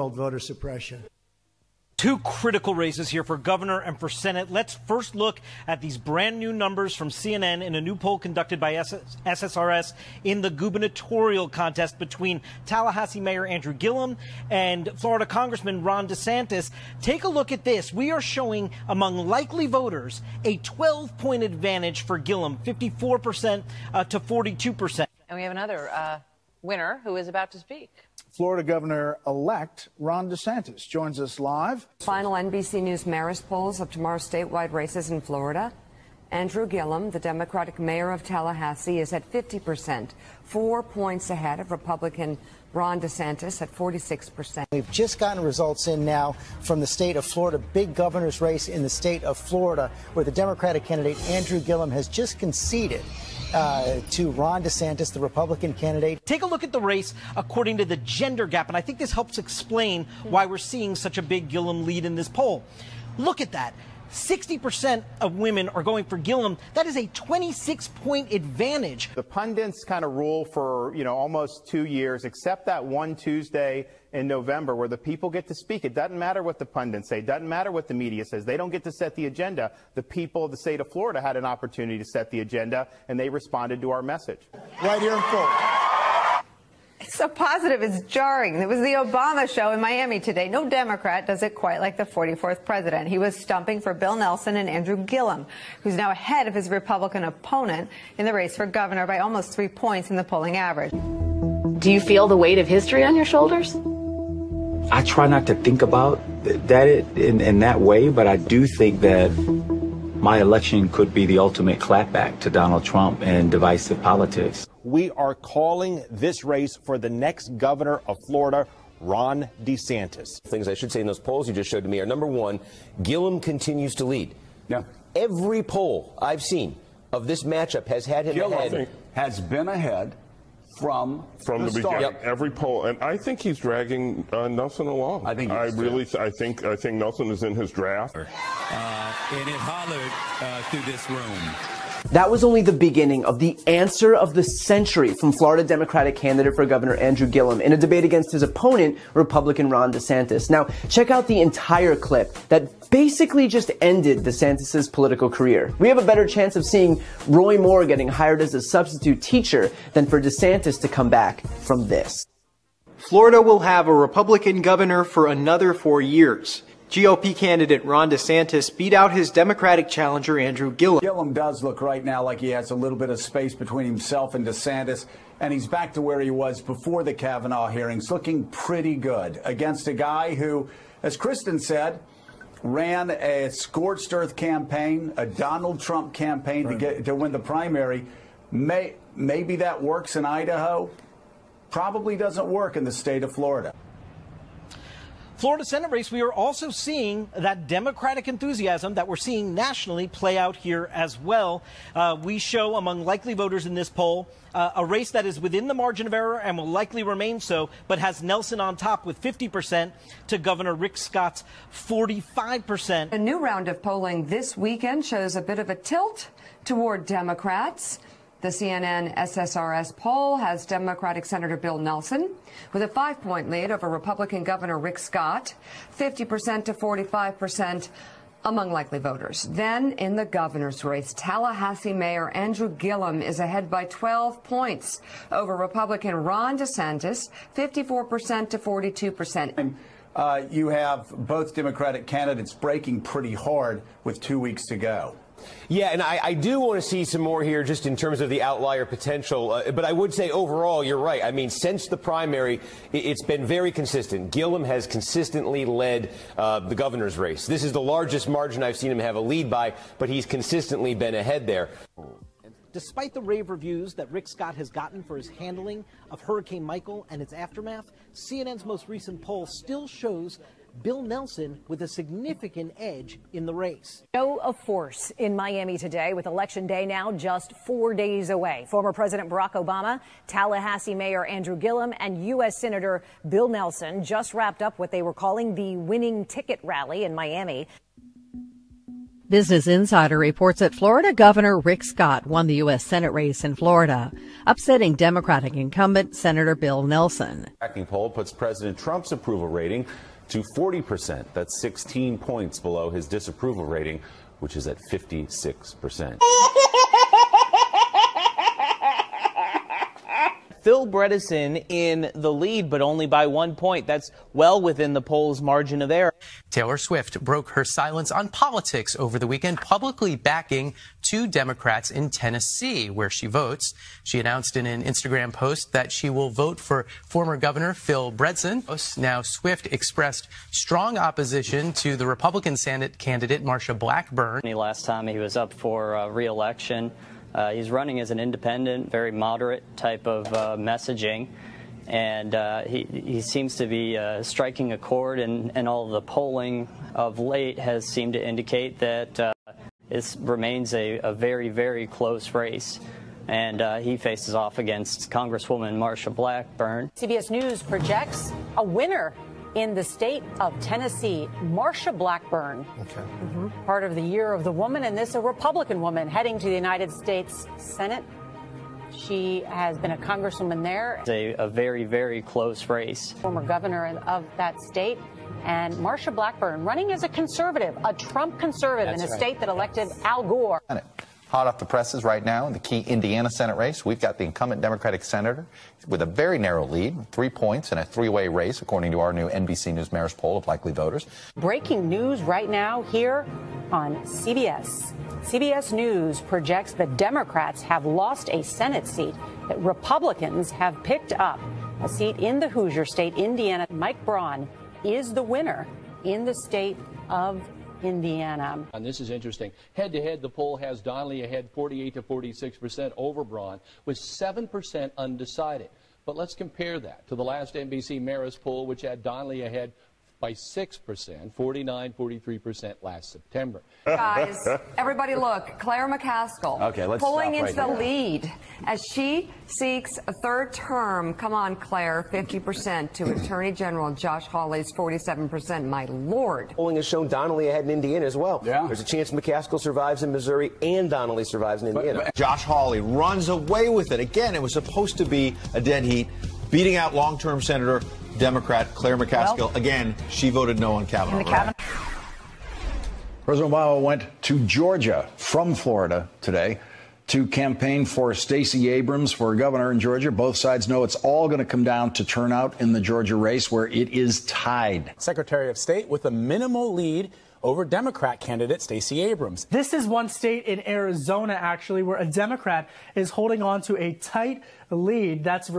so-called voter suppression. Two critical races here for governor and for Senate. Let's first look at these brand new numbers from CNN in a new poll conducted by SSRS in the gubernatorial contest between Tallahassee Mayor Andrew Gillum and Florida Congressman Ron DeSantis. Take a look at this. We are showing among likely voters a 12-point advantage for Gillum, 54% to 42%. And we have another winner who is about to speak. Florida Governor-elect Ron DeSantis joins us live. Final NBC News Marist polls of tomorrow's statewide races in Florida. Andrew Gillum, the Democratic mayor of Tallahassee, is at 50%, 4 points ahead of Republican Ron DeSantis at 46%. We've just gotten results in now from the state of Florida, big governor's race in the state of Florida, where the Democratic candidate Andrew Gillum has just conceded to Ron DeSantis, the Republican candidate. Take a look at the race according to the gender gap, and I think this helps explain why we're seeing such a big Gillum lead in this poll. Look at that. 60% of women are going for Gillum. That is a 26-point advantage. The pundits kind of rule for, almost 2 years, except that one Tuesday in November where the people get to speak. It doesn't matter what the pundits say. It doesn't matter what the media says. They don't get to set the agenda. The people of the state of Florida had an opportunity to set the agenda, and they responded to our message. Right here in Florida. It's so positive, it's jarring. It was the Obama show in Miami today. No Democrat does it quite like the 44th president. He was stumping for Bill Nelson and Andrew Gillum, who's now ahead of his Republican opponent in the race for governor by almost 3 points in the polling average. Do you feel the weight of history on your shoulders? I try not to think about that in that way, but I do think that my election could be the ultimate clapback to Donald Trump and divisive politics. We are calling this race for the next governor of Florida, Ron DeSantis. Things I should say in those polls you just showed to me are, number one, Gillum continues to lead. Yeah. Every poll I've seen of this matchup has had him ahead. Has been ahead from the beginning. Yep. Every poll, and I think he's dragging Nelson along. I think Nelson is in his draft. And it hollered through this room. That was only the beginning of the answer of the century from Florida Democratic candidate for governor Andrew Gillum in a debate against his opponent, Republican Ron DeSantis. Now, check out the entire clip that basically just ended DeSantis's political career. We have a better chance of seeing Roy Moore getting hired as a substitute teacher than for DeSantis to come back from this. Florida will have a Republican governor for another 4 years. GOP candidate Ron DeSantis beat out his Democratic challenger Andrew Gillum. Gillum does look right now like he has a little bit of space between himself and DeSantis, and he's back to where he was before the Kavanaugh hearings, looking pretty good against a guy who, as Kristen said, ran a scorched earth campaign, a Donald Trump campaign to win the primary. Maybe that works in Idaho. Probably doesn't work in the state of Florida. Florida Senate race, we are also seeing that Democratic enthusiasm that we're seeing nationally play out here as well. We show among likely voters in this poll a race that is within the margin of error and will likely remain so, but has Nelson on top with 50% to Governor Rick Scott's 45%. A new round of polling this weekend shows a bit of a tilt toward Democrats. The CNN SSRS poll has Democratic Senator Bill Nelson with a 5-point lead over Republican Governor Rick Scott, 50% to 45% among likely voters. Then in the governor's race, Tallahassee Mayor Andrew Gillum is ahead by 12 points over Republican Ron DeSantis, 54% to 42%. You have both Democratic candidates breaking pretty hard with 2 weeks to go. Yeah, and I do want to see some more here just in terms of the outlier potential. But I would say overall, you're right. I mean, since the primary, it's been very consistent. Gillum has consistently led the governor's race. This is the largest margin I've seen him have a lead by, but he's consistently been ahead there. Despite the rave reviews that Rick Scott has gotten for his handling of Hurricane Michael and its aftermath, CNN's most recent poll still shows Bill Nelson with a significant edge in the race. Show of force in Miami today with Election Day now just 4 days away. Former President Barack Obama, Tallahassee Mayor Andrew Gillum, and U.S. Senator Bill Nelson just wrapped up what they were calling the winning ticket rally in Miami. Business Insider reports that Florida Governor Rick Scott won the U.S. Senate race in Florida, upsetting Democratic incumbent Senator Bill Nelson. The tracking poll puts President Trump's approval rating to 40%. That's 16 points below his disapproval rating, which is at 56%. Phil Bredesen in the lead, but only by 1 point. That's well within the poll's margin of error. Taylor Swift broke her silence on politics over the weekend, publicly backing 2 Democrats in Tennessee, where she votes. She announced in an Instagram post that she will vote for former Governor Phil Bredesen. Now, Swift expressed strong opposition to the Republican Senate candidate Marsha Blackburn. Last time he was up for re-election. He's running as an independent, very moderate type of messaging, and he seems to be striking a chord, and all of the polling of late has seemed to indicate that this remains a very, very close race. And he faces off against Congresswoman Marsha Blackburn. CBS News projects a winner in the state of Tennessee, Marsha Blackburn. Okay. Part of the Year of the Woman, and this a Republican woman heading to the United States Senate. She has been a congresswoman there. It's a very, very close race. Former governor of that state. And Marsha Blackburn running as a conservative, a Trump conservative in a state that elected Al Gore. Hot off the presses right now in the key Indiana Senate race. We've got the incumbent Democratic senator with a very narrow lead, 3 points in a 3-way race, according to our new NBC News Marist poll of likely voters. Breaking news right now here on CBS. CBS News projects that Democrats have lost a Senate seat that Republicans have picked up. A seat in the Hoosier state, Indiana. Mike Braun is the winner in the state of Indiana. And this is interesting. Head-to-head, the poll has Donnelly ahead 48 to 46% over Braun, with 7% undecided. But let's compare that to the last NBC Marist poll, which had Donnelly ahead by 6%, 49-43% last September. Guys, everybody look. Claire McCaskill pulling into the lead as she seeks a 3rd term. Come on, Claire, 50% to Attorney General Josh Hawley's 47%. My Lord. Polling has shown Donnelly ahead in Indiana as well. Yeah. There's a chance McCaskill survives in Missouri and Donnelly survives in Indiana. Josh Hawley runs away with it. Again, it was supposed to be a dead heat, beating out long-term Senator Democrat Claire McCaskill. Again, she voted no on Kavanaugh. President Obama went to Georgia from Florida today to campaign for Stacey Abrams for governor in Georgia. Both sides know it's all going to come down to turnout in the Georgia race, where it is tied. Secretary of State with a minimal lead over Democrat candidate Stacey Abrams. This is one state in Arizona, actually, where a Democrat is holding on to a tight lead. That's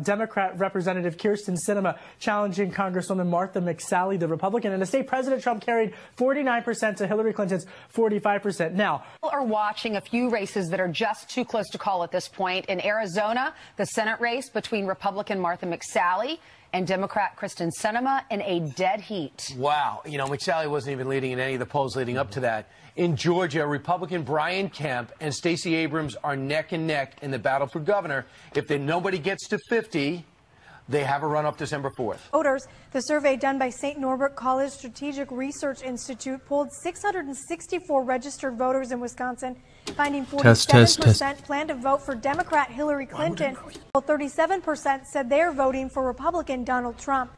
Democrat Representative Kyrsten Sinema challenging Congresswoman Martha McSally, the Republican. In a state President Trump carried 49% to Hillary Clinton's 45%. Now, people are watching a few races that are just too close to call at this point. In Arizona, the Senate race between Republican Martha McSally and Democrat Kyrsten Sinema in a dead heat. Wow. You know, McSally wasn't even leading in any of the polls leading up to that. In Georgia, Republican Brian Kemp and Stacey Abrams are neck and neck in the battle for governor. If nobody gets to 50, they have a run-up December 4th. Voters, the survey done by St. Norbert College Strategic Research Institute polled 664 registered voters in Wisconsin, finding 47% plan to vote for Democrat Hillary Clinton, while 37% said they're voting for Republican Donald Trump.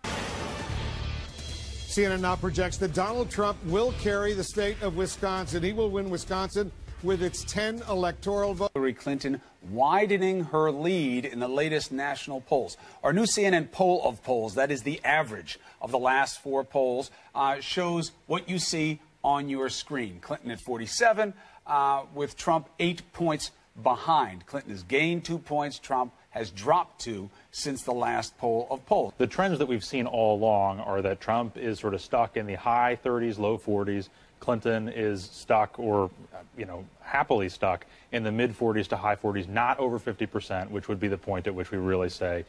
CNN now projects that Donald Trump will carry the state of Wisconsin. He will win Wisconsin with its 10 electoral votes. Hillary Clinton widening her lead in the latest national polls. Our new CNN poll of polls, that is the average of the last 4 polls, shows what you see on your screen. Clinton at 47, with Trump 8 points behind. Clinton has gained 2 points. Trump has dropped 2 since the last poll of polls. The trends that we've seen all along are that Trump is sort of stuck in the high 30s, low 40s. Clinton is stuck, or, happily stuck in the mid 40s to high 40s, not over 50%, which would be the point at which we really say,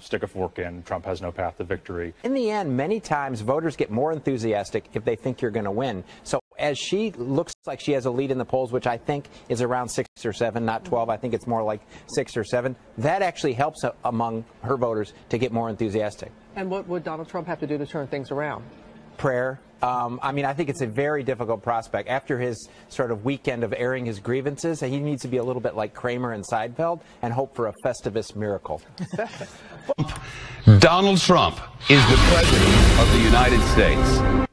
stick a fork in. Trump has no path to victory. In the end, many times voters get more enthusiastic if they think you're going to win. So as she looks like she has a lead in the polls, which I think is around 6 or 7, not 12, I think it's more like 6 or 7, that actually helps among her voters to get more enthusiastic. And what would Donald Trump have to do to turn things around? prayer. I mean, I think it's a very difficult prospect. After his sort of weekend of airing his grievances, he needs to be a little bit like Kramer and Seinfeld and hope for a Festivus miracle. Donald Trump is the president of the United States.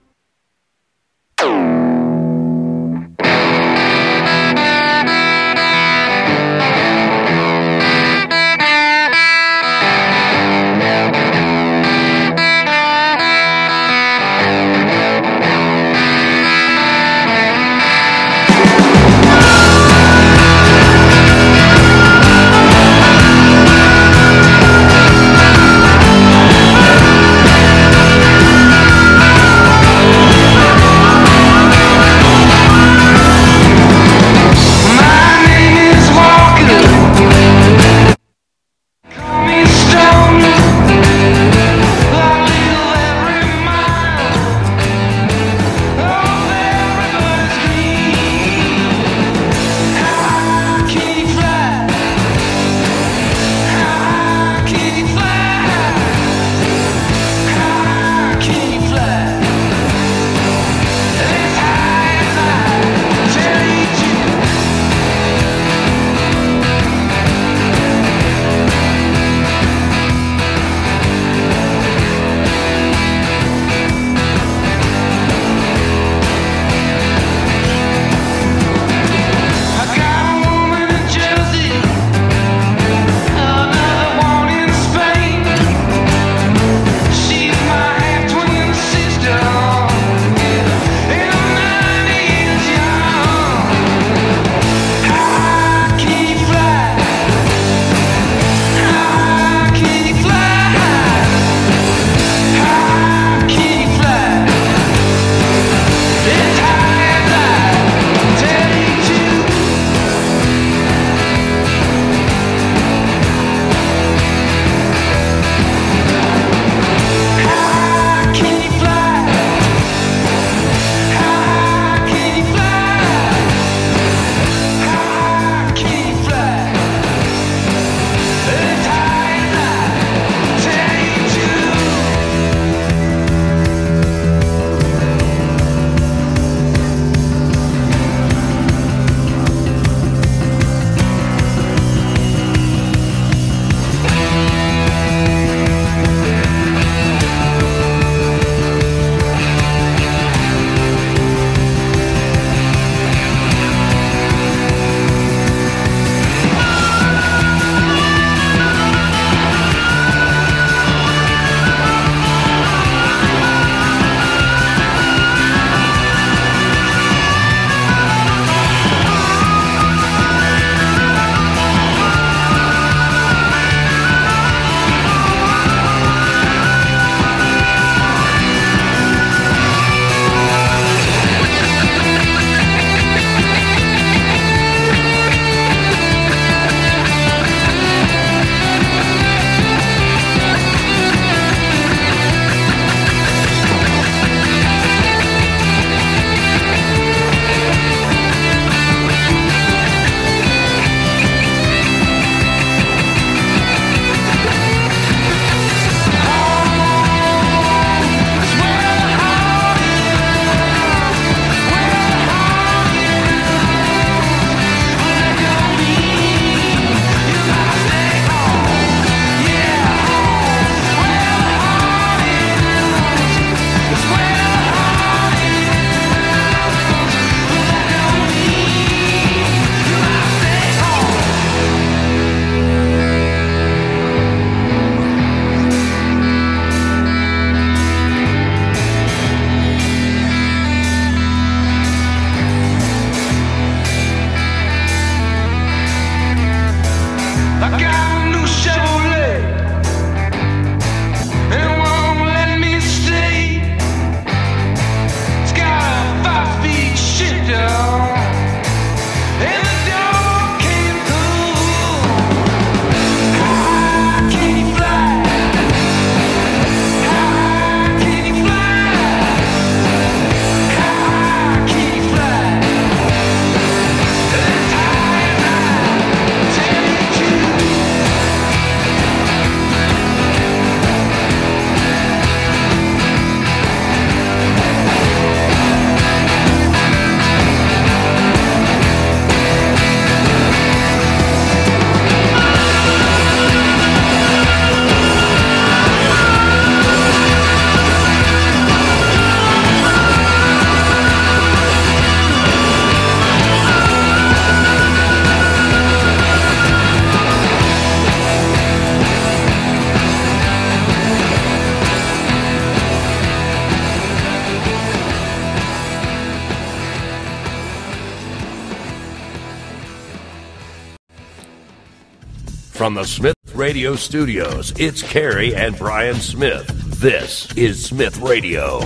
From the Smith Radio Studios, it's Carrie and Brian Smith. This is Smith Radio.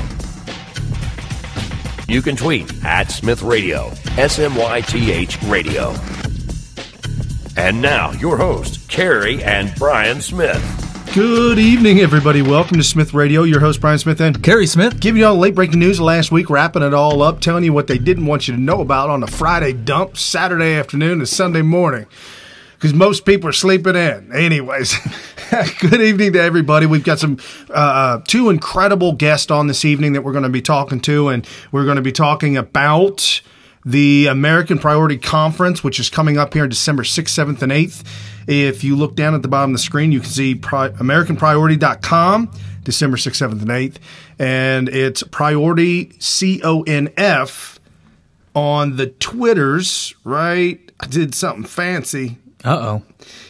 You can tweet at Smith Radio, SMYTH Radio. And now, your host, Carrie and Brian Smith. Good evening, everybody. Welcome to Smith Radio. Your host, Brian Smith and Carrie Smith. Giving you all the late-breaking news last week, wrapping it all up, telling you what they didn't want you to know about on a Friday dump, Saturday afternoon to Sunday morning, because most people are sleeping in. Anyways, good evening to everybody. We've got some two incredible guests on this evening that we're going to be talking to, and we're going to be talking about the American Priority Conference, which is coming up here on December 6th, 7th, and 8th. If you look down at the bottom of the screen, you can see AmericanPriority.com, December 6th, 7th, and 8th. And it's Priority CONF on the Twitters, right? I did something fancy. Uh-oh.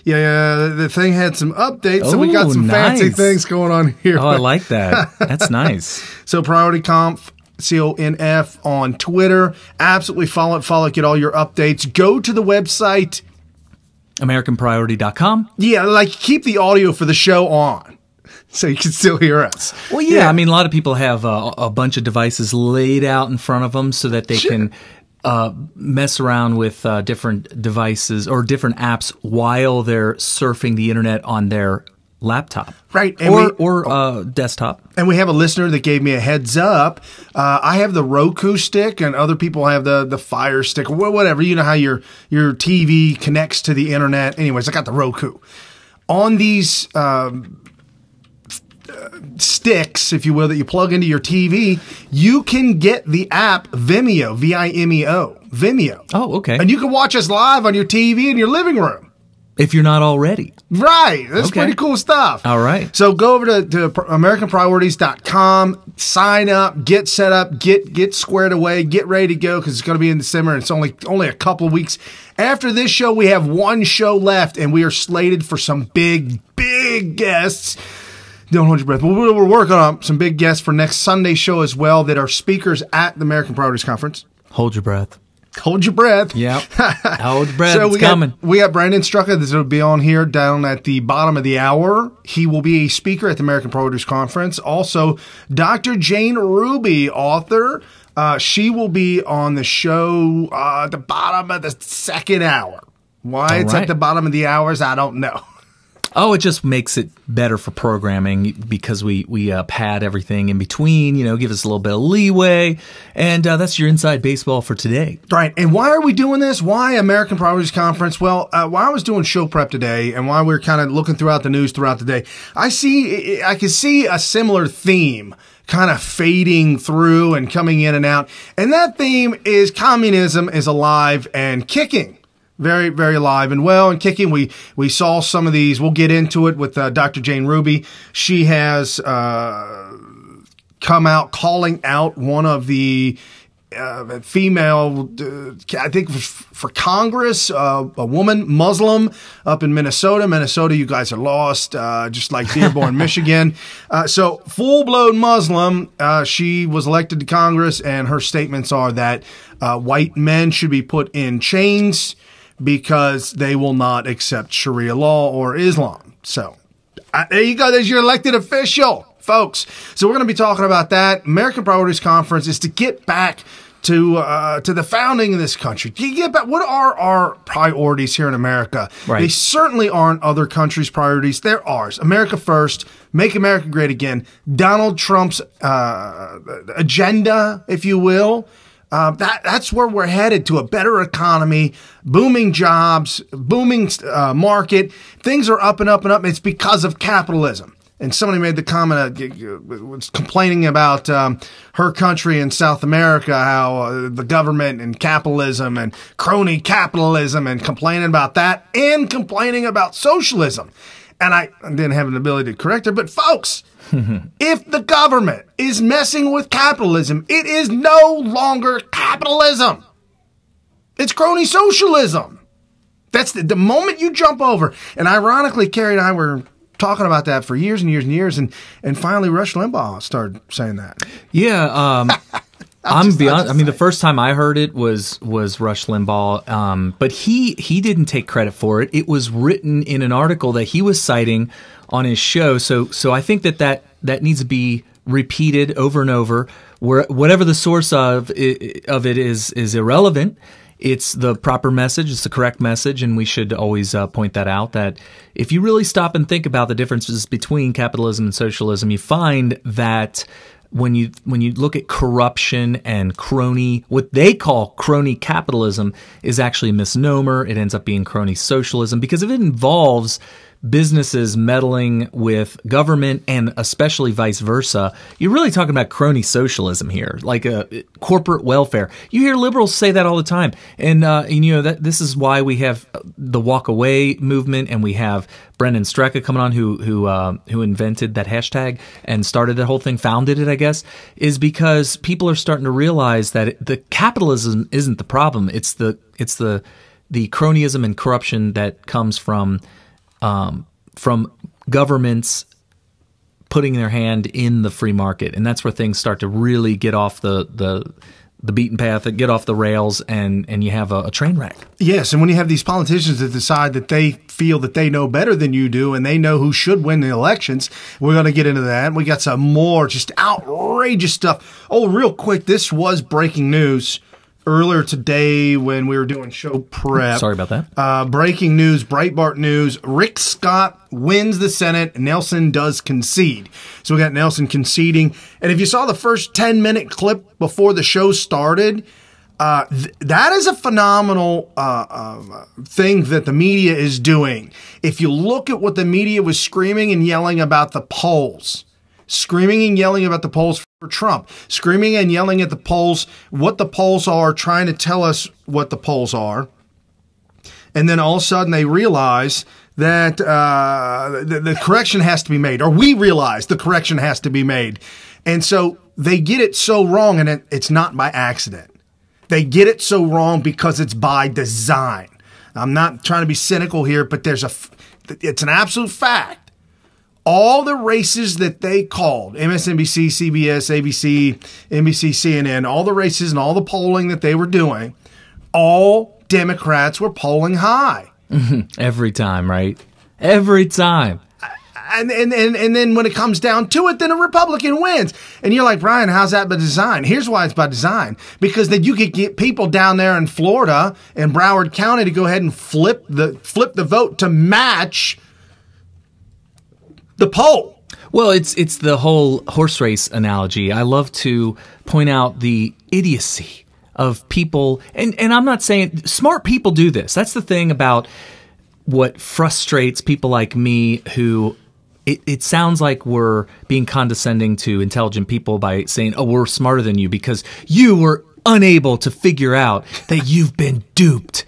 Yeah, the thing had some updates, so we got some fancy things going on here. Oh, I like that. That's nice. So Priority Conf, CONF on Twitter. Absolutely follow it, get all your updates. Go to the website. AmericanPriority.com. Yeah, like keep the audio for the show on so you can still hear us. Well, yeah. I mean, a lot of people have a bunch of devices laid out in front of them so that they can mess around with different devices or different apps while they're surfing the internet on their laptop. Right. And or desktop. And we have a listener that gave me a heads up. I have the Roku stick and other people have the Fire stick or whatever. You know how your TV connects to the internet. Anyways, I got the Roku. On these sticks, if you will, that you plug into your TV, you can get the app Vimeo, Vimeo, Vimeo. Oh, okay. And you can watch us live on your TV in your living room. If you're not already. Right. That's pretty cool stuff. All right. So go over to AmericanPriorities.com, sign up, get set up, get squared away, get ready to go because it's going to be in December and it's only a couple of weeks. After this show, we have one show left and we are slated for some big guests. Don't hold your breath. We're working on some big guests for next Sunday show as well that are speakers at the American Priorities Conference. Hold your breath. Hold your breath. Yeah. Hold your breath. So it's coming. We got Brandon Straka that will be on here down at the bottom of the hour. He will be a speaker at the American Priorities Conference. Also, Dr. Jane Ruby, author. She will be on the show at the bottom of the second hour. Why it's at the bottom of the hours, I don't know. Oh, it just makes it better for programming because we pad everything in between, give us a little bit of leeway. And that's your inside baseball for today. Right. And why are we doing this? Why American Priorities Conference? Well, while I was doing show prep today and while we were kind of looking throughout the news throughout the day, I could see a similar theme kind of fading through and coming in and out. And that theme is communism is alive and kicking. Very, very alive and well and kicking. We saw some of these. We'll get into it with Dr. Jane Ruby. She has come out calling out one of the female, I think for Congress, a woman, Muslim, up in Minnesota. Minnesota, you guys are lost, just like Dearborn, Michigan. So full-blown Muslim. She was elected to Congress, and her statements are that white men should be put in chains because they will not accept Sharia law or Islam. So there you go. There's your elected official, folks. So we're going to be talking about that. American Priorities Conference is to get back to the founding of this country. To get back, what are our priorities here in America? Right. They certainly aren't other countries' priorities. They're ours. America first. Make America great again. Donald Trump's agenda, if you will. That's where we're headed, to a better economy, booming jobs, booming market. Things are up and up and up. It's because of capitalism. And somebody made the comment, was complaining about her country in South America, how the government and capitalism and crony capitalism, and complaining about that and complaining about socialism. And I didn't have an ability to correct her, but folks, if the government is messing with capitalism, it is no longer capitalism. It's crony socialism. That's the moment you jump over. And ironically, Carrie and I were talking about that for years and years and years, and finally Rush Limbaugh started saying that. Yeah, I'm beyond. I mean, the first time I heard it was Rush Limbaugh, but he didn't take credit for it. It was written in an article that he was citing on his show. So I think that needs to be repeated over and over. Whatever the source of it is irrelevant. It's the proper message. It's the correct message, and we should always point that out. That if you really stop and think about the differences between capitalism and socialism, you find that when you look at corruption and crony, what they call crony capitalism is actually a misnomer. It ends up being crony socialism because if it involves businesses meddling with government and especially vice versa, you're really talking about crony socialism here, like a corporate welfare. You hear liberals say that all the time, and that this is why we have the walk away movement, and we have Brendan Straka coming on, who invented that hashtag and started the whole thing, founded it, I guess, is because people are starting to realize that the capitalism isn't the problem. It's the cronyism and corruption that comes from governments putting their hand in the free market, and that's where things start to really get off the beaten path, get off the rails, and you have a train wreck. Yes, and when you have these politicians that decide that they feel that they know better than you do, and they know who should win the elections, we're going to get into that. We got some more just outrageous stuff. Oh, real quick, this was breaking news earlier today when we were doing show prep. Sorry about that. Breaking news, Breitbart News. Rick Scott wins the Senate. Nelson does concede. So we got Nelson conceding. And if you saw the first 10-minute clip before the show started, that is a phenomenal thing that the media is doing. If you look at what the media was screaming and yelling about the polls, screaming and yelling about the polls for Trump, screaming and yelling at the polls, what the polls are, trying to tell us what the polls are. And then all of a sudden they realize that the correction has to be made, or we realize the correction has to be made. And so they get it so wrong, and it's not by accident. They get it so wrong because it's by design. I'm not trying to be cynical here, but it's an absolute fact. All the races that they called, MSNBC, CBS, ABC, NBC, CNN, all the races and all the polling that they were doing, all Democrats were polling high. Every time, right? Every time. And then when it comes down to it, then a Republican wins. And you're like, Brian, how's that by design? Here's why it's by design. Because then you could get people down there in Florida and Broward County to go ahead and flip the vote to match the poll. Well, it's the whole horse race analogy. I love to point out the idiocy of people, and I'm not saying smart people do this. That's the thing about what frustrates people like me who it sounds like we're being condescending to intelligent people by saying, oh, we're smarter than you because you were unable to figure out that you've been duped.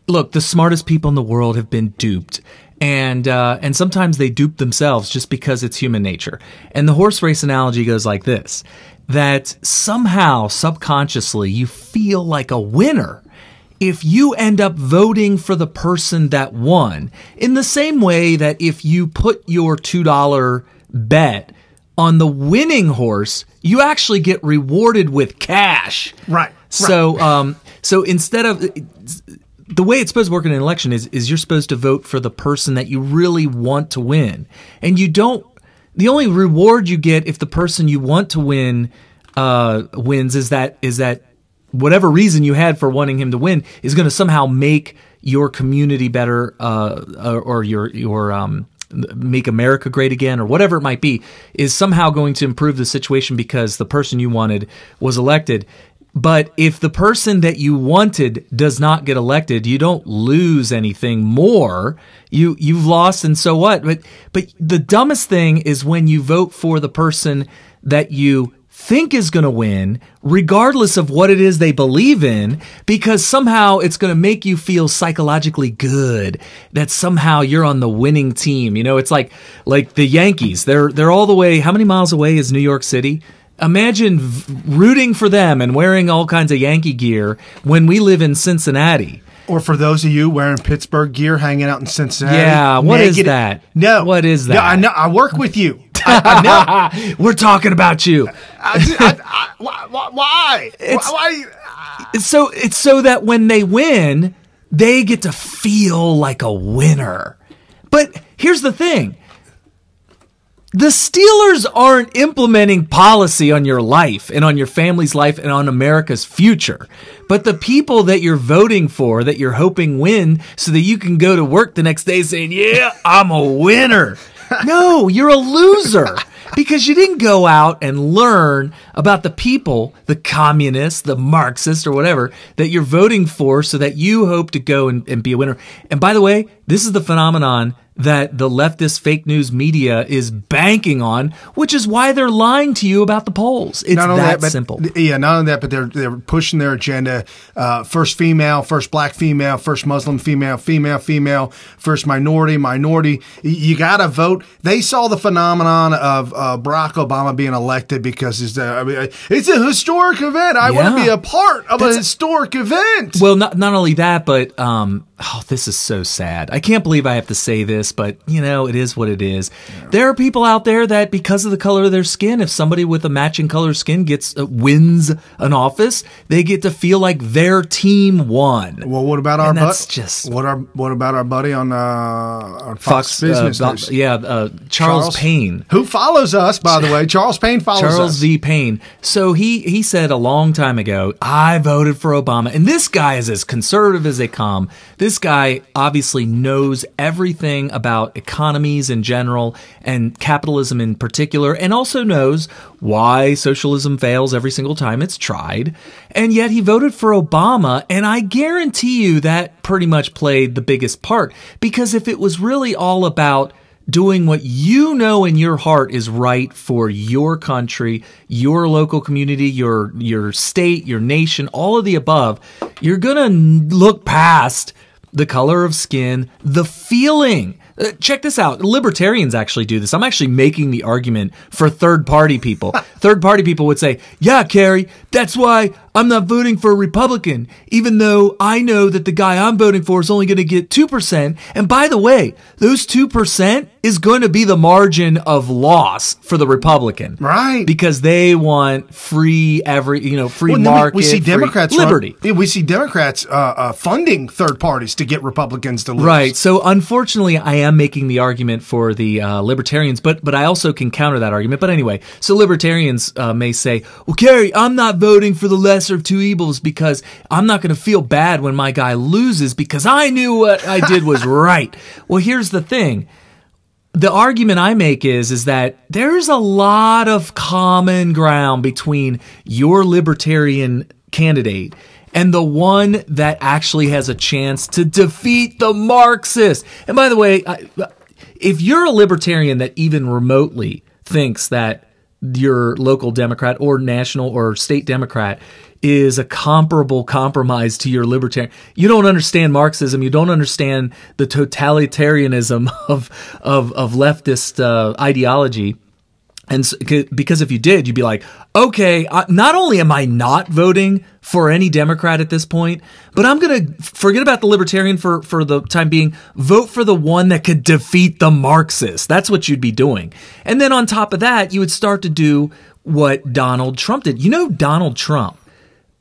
Look, the smartest people in the world have been duped. And sometimes they dupe themselves just because it's human nature. And the horse race analogy goes like this, that somehow subconsciously you feel like a winner if you end up voting for the person that won, in the same way that if you put your $2 bet on the winning horse, you actually get rewarded with cash. Right. So instead of the way it's supposed to work in an election is you're supposed to vote for the person that you really want to win. And you don't, the only reward you get if the person you want to win wins is that whatever reason you had for wanting him to win is going to somehow make your community better, or your make America great again, or whatever it might be, is somehow going to improve the situation because the person you wanted was elected. But if the person that you wanted does not get elected, you don't lose anything more. You've lost, and so what? But the dumbest thing is when you vote for the person that you think is going to win, regardless of what it is they believe in, because somehow it's going to make you feel psychologically good that somehow you're on the winning team. You know, it's like the Yankees. They're all the way. How many miles away is New York City? Imagine rooting for them and wearing all kinds of Yankee gear when we live in Cincinnati. Or for those of you wearing Pittsburgh gear, hanging out in Cincinnati. Yeah, what is that? No. What is that? Yeah, I know. I work with you. I We're talking about you. why? Why? It's so that when they win, they get to feel like a winner. But here's the thing. The Steelers aren't implementing policy on your life and on your family's life and on America's future. But the people that you're voting for, that you're hoping win so that you can go to work the next day saying, yeah, I'm a winner. No, you're a loser because you didn't go out and learn about the people, the communists, the Marxists or whatever that you're voting for so that you hope to go and be a winner. And by the way, this is the phenomenon that the leftist fake news media is banking on, which is why they're lying to you about the polls. It's that simple. Yeah, not only that, but they're pushing their agenda. First female, first black female, first Muslim female, female, first minority. You got to vote. They saw the phenomenon of Barack Obama being elected because it's a historic event. I want to be a part of a historic event. Well, not only that, but this is so sad. I can't believe I have to say this, but it is what it is. Yeah. There are people out there that because of the color of their skin, if somebody with a matching color skin wins an office, they get to feel like their team won. Well, what about what about our buddy on Fox Business? Charles Payne, who follows us, by the way. Charles Payne follows us. Charles V. Payne. So he said a long time ago, I voted for Obama, and this guy is as conservative as they come. This guy obviously knows everything about economies in general and capitalism in particular, and also knows why socialism fails every single time it's tried. And yet he voted for Obama, and I guarantee you that pretty much played the biggest part. Because if it was really all about doing what you know in your heart is right for your country, your local community, your state, your nation, all of the above, you're going to look past the color of skin, the feeling. Check this out. Libertarians actually do this. I'm actually making the argument for third-party people. Third-party people would say, yeah, Carrie, that's why I'm not voting for a Republican, even though I know that the guy I'm voting for is only going to get 2%. And by the way, those 2% is going to be the margin of loss for the Republican. Right. Because they want free market, we see Democrats liberty. We see Democrats funding third parties to get Republicans to lose. Right. So unfortunately, I am making the argument for the libertarians, but I also can counter that argument. But anyway, so libertarians may say, well, Carrie, I'm not voting for the lesser of two evils because I'm not going to feel bad when my guy loses because I knew what I did was right. Well, here's the thing. The argument I make is that there's a lot of common ground between your libertarian candidate and the one that actually has a chance to defeat the Marxists. And by the way, if you're a libertarian that even remotely thinks that your local Democrat or national or state Democrat is a comparable compromise to your libertarian, you don't understand Marxism. You don't understand the totalitarianism of leftist ideology. And so, because if you did, you'd be like, okay, not only am I not voting for any Democrat at this point, but I'm going to forget about the libertarian for the time being, vote for the one that could defeat the Marxists. That's what you'd be doing. And then on top of that, you would start to do what Donald Trump did. Donald Trump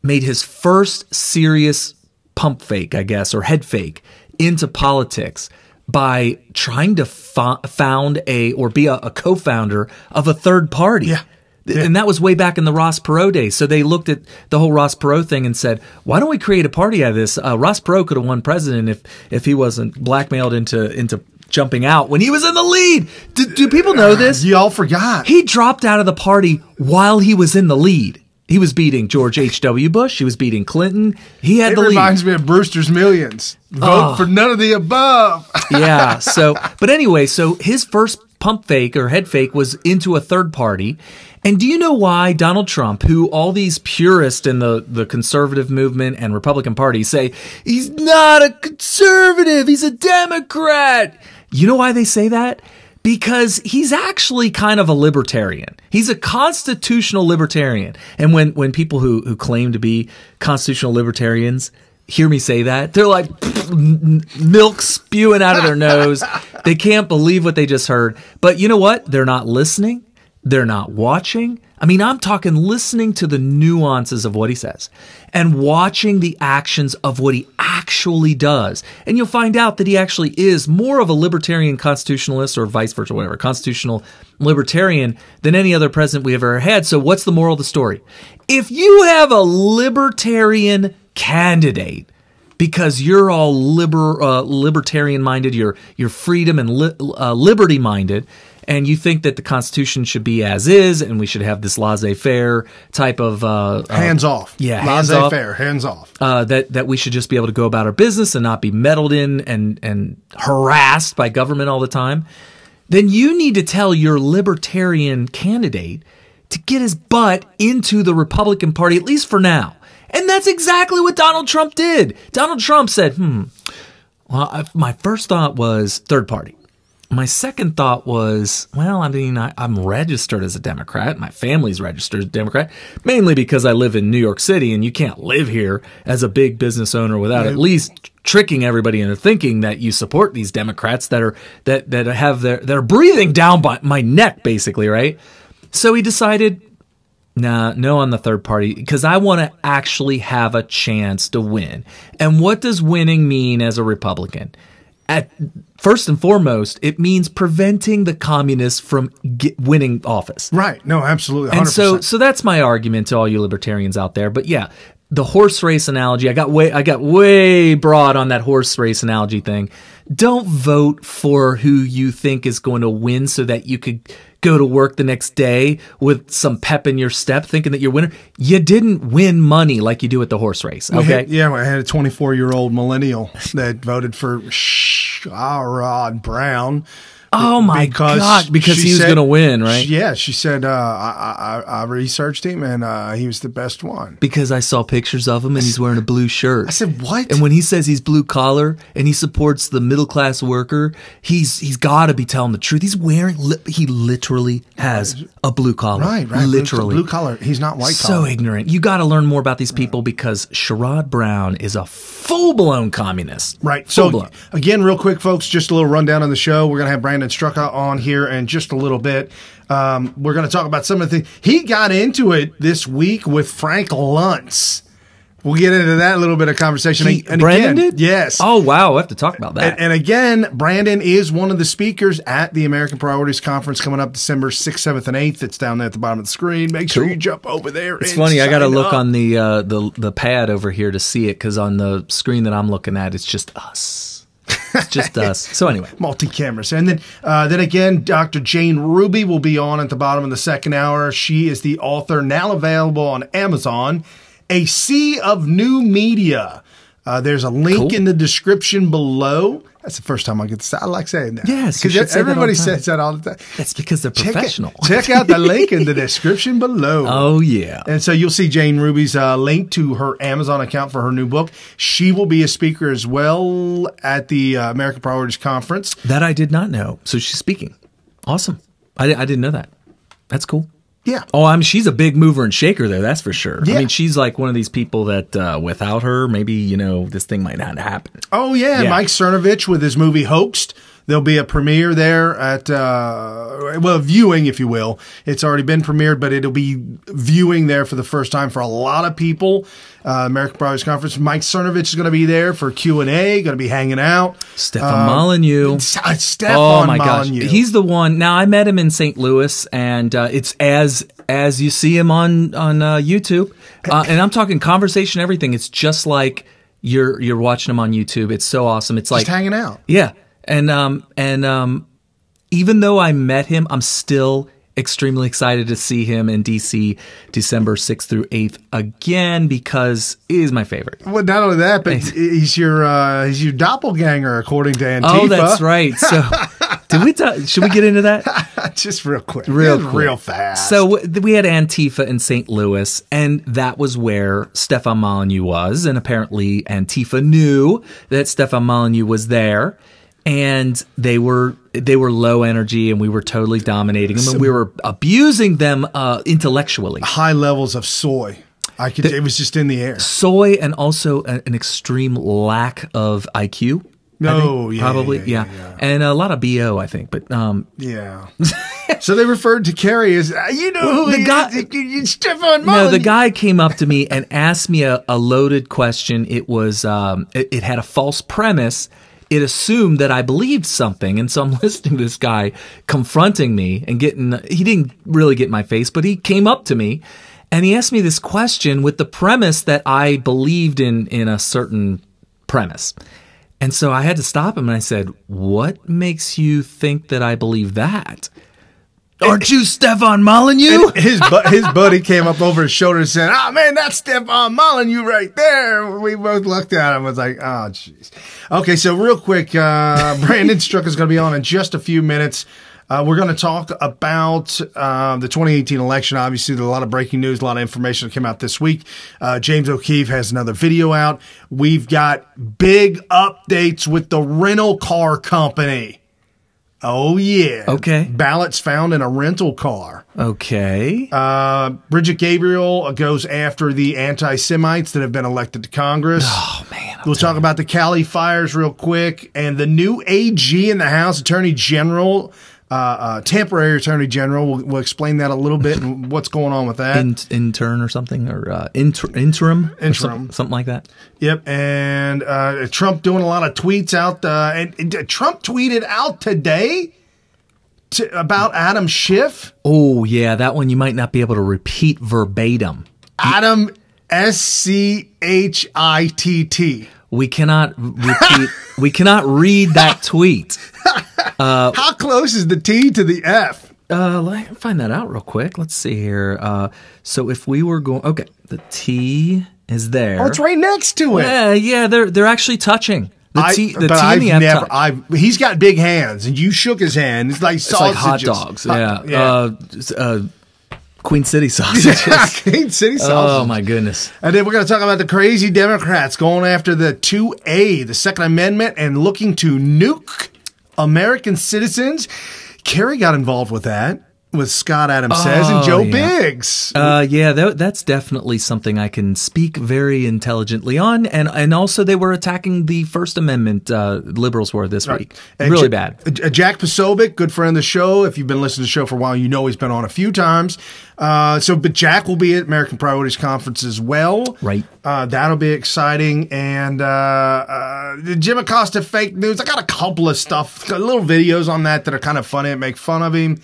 made his first serious pump fake, I guess, or head fake into politics by trying to found be a co-founder of a third party. Yeah. And that was way back in the Ross Perot days. So they looked at the whole Ross Perot thing and said, why don't we create a party out of this? Ross Perot could have won president if he wasn't blackmailed into jumping out when he was in the lead. Do people know this? Y'all forgot. He dropped out of the party while he was in the lead. He was beating George H.W. Bush. He was beating Clinton. He had the lead. It reminds me of Brewster's Millions. Vote for none of the above. Yeah. But anyway, so his first pump fake or head fake was into a third party. And do you know why Donald Trump, who all these purists in the conservative movement and Republican Party say, he's not a conservative, he's a Democrat. You know why they say that? Because he's actually kind of a libertarian. He's a constitutional libertarian. And when people who claim to be constitutional libertarians, hear me say that. They're like milk spewing out of their nose. They can't believe what they just heard. But you know what? They're not listening. They're not watching. I mean, I'm talking listening to the nuances of what he says and watching the actions of what he actually does. And you'll find out that he actually is more of a libertarian constitutionalist, or vice versa, whatever, constitutional libertarian than any other president we ever had. So what's the moral of the story? If you have a libertarian candidate, because you're all libertarian minded, you're freedom and liberty minded, and you think that the Constitution should be as is, and we should have this laissez-faire type of hands off. Yeah, laissez-faire, hands off. That we should just be able to go about our business and not be meddled in and harassed by government all the time. Then you need to tell your libertarian candidate to get his butt into the Republican Party, at least for now. And that's exactly what Donald Trump did. Donald Trump said, well, my first thought was third party. My second thought was, well, I mean, I'm registered as a Democrat. My family's registered as a Democrat, mainly because I live in New York City, and you can't live here as a big business owner without at least tricking everybody into thinking that you support these Democrats that are breathing down my neck, basically, right? So he decided, no on the third party, because I want to actually have a chance to win. And what does winning mean as a Republican? First and foremost, it means preventing the communists from winning office. Right. No, absolutely. 100%. And so that's my argument to all you libertarians out there. But yeah, the horse race analogy, I got way broad on that horse race analogy thing. Don't vote for who you think is going to win so that you could go to work the next day with some pep in your step thinking that you're a winner. You didn't win money like you do at the horse race. Okay. I had a 24-year-old millennial that voted for Sherrod Brown. Oh my God! Because he was going to win, right? She said I researched him and he was the best one. Because I saw pictures of him and he's wearing a blue shirt. I said, what? And when he says he's blue collar and he supports the middle class worker, he's got to be telling the truth. He's wearing he literally has a blue collar, right? Literally blue collar. He's not white collar. So ignorant. You got to learn more about these people because Sherrod Brown is a full blown communist. Right. So again, real quick, folks, just a little rundown on the show. We're gonna have Brandon Straka on here in just a little bit. We're going to talk about some of the things. He got into it this week with Frank Luntz. We'll get into that little bit of conversation. Brandon did? Yes. Oh, wow. We'll have to talk about that. And again, Brandon is one of the speakers at the American Priorities Conference coming up December 6th, 7th, and 8th. It's down there at the bottom of the screen. Make sure you jump over there. It's funny. I got to look on the pad over here to see it because on the screen that I'm looking at, it's just us. It's just us. So anyway. Multi-cameras. And then again, Dr. Jane Ruby will be on at the bottom of the second hour. She is the author, now available on Amazon, A Sea of New Media. There's a link in the description below. That's the first time I get to say. I like saying that. Yes, because everybody says that all the time. That's because they're professional. Check out the link in the description below. Oh yeah, and so you'll see Jane Ruby's link to her Amazon account for her new book. She will be a speaker as well at the American Priorities Conference. That I did not know. So she's speaking. Awesome. I didn't know that. That's cool. Yeah. Oh, she's a big mover and shaker there. That's for sure. Yeah. I mean, she's like one of these people that without her, maybe, this thing might not happen. Oh, yeah. Mike Cernovich with his movie Hoaxed. There'll be a premiere there at, viewing, if you will. It's already been premiered, but it'll be viewing there for the first time for a lot of people. American Priorities Conference. Mike Cernovich is going to be there for Q&A, going to be hanging out. Stefan Molyneux. Stefan Molyneux. Gosh. He's the one. Now, I met him in St. Louis, and it's as you see him on YouTube. And I'm talking conversation, everything. It's just like you're watching him on YouTube. It's so awesome. It's like just hanging out. Yeah. And even though I met him, I'm still extremely excited to see him in D.C. December 6th through 8th again because he is my favorite. Well, not only that, but he's your doppelganger, according to Antifa. Oh, that's right. So, should we get into that? Just real quick. Real fast. So we had Antifa in St. Louis, and that was where Stefan Molyneux was, and apparently Antifa knew that Stefan Molyneux was there. And they were low energy, and we were totally dominating them, and we were abusing them intellectually. High levels of soy. It was just in the air. Soy and also an extreme lack of IQ. No, probably, yeah. And a lot of BO, I think, but yeah. So they referred to Kerry as you know who the guy, Stefan Mullen. No, the guy came up to me and asked me a loaded question. It was it had a false premise. It assumed that I believed something, and so I'm listening to this guy confronting me and he didn't really get in my face, but he came up to me and he asked me this question with the premise that I believed in a certain premise. And so I had to stop him and I said, "What makes you think that I believe that? Aren't you Stefan Molyneux?" His buddy came up over his shoulder and said, "Oh man, that's Stefan Molyneux right there." We both looked at him and was like, "Oh jeez." Okay, so real quick, Brandon Straka is going to be on in just a few minutes. We're going to talk about the 2018 election. Obviously, there's a lot of breaking news, a lot of information that came out this week. James O'Keefe has another video out. We've got big updates with the rental car company. Oh, yeah. Okay. Ballots found in a rental car. Okay. Bridget Gabriel goes after the anti-Semites that have been elected to Congress. Oh, man. We'll talk about the Cali fires real quick. And the new AG in the House, Attorney General, temporary Attorney General. We'll explain that a little bit and what's going on with that. Intern or something, or interim? Or something like that. Yep. And Trump doing a lot of tweets out. And Trump tweeted out today about Adam Schiff. Oh, yeah. That one you might not be able to repeat verbatim. Adam Schitt. We cannot repeat. We cannot read that tweet. How close is the T to the F? Let me find that out real quick. Let's see here. So if we were going, okay, the T is there. Oh, it's right next to it. Yeah, they're actually touching. The T and the F. He's got big hands, and you shook his hand. It's like sausages. It's like hot dogs. Yeah. Queen City sausages. Queen City sausages. Oh, my goodness. And then we're going to talk about the crazy Democrats going after the 2A, the Second Amendment, and looking to nuke American citizens. Kerry got involved with that, with Scott Adams Says and Joe Biggs. That's definitely something I can speak very intelligently on. And also they were attacking the First Amendment, liberals were this week. Really bad. Jack Posobiec, good friend of the show. If you've been listening to the show for a while, you know he's been on a few times. But Jack will be at American Priorities Conference as well. Right. That'll be exciting. And the Jim Acosta fake news, I got a couple of stuff, little videos on that are kind of funny and make fun of him.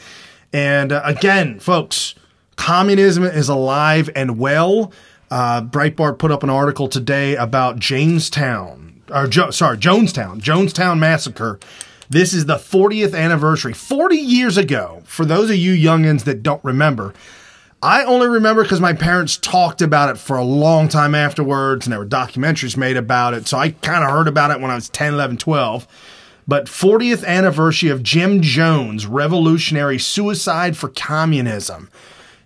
And again, folks, communism is alive and well. Breitbart put up an article today about Jonestown massacre. This is the 40th anniversary. 40 years ago, for those of you youngins that don't remember, I only remember because my parents talked about it for a long time afterwards, and there were documentaries made about it. So I kind of heard about it when I was 10, 11, 12. But 40th anniversary of Jim Jones' revolutionary suicide for communism.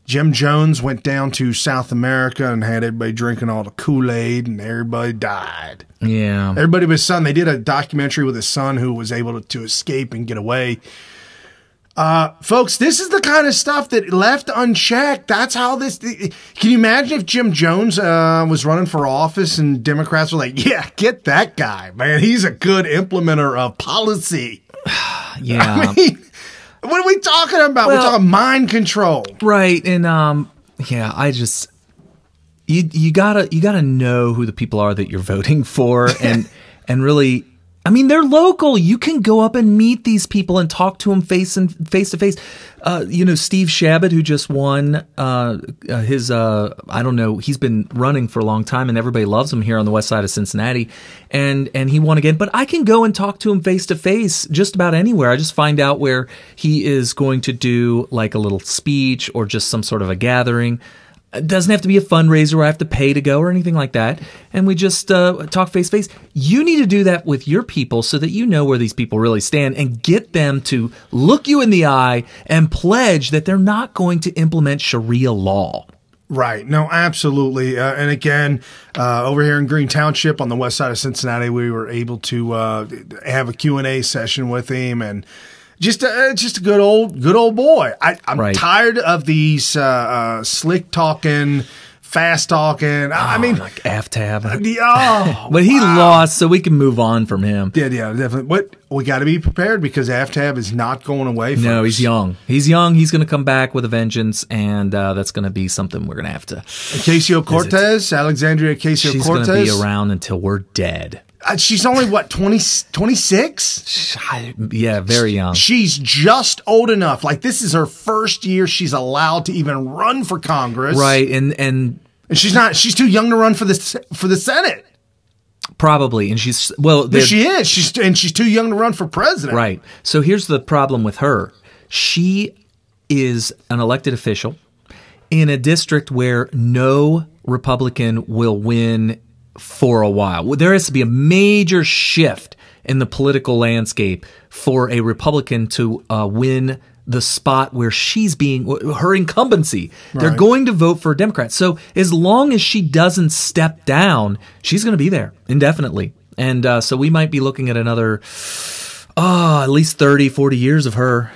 Jim Jones went down to South America and had everybody drinking all the Kool-Aid, and everybody died. Yeah. Everybody with his son. They did a documentary with his son who was able to escape and get away. Folks, this is the kind of stuff that left unchecked. That's how this. Can you imagine if Jim Jones was running for office and Democrats were like, "Yeah, get that guy, man. He's a good implementer of policy." Yeah. I mean, what are we talking about? We're talking mind control, right? And I just you gotta know who the people are that you're voting for, and really. I mean, they're local. You can go up and meet these people and talk to them face to face. Steve Shabbat, who just won his, I don't know, he's been running for a long time and everybody loves him here on the west side of Cincinnati. And he won again. But I can go and talk to him face to face just about anywhere. I just find out where he is going to do like a little speech or just some sort of a gathering. It doesn't have to be a fundraiser where I have to pay to go or anything like that. And we just talk face to face. You need to do that with your people so that you know where these people really stand and get them to look you in the eye and pledge that they're not going to implement Sharia law. Right. No, absolutely. And again, over here in Green Township on the west side of Cincinnati, we were able to have a Q&A session with him, and just a good old boy. I'm tired of these slick talking, fast talking. I mean, like AFTAB. But he lost, so we can move on from him. Yeah, definitely. But we got to be prepared because AFTAB is not going away. No, he's young. He's young. He's going to come back with a vengeance, and that's going to be something we're going to have to. Ocasio-Cortez, Alexandria Ocasio-Cortez. She's going to be around until we're dead. She's only, what, 26? Yeah, very young. She's just old enough. Like, this is her first year she's allowed to even run for Congress. Right, and she's too young to run for the Senate. Probably, and she's she is. She's too young to run for president. Right. So here's the problem with her. She is an elected official in a district where no Republican will win for a while. There has to be a major shift in the political landscape for a Republican to win the spot where she's her incumbency. Right. They're going to vote for a Democrat. So as long as she doesn't step down, she's going to be there indefinitely. And so we might be looking at another, at least 30, 40 years of her.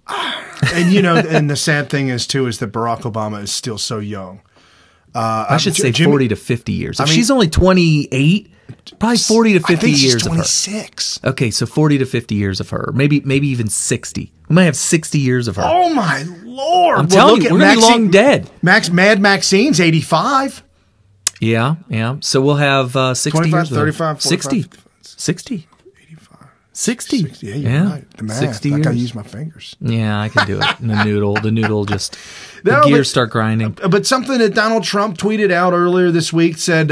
And, and the sad thing is, too, is that Barack Obama is still so young. I should say 40 to 50 years. If she's only 28, probably 40 to 50 years she's 26. Of her. Okay, so 40 to 50 years of her. Maybe even 60. We might have 60 years of her. Oh, my Lord. I'm telling you, we're going to be long dead. Mad Maxine's 85. Yeah. So we'll have 60 25, years. 35, 45, 60. 60. Yeah, you're right. The math. 60 years. I gotta use my fingers. Yeah, I can do it. And the noodle just, the gears start grinding. But something that Donald Trump tweeted out earlier this week said,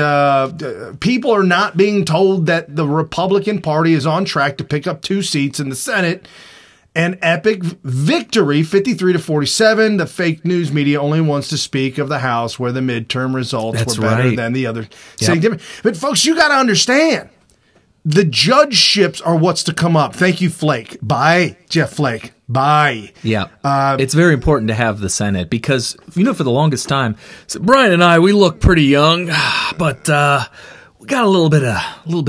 people are not being told that the Republican Party is on track to pick up 2 seats in the Senate. An epic victory, 53 to 47. The fake news media only wants to speak of the House where the midterm results were better than the other. Yep. But folks, you got to understand. The judgeships are what's to come up. Thank you, Flake. Bye, Jeff Flake. Bye. Yeah. It's very important to have the Senate because, for the longest time, Brian and I, we look pretty young, but we got a little bit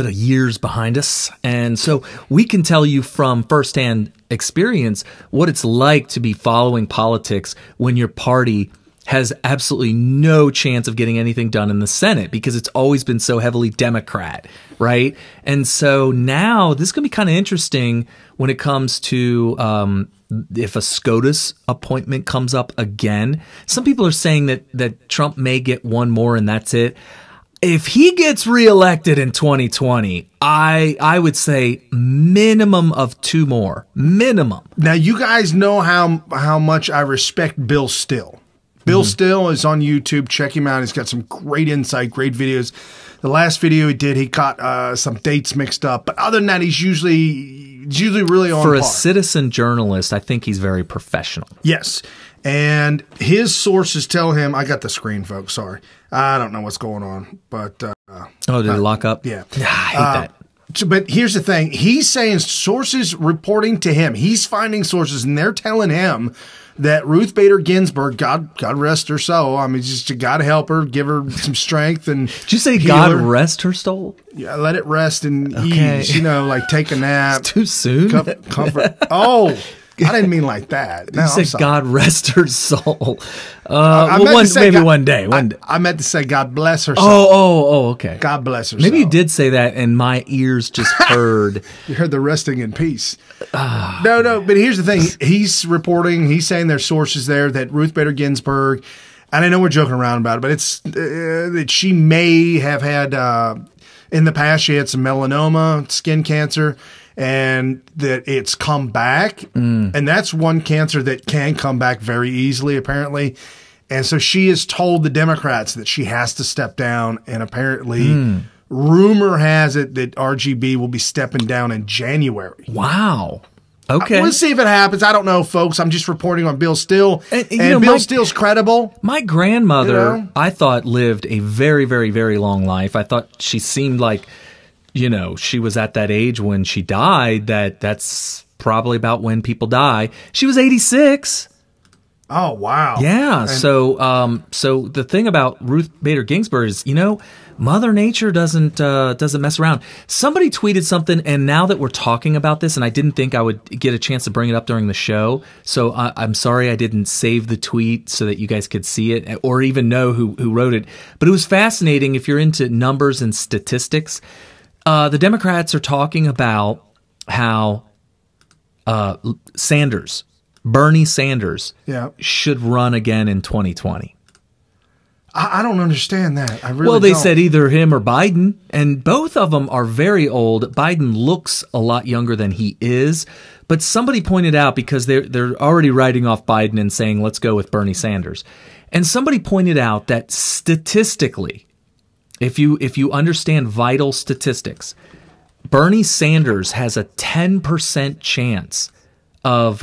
of years behind us. And so we can tell you from firsthand experience what it's like to be following politics when your party has absolutely no chance of getting anything done in the Senate because it's always been so heavily Democrat, right? And so now this is going to be kind of interesting when it comes to if a SCOTUS appointment comes up again. Some people are saying that Trump may get one more and that's it. If he gets reelected in 2020, I would say minimum of 2 more. Minimum. Now, you guys know how much I respect Bill Still. Bill Still is on YouTube. Check him out. He's got some great insight, great videos. The last video he did, he caught some dates mixed up. But other than that, he's usually really on par. For a citizen journalist, I think he's very professional. Yes. And his sources tell him, I got the screen, folks. Sorry. I don't know what's going on. But did it lock up? Yeah. I hate that. But here's the thing. He's saying sources reporting to him. He's finding sources, and they're telling him that Ruth Bader Ginsburg, God rest her soul. I mean, just you got to help her, give her some strength. And did you say God rest her soul? Yeah, let it rest and ease. Like take a nap. It's too soon. Comfort. Oh, I didn't mean like that. No, you said God rest her soul. One day. I meant to say God bless her soul. Oh, okay. God bless her soul. Maybe you did say that, and my ears just heard. You heard the resting in peace. No. But here's the thing. He's reporting. He's saying there's sources there that Ruth Bader Ginsburg, and I know we're joking around about it, but it's that she may have had in the past. She had some melanoma, skin cancer. And that it's come back. And that's one cancer that can come back very easily, apparently. And so she has told the Democrats that she has to step down. And apparently, rumor has it that RGB will be stepping down in January. Wow. Okay. We'll see if it happens. I don't know, folks. I'm just reporting on Bill Still. And Bill Still's credible. My grandmother, I thought, lived a very, very, very long life. I thought she seemed like... she was at that age when she died, that's probably about when people die. She was 86. Oh, wow. Yeah. And So the thing about Ruth Bader Ginsburg is, Mother Nature doesn't mess around. Somebody tweeted something, and now that we're talking about this, and I didn't think I would get a chance to bring it up during the show, so I'm sorry I didn't save the tweet so that you guys could see it or even know who wrote it. But it was fascinating if you're into numbers and statistics. The Democrats are talking about how Bernie Sanders should run again in 2020. I don't understand that. I really Well, they don't. said either him or Biden, and both of them are very old. Biden looks a lot younger than he is, but somebody pointed out, because they're already writing off Biden and saying, let's go with Bernie Sanders. And somebody pointed out that statistically, if you understand vital statistics, Bernie Sanders has a 10% chance of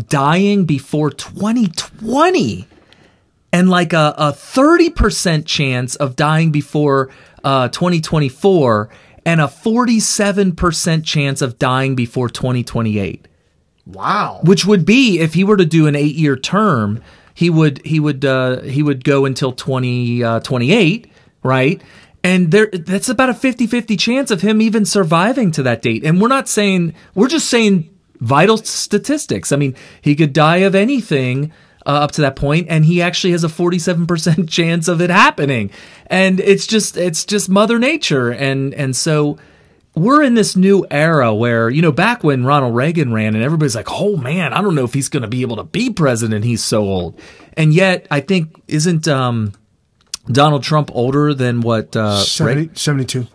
dying before 2020. And like a 30% chance of dying before 2024, and a 47% chance of dying before 2028. Wow! Which would be, if he were to do an 8-year term, he would go until 2028, right? And that's about a 50-50 chance of him even surviving to that date. And we're just saying vital statistics. I mean, he could die of anything up to that point, and he actually has a 47% chance of it happening. And it's just Mother Nature. And so we're in this new era where, back when Ronald Reagan ran and everybody's like, oh man, I don't know if he's going to be able to be president. He's so old. And yet I think, isn't Donald Trump older than what 72?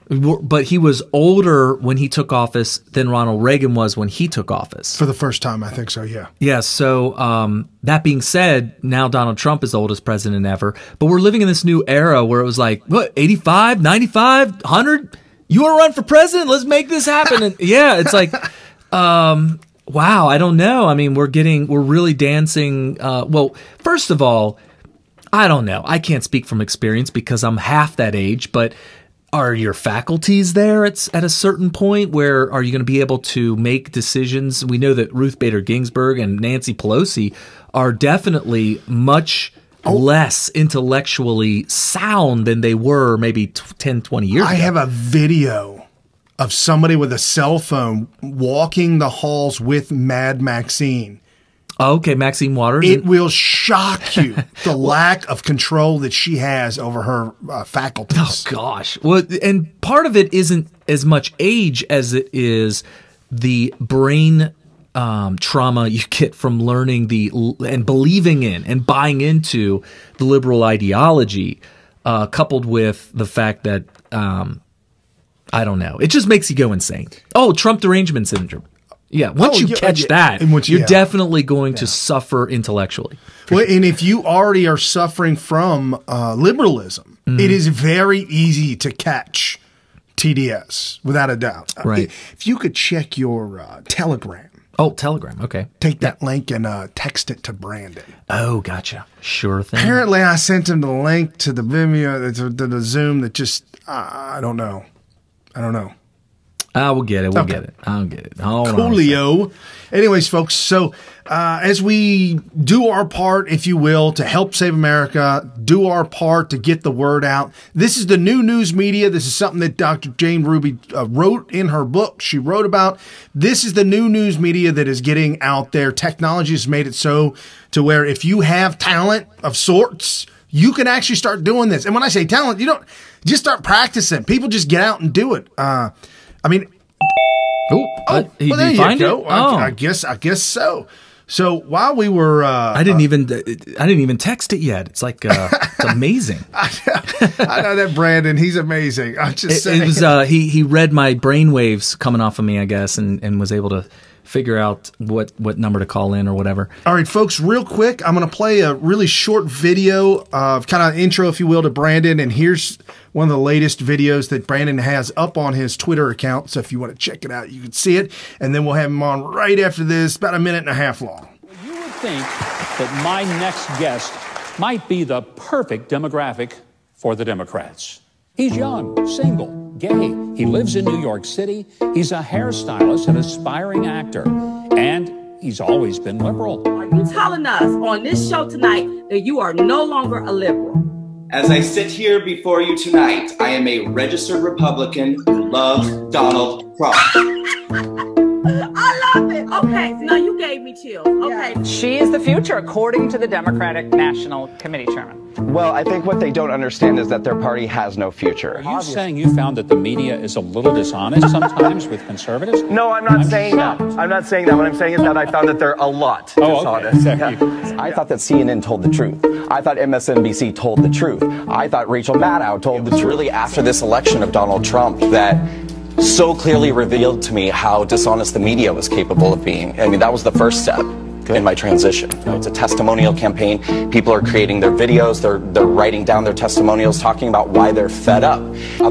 But he was older when he took office than Ronald Reagan was when he took office. For the first time, I think so, yeah. Yeah, so that being said, now Donald Trump is the oldest president ever. But we're living in this new era where it was like, what, 85, 95, 100? You want to run for president? Let's make this happen. And yeah, it's like, wow, I don't know. I mean, we're really dancing. Well, first of all, I don't know. I can't speak from experience because I'm half that age, but are your faculties there at a certain point where are you going to be able to make decisions? We know that Ruth Bader Ginsburg and Nancy Pelosi are definitely much less intellectually sound than they were maybe 10, 20 years ago. I have a video of somebody with a cell phone walking the halls with Mad Maxine. Okay, Maxine Waters. It will shock you the lack of control that she has over her faculties. Oh, gosh. Well, and part of it isn't as much age as it is the brain trauma you get from learning and believing in and buying into the liberal ideology, coupled with the fact that, I don't know, it just makes you go insane. Oh, Trump derangement syndrome. Yeah, once you catch that, you're definitely going to suffer intellectually. Well, and if you already are suffering from liberalism, it is very easy to catch TDS, without a doubt. Right. If you could check your Telegram. Oh, Telegram, okay. Take that link and text it to Brandon. Oh, gotcha. Sure thing. Apparently, I sent him the link to the Vimeo, to the Zoom that just, I don't know. We'll get it. We'll get it. I'll get it. Coolio. Anyways, folks, so as we do our part, if you will, to help save America, do our part to get the word out. This is the new news media. This is something that Dr. Jane Ruby wrote in her book. She wrote about. This is the new news media that is getting out there. Technology has made it so to where if you have talent of sorts, you can actually start doing this. And when I say talent, you don't just start practicing. People just get out and do it. I mean, there you find go. It? Oh. I guess so. So while we were, I didn't even text it yet. It's like it's amazing. I know that Brandon. He's amazing. I'm just saying. It was he read my brainwaves coming off of me, I guess, and was able to figure out what number to call in or whatever. All right, folks, real quick, I'm going to play a really short video of kind of intro, if you will, to Brandon. And here's one of the latest videos that Brandon has up on his Twitter account. So if you want to check it out, you can see it. And then we'll have him on right after this, about a minute and a half long. You would think that my next guest might be the perfect demographic for the Democrats. He's young, single, gay. He lives in New York City. He's a hairstylist, an aspiring actor, and He's always been liberal. Are you telling us on this show tonight that you are no longer a liberal? As I sit here before you tonight, I am a registered Republican who loves Donald Trump. I love it. Okay, so now you gave me chills. Okay. She is the future, according to the Democratic National Committee Chairman. Well, I think what they don't understand is that their party has no future. Are you saying you found that the media is a little dishonest sometimes with conservatives? No, I'm not saying that. I'm not saying that. What I'm saying is that I found that they're a lot dishonest. Okay. Yeah. I thought that CNN told the truth. I thought MSNBC told the truth. I thought Rachel Maddow told the truth. Really after this election of Donald Trump that so clearly revealed to me how dishonest the media was capable of being. I mean, that was the first step in my transition. You know, it's a testimonial campaign. People are creating their videos. They're writing down their testimonials, talking about why they're fed up.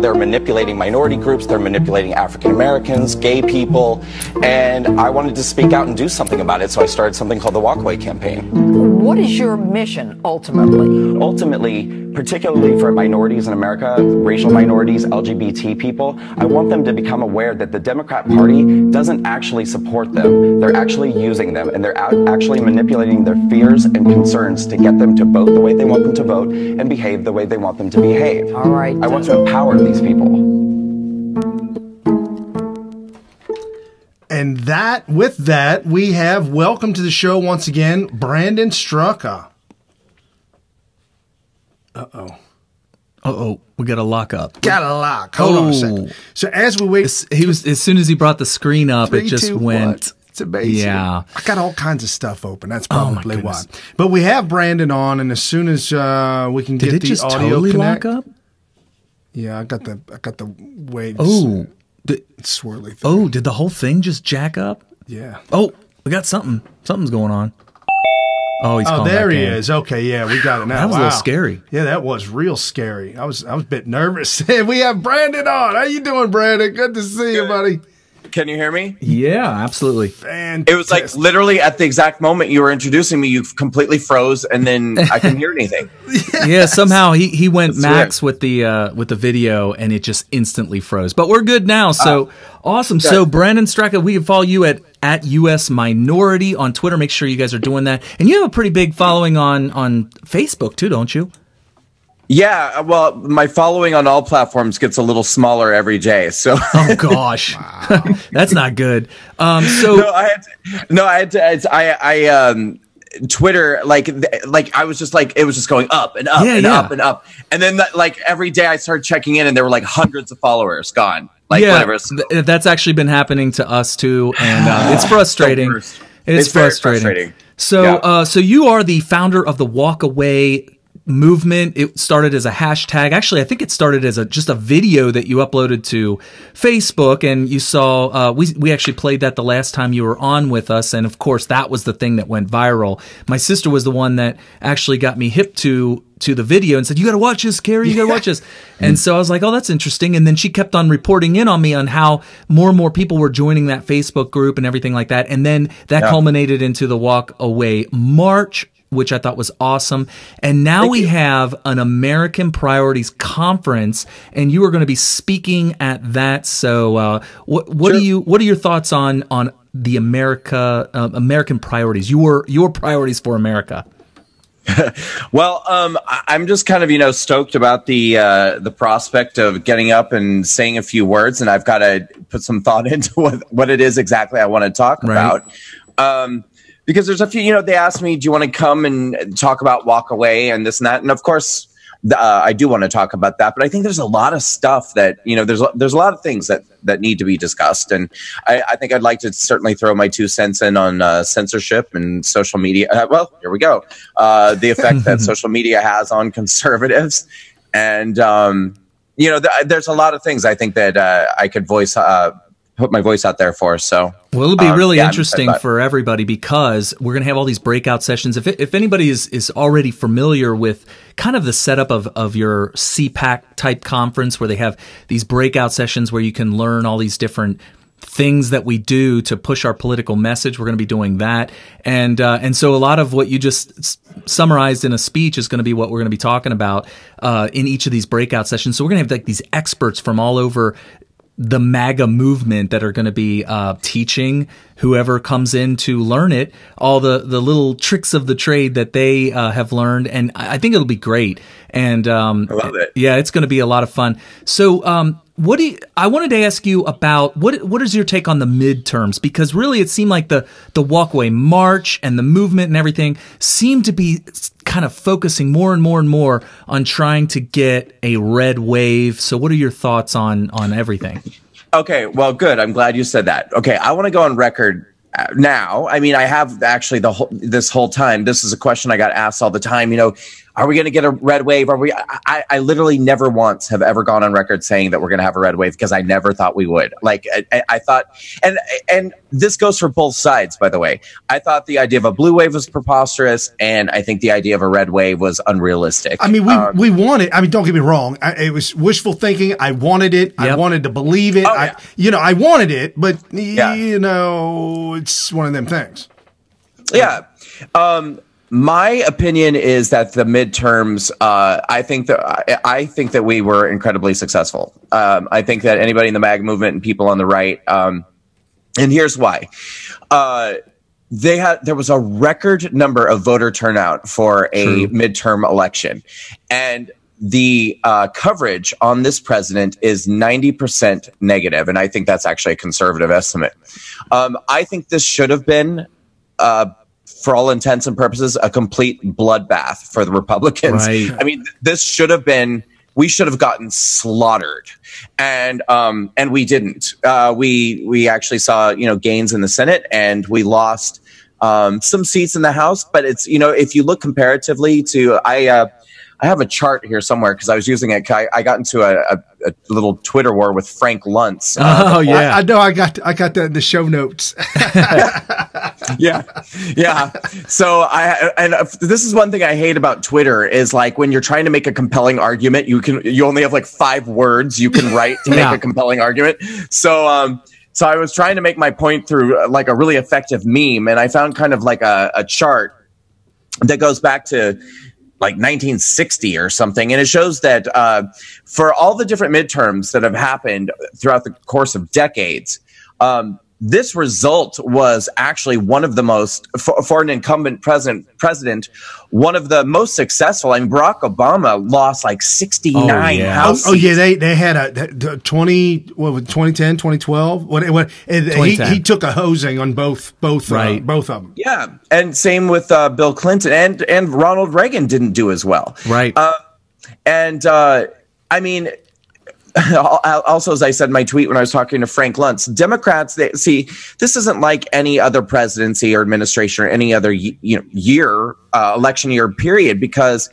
They're manipulating minority groups. They're manipulating African Americans, gay people. And I wanted to speak out and do something about it. So I started something called the Walkaway Campaign. What is your mission ultimately? Ultimately, particularly for minorities in America, racial minorities, LGBT people, I want them to become aware that the Democrat Party doesn't actually support them. They're actually using them, and they're actually manipulating their fears and concerns to get them to vote the way they want them to vote and behave the way they want them to behave. All right. I want to empower these people. And with that, we have welcome to the show once again, Brandon Straka. We got a lock up. Got a lock. Hold on a second. So as we wait, he was as soon as he brought the screen up, Three, it just two, went. What? It's amazing. Yeah, I got all kinds of stuff open. That's probably why. But we have Brandon on, and as soon as we can get the audio totally connect, lock up? Yeah, I got the waves. Oh, swirly thing. Oh, did the whole thing just jack up? Yeah. Oh, we got something. Something's going on. Oh, he's calling there back he in. is. Okay, yeah, we got it now. That was a little scary. Yeah, that was real scary. I was a bit nervous. We have Brandon on. How you doing, Brandon? Good to see you, buddy. Can you hear me? Yeah, absolutely. Fantastic. It was like literally at the exact moment you were introducing me, you completely froze, and then I couldn't hear anything. Yeah, somehow he went max with the video, and it just instantly froze. But we're good now, so awesome. Good. So Brandon Straka, we can follow you at US Minority on Twitter. Make sure you guys are doing that, and you have a pretty big following on Facebook too, don't you? Yeah, well, my following on all platforms gets a little smaller every day. So, oh gosh, that's not good. Twitter, like I was just like, it was just going up and up up and up, and then like every day I started checking in, and there were like hundreds of followers gone. Like whatever. That's actually been happening to us too, and it's frustrating. It's frustrating. So, so you are the founder of the Walkaway movement. It started as a hashtag. Actually, I think it started as just a video that you uploaded to Facebook, and you saw we actually played that the last time you were on with us, and of course that was the thing that went viral. My sister was the one that actually got me hip to the video and said, "You got to watch this, Carrie. You got to watch this." And so I was like, "Oh, that's interesting." And then she kept on reporting in on me on how more and more people were joining that Facebook group and everything like that. And then that culminated into the Walkaway March, which I thought was awesome. And now we have an American Priorities Conference, and you are going to be speaking at that. So, what are your thoughts on the American priorities? Your priorities for America? Well, I'm just kind of, stoked about the prospect of getting up and saying a few words, and I've got to put some thought into what it is exactly I want to talk about. Because there's a few, they asked me, do you want to come and talk about Walkaway and this and that? And of course, I do want to talk about that. But I think there's a lot of stuff that, there's a lot of things that need to be discussed. And I think I'd like to certainly throw my 2 cents in on censorship and social media. Well, here we go. The effect that social media has on conservatives. And, there's a lot of things I think that I could put my voice out there for. So, well, it'll be really interesting for everybody, because we're going to have all these breakout sessions. If anybody is already familiar with kind of the setup of your CPAC type conference, where they have these breakout sessions where you can learn all these different things that we do to push our political message, we're going to be doing that. And so a lot of what you just summarized in a speech is going to be what we're going to be talking about in each of these breakout sessions. So we're going to have like these experts from all over the MAGA movement that are going to be teaching whoever comes in to learn it all the little tricks of the trade that they have learned, and I think it'll be great. And I love it. Yeah, it's going to be a lot of fun. So I wanted to ask you about what is your take on the midterms, because really it seemed like the walkaway march and the movement and everything seemed to be kind of focusing more and more and more on trying to get a red wave. So what are your thoughts on everything? Okay, well, good. I'm glad you said that. Okay, I want to go on record now. I mean, I have actually this whole time. This is a question I got asked all the time. You know, are we going to get a red wave? Are we? I literally never once have ever gone on record saying that we're going to have a red wave, because I never thought we would. Like I thought, and this goes for both sides, by the way. I thought the idea of a blue wave was preposterous, and I think the idea of a red wave was unrealistic. I mean, we wanted. I mean, don't get me wrong. It was wishful thinking. I wanted it. Yep. I wanted to believe it. I wanted it, but you know, it's one of them things. Yeah. My opinion is that the midterms, I think that we were incredibly successful. I think that anybody in the MAG movement and people on the right, and here's why. There was a record number of voter turnout for a midterm election, and the coverage on this president is 90% negative, and I think that's actually a conservative estimate. I think this should have been for all intents and purposes, a complete bloodbath for the Republicans. Right. I mean, this should have been, we should have gotten slaughtered. And we didn't. We actually saw, gains in the Senate, and we lost some seats in the House. But it's, if you look comparatively to, I have a chart here somewhere because I was using it. I got into a little Twitter war with Frank Luntz. I know. I got that in the show notes. Yeah. So this is one thing I hate about Twitter is like when you're trying to make a compelling argument, you only have like 5 words you can write to make a compelling argument. So I was trying to make my point through like a really effective meme, and I found kind of like a chart that goes back to like 1960 or something. And it shows that for all the different midterms that have happened throughout the course of decades, this result was actually one of the most, for an incumbent president, one of the most successful. I mean, Barack Obama lost like 69 House seats. They had a 2010, 2012. He took a hosing on both of them. Yeah, and same with Bill Clinton, and Ronald Reagan didn't do as well. Right. I mean, also, as I said in my tweet when I was talking to Frank Luntz, Democrats, this isn't like any other presidency or administration or any other election year period, because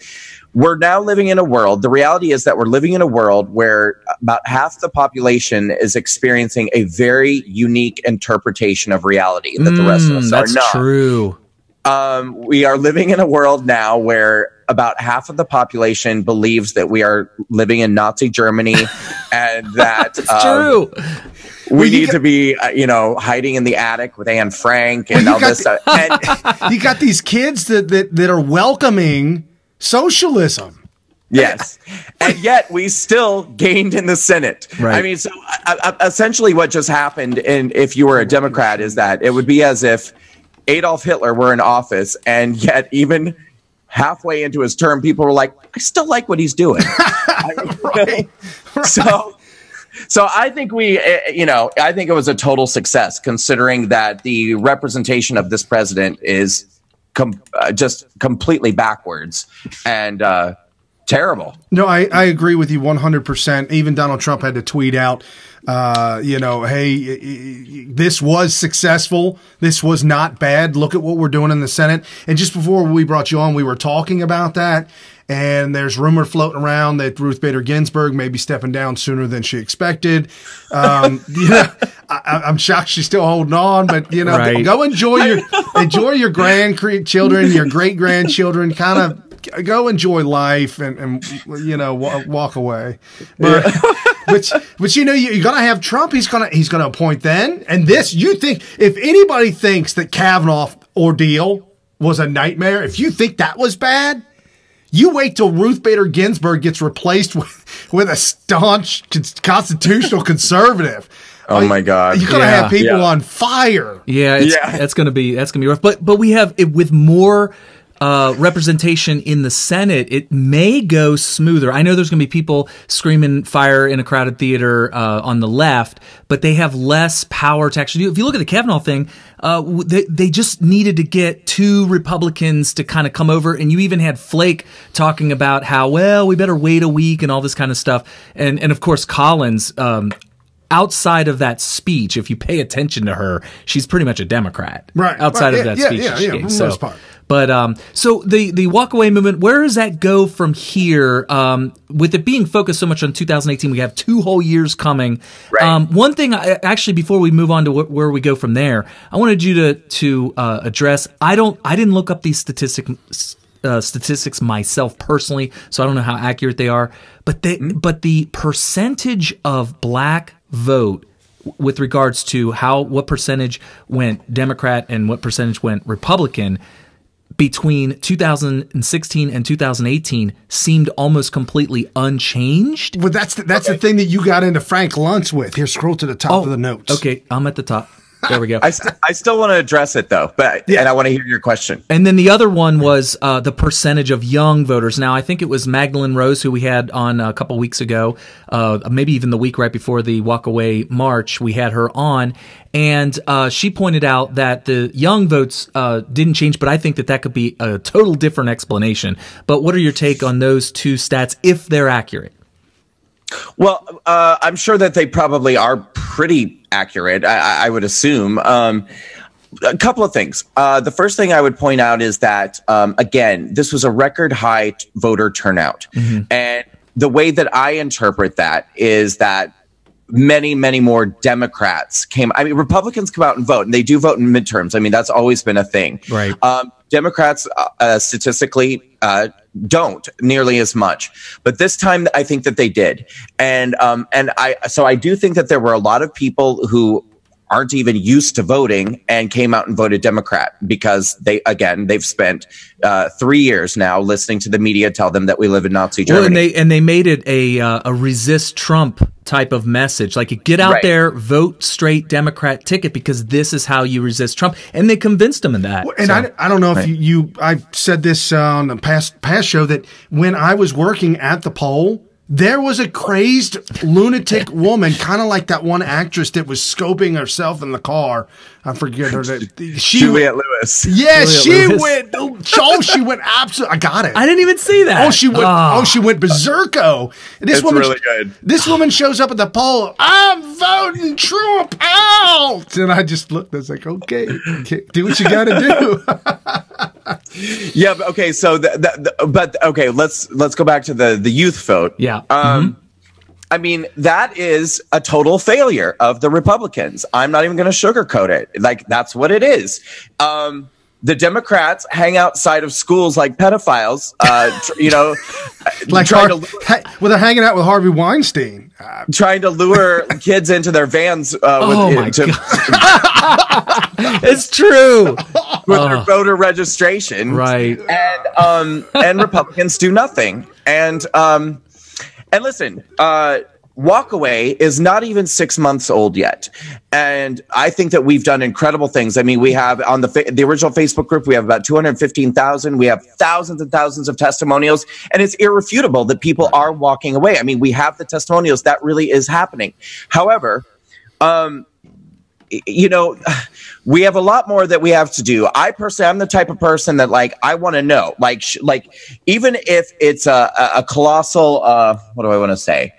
we're now living in a world. The reality is that we're living in a world where about half the population is experiencing a very unique interpretation of reality that the rest of us are not. That's true. We are living in a world now where about half of the population believes that we are living in Nazi Germany and that true. We need to be, hiding in the attic with Anne Frank and all this stuff. You got these kids that are welcoming socialism. Yes. And yet we still gained in the Senate. Right. I mean, so essentially what just happened, and if you were a Democrat, is that it would be as if Adolf Hitler were in office, and yet even halfway into his term, people were like, I still like what he's doing. Right. So I think I think it was a total success, considering that the representation of this president is just completely backwards and terrible. No, I agree with you 100%. Even Donald Trump had to tweet out, hey, this was successful. This was not bad. Look at what we're doing in the Senate. And just before we brought you on, we were talking about that. And there's rumor floating around that Ruth Bader Ginsburg may be stepping down sooner than she expected. I'm shocked she's still holding on, but go enjoy your grandchildren, your great grandchildren, kind of go enjoy life and walk away. But you're gonna have Trump. He's gonna appoint then. And this, you think, if anybody thinks that Kavanaugh ordeal was a nightmare, if you think that was bad, You wait till Ruth Bader Ginsburg gets replaced with a staunch constitutional conservative. Oh my God! You're gonna have people on fire. Yeah, that's gonna be rough. But we have it with more representation in the Senate. It may go smoother. I know there's gonna be people screaming fire in a crowded theater on the left, but they have less power to actually do. If you look at the Kavanaugh thing, they just needed to get 2 Republicans to kind of come over, and you even had Flake talking about how we better wait a week and all this kind of stuff, and of course Collins. Outside of that speech, if you pay attention to her, she's pretty much a Democrat. Right. Outside of that speech. Yeah, for the most part. But so the walkaway movement, where does that go from here? With it being focused so much on 2018, we have 2 whole years coming. Right. One thing, actually, before we move on to where we go from there, I wanted you to address. I didn't look up these statistics myself personally, so I don't know how accurate they are. But the percentage of black vote with regards to what percentage went Democrat and what percentage went Republican between 2016 and 2018 seemed almost completely unchanged. Well, that's the thing that you got into Frank Luntz with. Here, scroll to the top of the notes. Okay, I'm at the top. There we go. I still want to address it though, and I want to hear your question. And then the other one was the percentage of young voters. Now, I think it was Magdalene Rose who we had on a couple weeks ago, maybe even the week right before the walkaway march. We had her on, and she pointed out that the young votes didn't change, but I think that could be a total different explanation. But what are your take on those 2 stats, if they're accurate? Well, I'm sure that they probably are pretty accurate, I would assume. A couple of things. The first thing I would point out is that, again, this was a record high voter turnout. Mm-hmm. And the way that I interpret that is that many, many more Democrats came. I mean, Republicans come out and vote, and they do vote in midterms. I mean, that's always been a thing. Right. Democrats statistically don't nearly as much, but this time I think that they did, and I do think that there were a lot of people who aren't even used to voting and came out and voted Democrat because they've spent 3 years now listening to the media tell them that we live in Nazi Germany. Well, and they made it a resist Trump type of message, like get out there, vote straight Democrat ticket because this is how you resist Trump, and they convinced them in that. And so, I don't know if I said this on the past show that when I was working at the poll, there was a crazed lunatic woman, kind of like that one actress that was scoping herself in the car. I forget her name. Juliette Lewis. Yeah, she went absolutely. I got it. I didn't even see that. She went berserko. It's really good. This woman shows up at the poll. I'm voting Trump out, and I just looked. I was like, okay, do what you got to do. Yeah. Okay. So, but okay. Let's go back to the youth vote. Yeah. I mean, that is a total failure of the Republicans. I'm not even going to sugarcoat it. Like, that's what it is. The Democrats hang outside of schools like pedophiles, like they're hanging out with Harvey Weinstein, trying to lure kids into their vans. It's true. With their voter registration, right? And Republicans do nothing. And listen, Walkaway is not even 6 months old yet. And I think that we've done incredible things. I mean, we have on the original Facebook group, we have about 215,000. We have thousands and thousands of testimonials. And it's irrefutable that people are walking away. I mean, we have the testimonials. That really is happening. However, we have a lot more that we have to do. I personally, I'm the type of person that I want to know, even if it's a colossal, what do I want to say?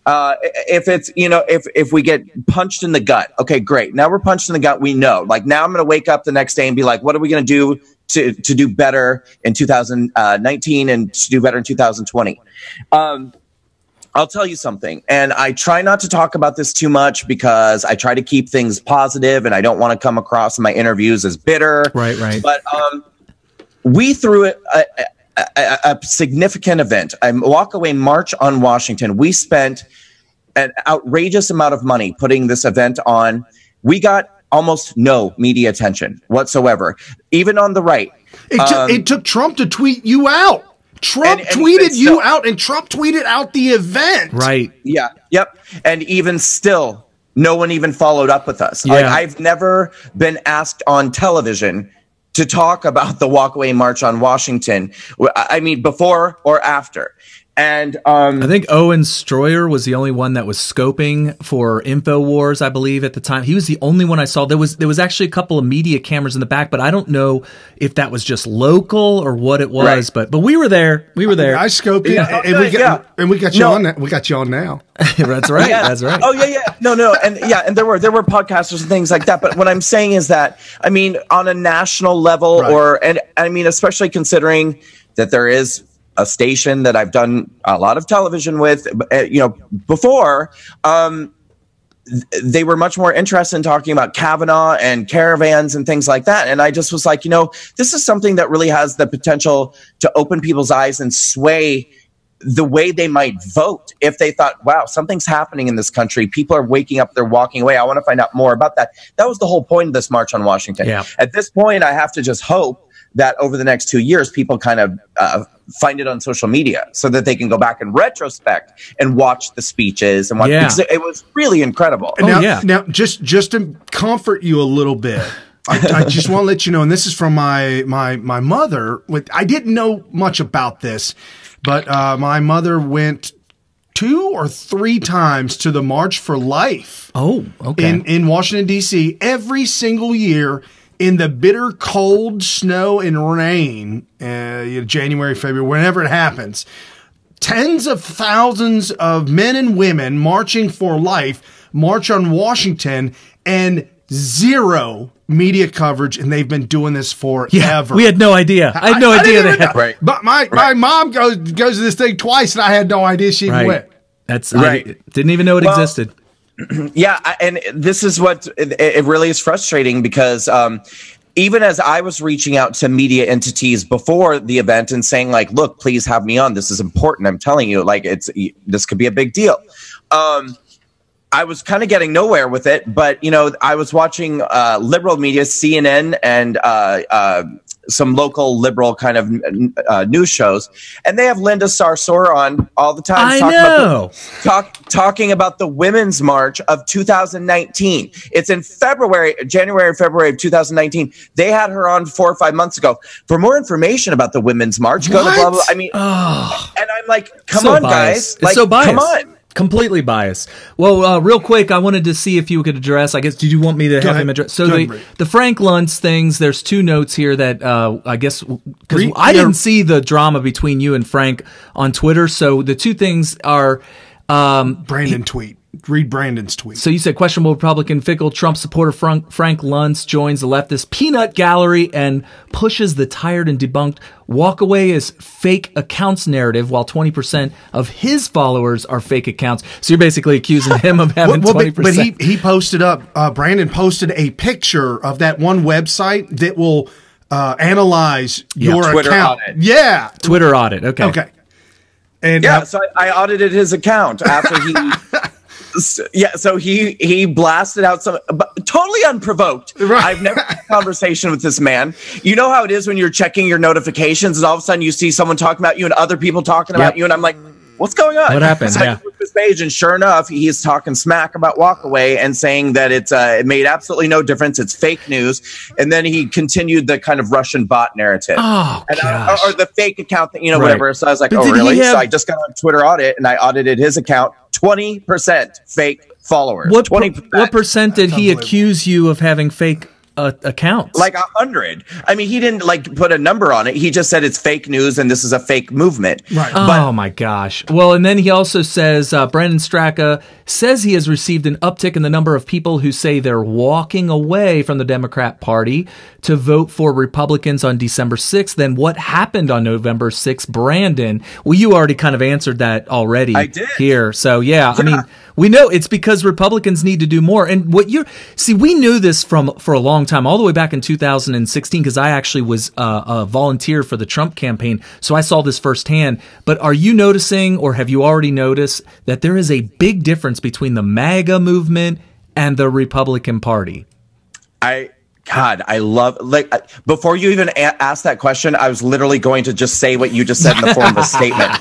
If it's, if we get punched in the gut, okay, great. Now we're punched in the gut. We know, now I'm going to wake up the next day and be like, what are we going to do to do better in 2019 and to do better in 2020? I'll tell you something, and I try not to talk about this too much because I try to keep things positive, and I don't want to come across in my interviews as bitter. Right. But we threw a significant event, a walkaway march on Washington. We spent an outrageous amount of money putting this event on. We got almost no media attention whatsoever, even on the right. It took Trump to tweet you out. Trump tweeted you out, and Trump tweeted out the event. Right. Yeah. Yep. And even still, no one even followed up with us. Yeah. Like, I've never been asked on television to talk about the walkaway march on Washington. I mean, before or after. And I think Owen Stroyer was the only one that was scoping for InfoWars, I believe, at the time. He was the only one I saw. There was actually a couple of media cameras in the back, but I don't know if that was just local or what it was. Right. But we were there. We were there. I scoped it, and we got you on. We got you on now. That's right. Yeah. That's right. Oh yeah. No, and and there were podcasters and things like that. But what I'm saying is that, I mean, on a national level, and I mean, especially considering that there is a station that I've done a lot of television with, before, they were much more interested in talking about Kavanaugh and caravans and things like that. And I just was like, this is something that really has the potential to open people's eyes and sway the way they might vote if they thought, wow, something's happening in this country. People are waking up, they're walking away. I want to find out more about that. That was the whole point of this March on Washington. Yeah. At this point, I have to just hope that over the next 2 years, people kind of find it on social media so that they can go back and retrospect and watch the speeches and watch, because it was really incredible. Now, just to comfort you a little bit, I just want to let you know, and this is from my mother. I didn't know much about this, but my mother went 2 or 3 times to the March for Life. Oh, okay. In Washington, D.C. every single year. In the bitter cold snow and rain, January, February, whenever it happens, tens of thousands of men and women marching for life march on Washington, and 0 media coverage, and they've been doing this forever. Yeah, we had no idea. I had no idea they had. Right. But my mom goes to this thing twice, and I had no idea she even went. That's right. I didn't even know it existed. Yeah, and this is what it really is frustrating, because even as I was reaching out to media entities before the event and saying, like, look, please have me on. This is important. I'm telling you, like, this could be a big deal. I was kind of getting nowhere with it, but, I was watching liberal media, CNN, and some local liberal kind of news shows, and they have Linda Sarsour on all the time. Talking about the Women's March of 2019. It's in January, February of 2019. They had her on 4 or 5 months ago. For more information about the Women's March, go to blah, blah. I mean, and I'm like, come on, biased. guys. Like, so biased. Come on. Completely biased. Well, real quick, I wanted to see if you could address, I guess, did you want me to have him address? So the Frank Luntz things, there's 2 notes here that I guess, because I didn't see the drama between you and Frank on Twitter. So the 2 things are... Brandon tweet. Read Brandon's tweet. So you said questionable Republican fickle Trump supporter Frank Luntz joins the leftist peanut gallery and pushes the tired and debunked walkaway as fake accounts narrative, while 20% of his followers are fake accounts. So you're basically accusing him of having 20%. But he posted up, Brandon posted a picture of that one website that will analyze your Twitter account. Audit. Yeah. Twitter audit. Okay. And so I audited his account after he... so he blasted out some, but totally unprovoked. Right. I've never had a conversation with this man. You know how it is when you're checking your notifications and all of a sudden you see someone talking about you and other people talking about you, and I'm like, what's going on? What happened? So I looked at his page, and sure enough, he's talking smack about walkaway and saying that it made absolutely no difference. It's fake news. And then he continued the kind of Russian bot narrative. Oh, or the fake account thing, whatever. So I was like, oh, really? So I just got on Twitter audit and I audited his account. 20% fake followers. What percent did he accuse you of having fake accounts? Like 100. I mean, he didn't put a number on it. He just said it's fake news and this is a fake movement. Right. Oh my gosh. Well, and then he also says Brandon Straka says he has received an uptick in the number of people who say they're walking away from the Democrat Party to vote for Republicans on December 6th. Then what happened on November 6th, Brandon? Well, you already kind of answered that already. I did. Here. So yeah, I mean, we know it's because Republicans need to do more. And we knew this for a long time, all the way back in 2016, because I actually was a volunteer for the Trump campaign. So I saw this firsthand. But are you noticing, or have you already noticed, that there is a big difference between the MAGA movement and the Republican Party? I God, I love, like, before you even asked that question, I was literally going to just say what you just said in the form of a statement.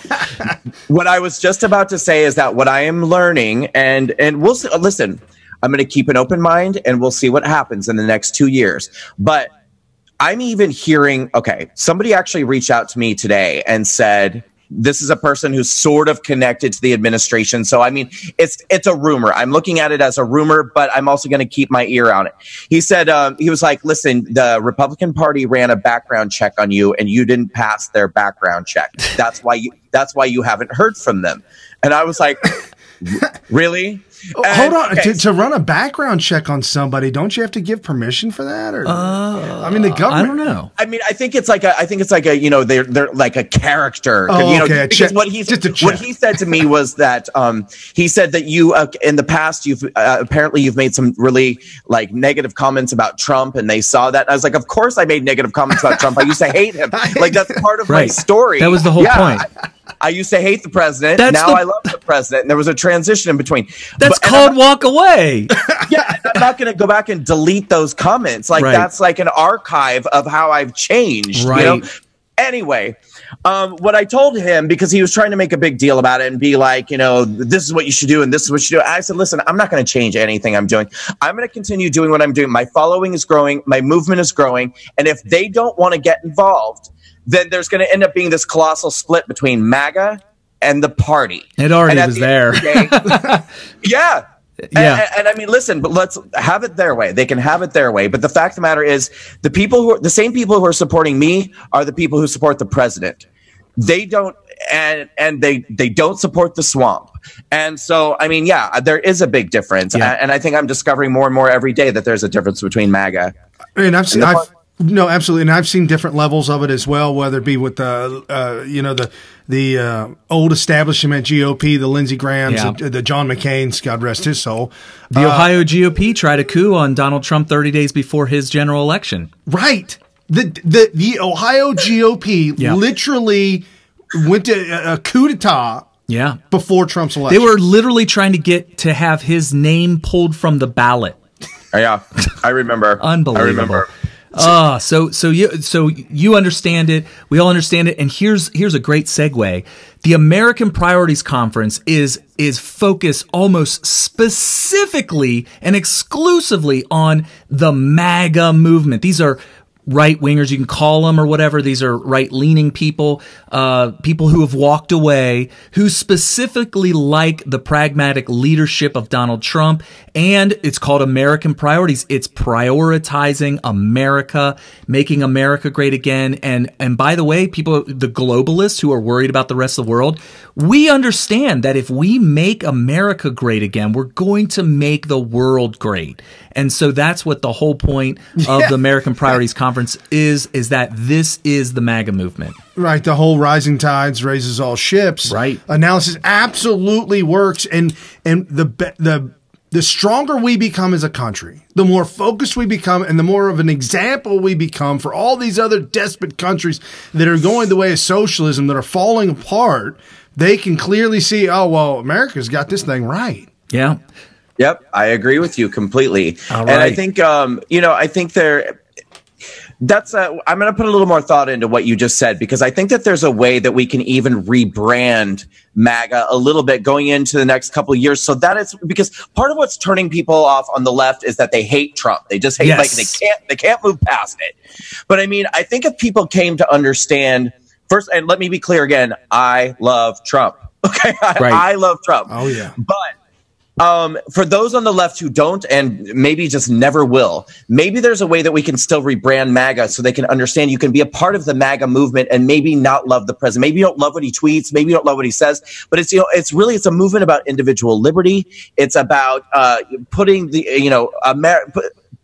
What I was just about to say is that what I am learning, and we'll see, listen, I'm going to keep an open mind and we'll see what happens in the next 2 years. But I'm even hearing, okay, somebody actually reached out to me today and said, this is a person who's sort of connected to the administration. So, I mean, it's a rumor. I'm looking at it as a rumor, but I'm also going to keep my ear on it. He said, he was like, listen, the Republican Party ran a background check on you and you didn't pass their background check. That's why you haven't heard from them. And I was like, really? Hold on. Okay. To run a background check on somebody, don't you have to give permission for that? Or I mean, the government. I don't know. I mean, I think it's like a you know, they're like a character. Oh, you know, okay. Because what he said to me was that he said that you in the past you've apparently you've made some really like negative comments about Trump, and they saw that. And I was like, of course I made negative comments about Trump. I used to hate him. Like that's part of my story. That was the whole point. I used to hate the president. Now I love the president. And there was a transition in between. That's called walk away. Yeah, I'm not going to go back and delete those comments. Like that's like an archive of how I've changed. Right. You know? Anyway, what I told him, because he was trying to make a big deal about it and be like, you know, this is what you should do and this is what you should do. I said, listen, I'm not going to change anything I'm doing. I'm going to continue doing what I'm doing. My following is growing. My movement is growing. And if they don't want to get involved, then there's going to end up being this colossal split between MAGA and the party. It already was there. Yeah. And I mean, listen, but let's have it their way. They can have it their way. But the fact of the matter is the same people who are supporting me are the people who support the president. They don't, and they don't support the swamp. And so, I mean, yeah, there is a big difference. Yeah. And I think I'm discovering more and more every day that there's a difference between MAGA. And no, absolutely, and I've seen different levels of it as well. Whether it be with the old establishment GOP, the Lindsey Grahams, the John McCain's, God rest his soul. The Ohio GOP tried a coup on Donald Trump 30 days before his general election. Right. The Ohio GOP literally went to a coup d'etat. Yeah. Before Trump's election, they were literally trying to get to have his name pulled from the ballot. Yeah, I remember. Unbelievable. I remember. So you understand it. We all understand it. And here's a great segue. The American Priorities Conference is focused almost specifically and exclusively on the MAGA movement. These are right wingers, you can call them or whatever. These are right leaning people, people who have walked away, who specifically like the pragmatic leadership of Donald Trump. And it's called American Priorities. It's prioritizing America, making America great again. And by the way, people, the globalists who are worried about the rest of the world, we understand that if we make America great again, we're going to make the world great. And so that's what the whole point of the American Priorities Conference is that this is the MAGA movement. Right. The whole rising tides raises all ships. Right. Analysis absolutely works. And the stronger we become as a country, the more focused we become and the more of an example we become for all these other desperate countries that are going the way of socialism, that are falling apart, they can clearly see, oh, well, America's got this thing right. Yeah. Yep, I agree with you completely. All and I think, I think that's I'm going to put a little more thought into what you just said, because I think that there's a way that we can even rebrand MAGA a little bit going into the next couple of years. So that it's because part of what's turning people off on the left is that they hate Trump. They just hate, like they can't move past it. But I mean, I think if people came to understand first, and let me be clear again, I love Trump. Okay. I love Trump. Oh yeah. But for those on the left who don't and maybe just never will, maybe there's a way that we can still rebrand MAGA so they can understand you can be a part of the MAGA movement and maybe not love the president. Maybe you don't love what he tweets. Maybe you don't love what he says. But it's it's a movement about individual liberty. It's about putting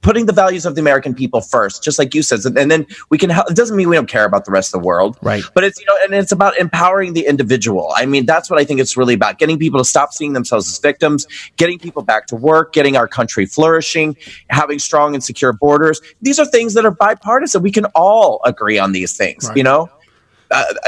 putting the values of the American people first, just like you said. And then we can help. It doesn't mean we don't care about the rest of the world. Right. But it's, and it's about empowering the individual. I mean, that's what I think it's really about. Getting people to stop seeing themselves as victims, getting people back to work, getting our country flourishing, having strong and secure borders. These are things that are bipartisan. We can all agree on these things, right.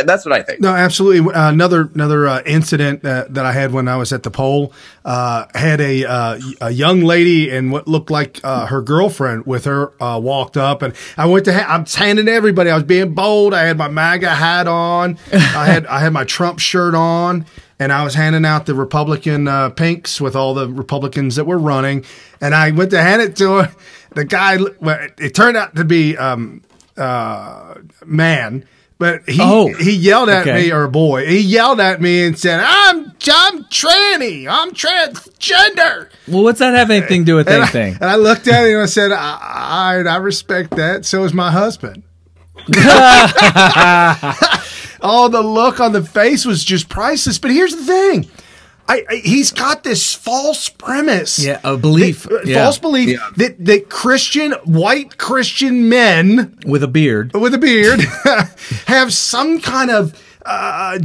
That's what I think. No, absolutely. Another incident that I had when I was at the poll, had a young lady and what looked like her girlfriend with her walked up, and I went to I was handing everybody. I was being bold. I had my MAGA hat on. I had my Trump shirt on. And I was handing out the Republican pinks with all the Republicans that were running. And I went to hand it to her. The guy, well, it turned out to be man, but he yelled at me, or a boy. He yelled at me and said, I'm tranny. I'm transgender. Well, what's that have anything to do with anything? And I looked at him and I said, I respect that. So is my husband. Oh, the look on the face was just priceless. But here's the thing. He's got this false premise. Yeah, a belief. False belief that white Christian men with a beard have some kind of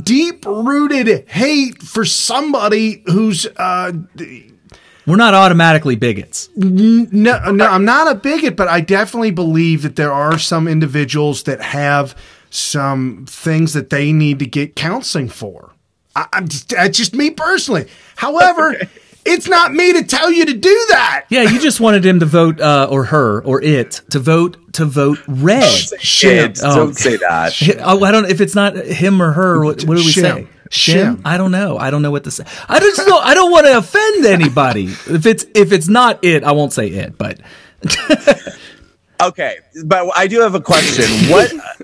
deep-rooted hate for somebody who's... We're not automatically bigots. No, I'm not a bigot, but I definitely believe that there are some individuals that have some things that they need to get counseling for. That's just me personally. However, it's not me to tell you to do that. Yeah, you just wanted him to vote, or her, or it, to vote red. Don't say that. I don't. If it's not him or her, what do we say? Shim? I don't know. I don't know what to say. I don't want to offend anybody. If it's not it, I won't say it. But okay, but I do have a question.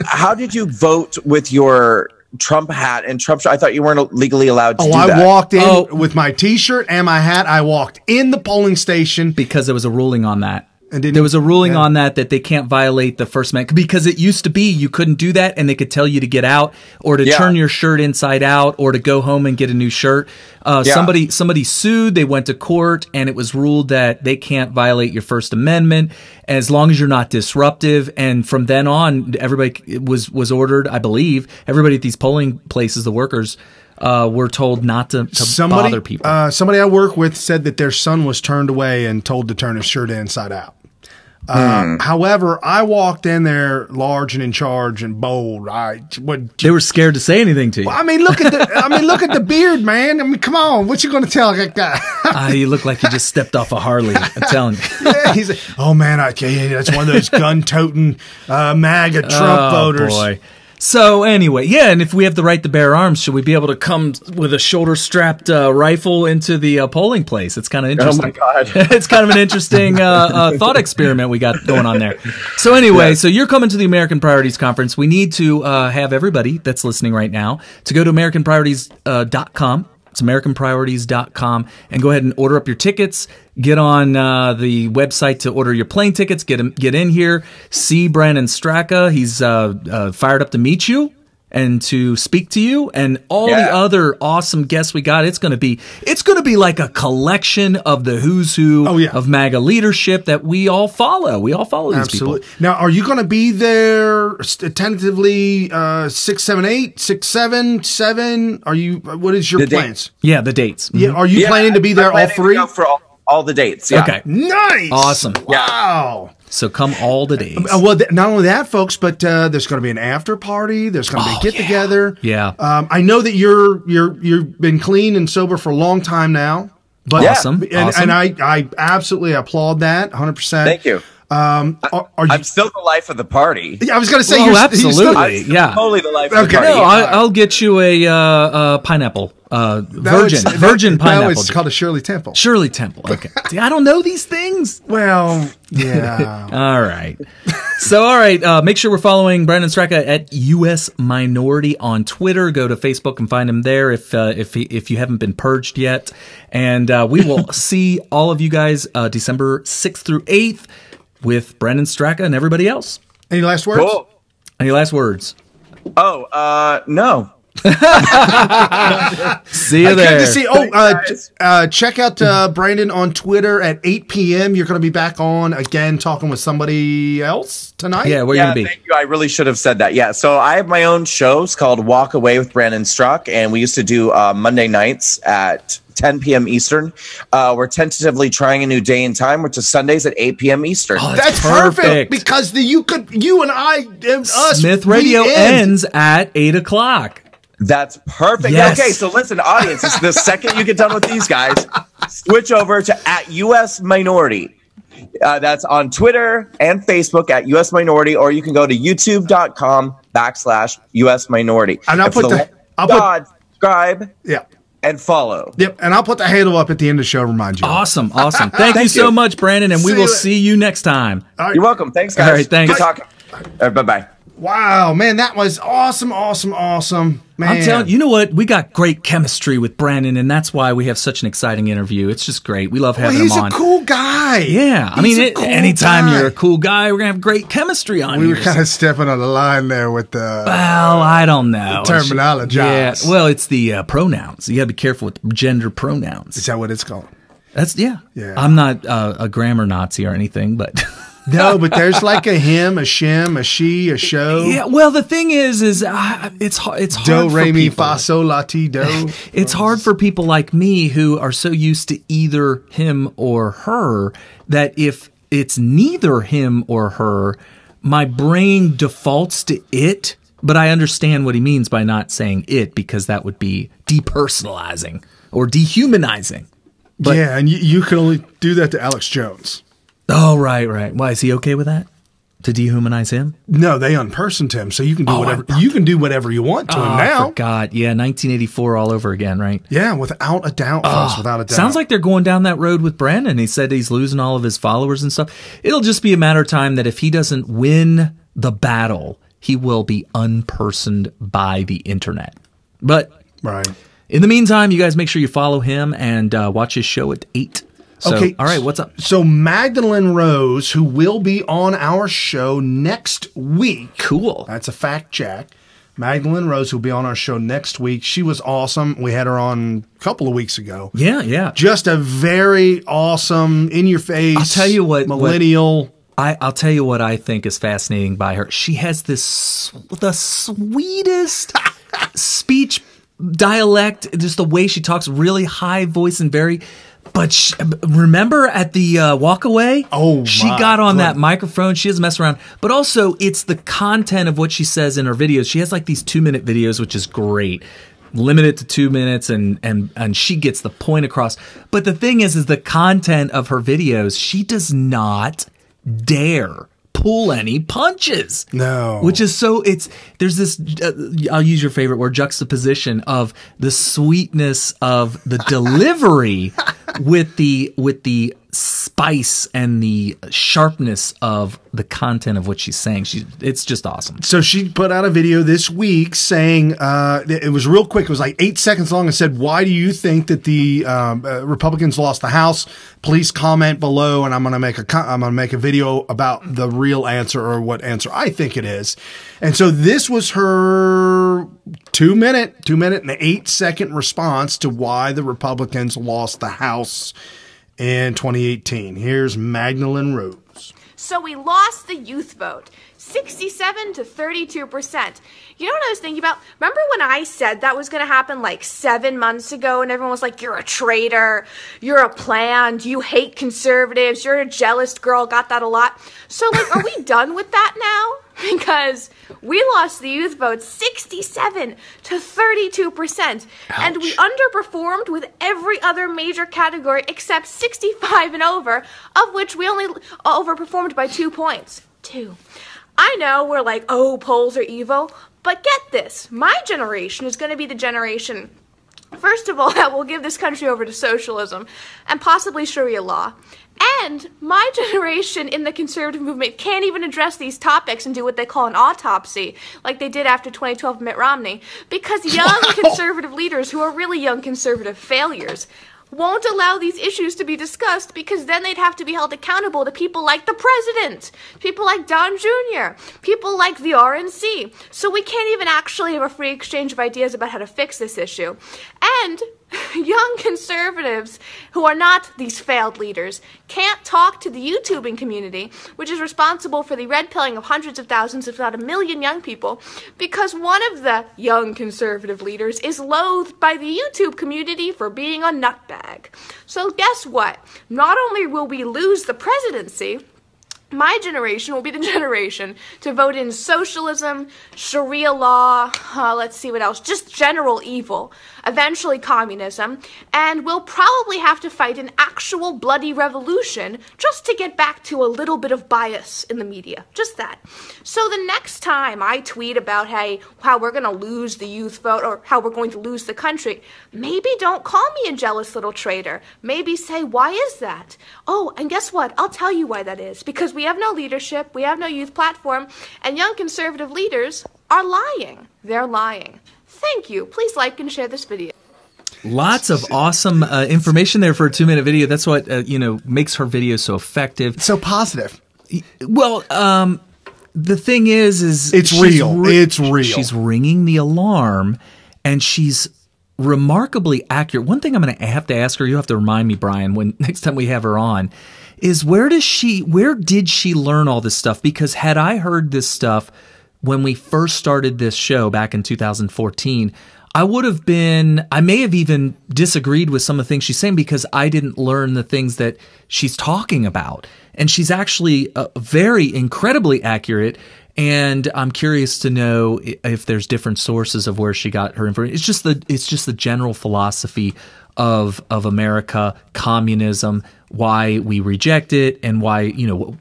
How did you vote with your Trump hat and Trump shirt? I thought you weren't legally allowed to do that. I walked in with my T-shirt and my hat. I walked in the polling station because there was a ruling on that. There was a ruling on that they can't violate the First Amendment, because it used to be you couldn't do that, and they could tell you to get out or to turn your shirt inside out or to go home and get a new shirt. Somebody sued. They went to court, and it was ruled that they can't violate your First Amendment as long as you're not disruptive. And from then on, everybody was ordered, I believe, everybody at these polling places, the workers, were told not to bother people. Somebody I work with said that their son was turned away and told to turn his shirt inside out. However, I walked in there large and in charge and bold. They were scared to say anything to you. Well, look at the beard, man. I mean, come on. What you going to tell that guy? You look like you just stepped off a Harley. I'm telling you. Yeah, he's like, oh man, that's one of those gun-toting MAGA Trump voters. Boy. So anyway, and if we have the right to bear arms, should we be able to come with a shoulder-strapped rifle into the polling place? It's kind of interesting. Oh my God. It's kind of an interesting thought experiment we got going on there. So anyway, so you're coming to the American Priorities Conference. We need to have everybody that's listening right now to go to AmericanPriorities.com. It's AmericanPriorities.com, and go ahead and order up your tickets. Get on the website to order your plane tickets. Get in here. See Brandon Straka. He's fired up to meet you and to speak to you, and all the other awesome guests we got. It's gonna be like a collection of the who's who of MAGA leadership that we all follow. We all follow these people. Now, are you going to be there tentatively 6, 7, 8, 6, 7, 7? Are you? What is your plans? Yeah, the dates. Yeah, are you planning to be there all 3? For all the dates. Yeah. Okay. Nice. Awesome. Wow. So come all the days. Well, not only that, folks, but there's going to be an after party. There's going to be a get together. Yeah. I know that you've been clean and sober for a long time now. But awesome. And I absolutely applaud that 100%. Thank you. I'm still the life of the party. Yeah, I was going to say, absolutely. I'm totally the life of the party. No, I'll get you a pineapple. Virgin pineapple. It's called a Shirley Temple. Shirley Temple. Okay. See, I don't know these things. Well, yeah. All right. So, all right. Make sure we're following Brandon Straka at US Minority on Twitter. Go to Facebook and find him there if you haven't been purged yet. And we will see all of you guys December 6th through 8th with Brandon Straka and everybody else. Any last words? Cool. Any last words? Oh, no. See you there. Good to see. Check out Brandon on Twitter at 8 p.m. You're going to be back on again talking with somebody else tonight? Yeah, where you going to be? Thank you. I really should have said that. Yeah, so I have my own shows called Walk Away with Brandon Struck, and we used to do Monday nights at 10 p.m. Eastern. We're tentatively trying a new day and time, which is Sundays at 8 p.m. Eastern. Oh, that's perfect because you and I, us, Smith Radio ends at 8 o'clock. That's perfect. Yes. Okay, so listen, audience, it's the second you get done with these guys, switch over to @US Minority. That's on Twitter and Facebook at US Minority, or you can go to youtube.com/US Minority. And I'll subscribe. Yeah. And follow. Yep, and I'll put the handle up at the end of the show to remind you. Awesome. Thank you so much, Brandon, and we will see you next time. You're welcome. Thanks, guys. All right, thanks. Good talking. Bye-bye. Wow, man, that was awesome. Man. I'm telling you, know what? We got great chemistry with Brandon, and that's why we have such an exciting interview. It's just great. We love having him on. He's a cool guy. Yeah. Anytime you're a cool guy, we're going to have great chemistry on We here. were kind of stepping on the line there with the... Well, I don't know. Terminology. Yeah, well, it's the pronouns. You got to be careful with gender pronouns. Is that what it's called? Yeah. I'm not a grammar Nazi or anything, but... No, but there's like a him, a shim, a she, a show. Yeah, well, the thing is it's hard do, for re, mi, people. fa, sol, la, ti, do. It's hard for people like me who are so used to either him or her that if it's neither him or her, my brain defaults to it. But I understand what he means by not saying it, because that would be depersonalizing or dehumanizing. But, yeah, and you can only do that to Alex Jones. Oh, right. Why, is he okay with that? To dehumanize him? No, they unpersoned him, so you can do whatever you can do whatever you want to him now. I forgot. Yeah, 1984 all over again, right? Yeah, without a doubt, folks, without a doubt. Sounds like they're going down that road with Brandon. He said he's losing all of his followers and stuff. It'll just be a matter of time that if he doesn't win the battle, he will be unpersoned by the internet. But in the meantime, you guys make sure you follow him and watch his show at 8. So, okay. All right. What's up? So Magdalene Rose, who will be on our show next week. Cool. That's a fact check. Magdalene Rose, who will be on our show next week. She was awesome. We had her on a couple of weeks ago. Yeah. Just a very awesome, in your face. I'll tell you what. Millennial. I'll tell you what I think is fascinating by her. She has the sweetest speech dialect, just the way she talks, really high voice and very. But remember at the walk away? She got on that microphone. She doesn't mess around. But also, it's the content of what she says in her videos. She has like these 2-minute videos, which is great. Limited to 2 minutes, and she gets the point across. But the thing is the content of her videos, she does not dare pull any punches. No. Which is there's this, I'll use your favorite word, juxtaposition of the sweetness of the delivery with the spice and the sharpness of the content of what she's saying. It's just awesome. So she put out a video this week saying, it was real quick. It was like 8 seconds long. It said, why do you think that the Republicans lost the House? Please comment below, and I'm going to make a video about the real answer, or what answer I think it is. And so this was her 2 minute and 8 second response to why the Republicans lost the House in 2018. Here's Magdalene Rose. So we lost the youth vote, 67 to 32%. You know what I was thinking about? Remember when I said that was going to happen like 7 months ago, and everyone was like, you're a traitor, you're a planned, you hate conservatives, you're a jealous girl, got that a lot. So like, are we done with that now? Because we lost the youth vote 67 to 32%. And we underperformed with every other major category except 65 and over, of which we only overperformed by 2 points. 2. I know we're like, oh, polls are evil, but get this. My generation is going to be the generation, first of all, that will give this country over to socialism and possibly Sharia law. And my generation in the conservative movement can't even address these topics and do what they call an autopsy, like they did after 2012 Mitt Romney, because young conservative leaders who are really young conservative failures won't allow these issues to be discussed because then they'd have to be held accountable to people like the president, people like Don Jr., people like the RNC. So we can't even actually have a free exchange of ideas about how to fix this issue. And young conservatives who are not these failed leaders can't talk to the YouTubing community, which is responsible for the red pilling of hundreds of thousands, if not 1 million young people, because one of the young conservative leaders is loathed by the YouTube community for being a nutbag. So guess what? Not only will we lose the presidency, my generation will be the generation to vote in socialism, Sharia law, let's see what else, just general evil, eventually communism, and we'll probably have to fight an actual bloody revolution just to get back to a little bit of bias in the media, just that. So the next time I tweet about, hey, how we're going to lose the youth vote or how we're going to lose the country, maybe don't call me a jealous little traitor. Maybe say, why is that? Oh, and guess what? I'll tell you why that is. Because we have no leadership, we have no youth platform, and young conservative leaders are lying. They're lying. Thank you. Please like and share this video. Lots of awesome information there for a 2-minute video. That's what makes her video so effective, so positive. Well, the thing is it's real. It's real. She's ringing the alarm, and she's remarkably accurate. One thing I'm going to have to ask her, you have to remind me, Brian, when next time we have her on, is where did she learn all this stuff? Because had I heard this stuff when we first started this show back in 2014, I may have even disagreed with some of the things she's saying because I didn't learn the things that she's talking about. And she's actually very incredibly accurate. And I'm curious to know if there's different sources of where she got her information. It's just the general philosophy of America, communism, why we reject it, and why,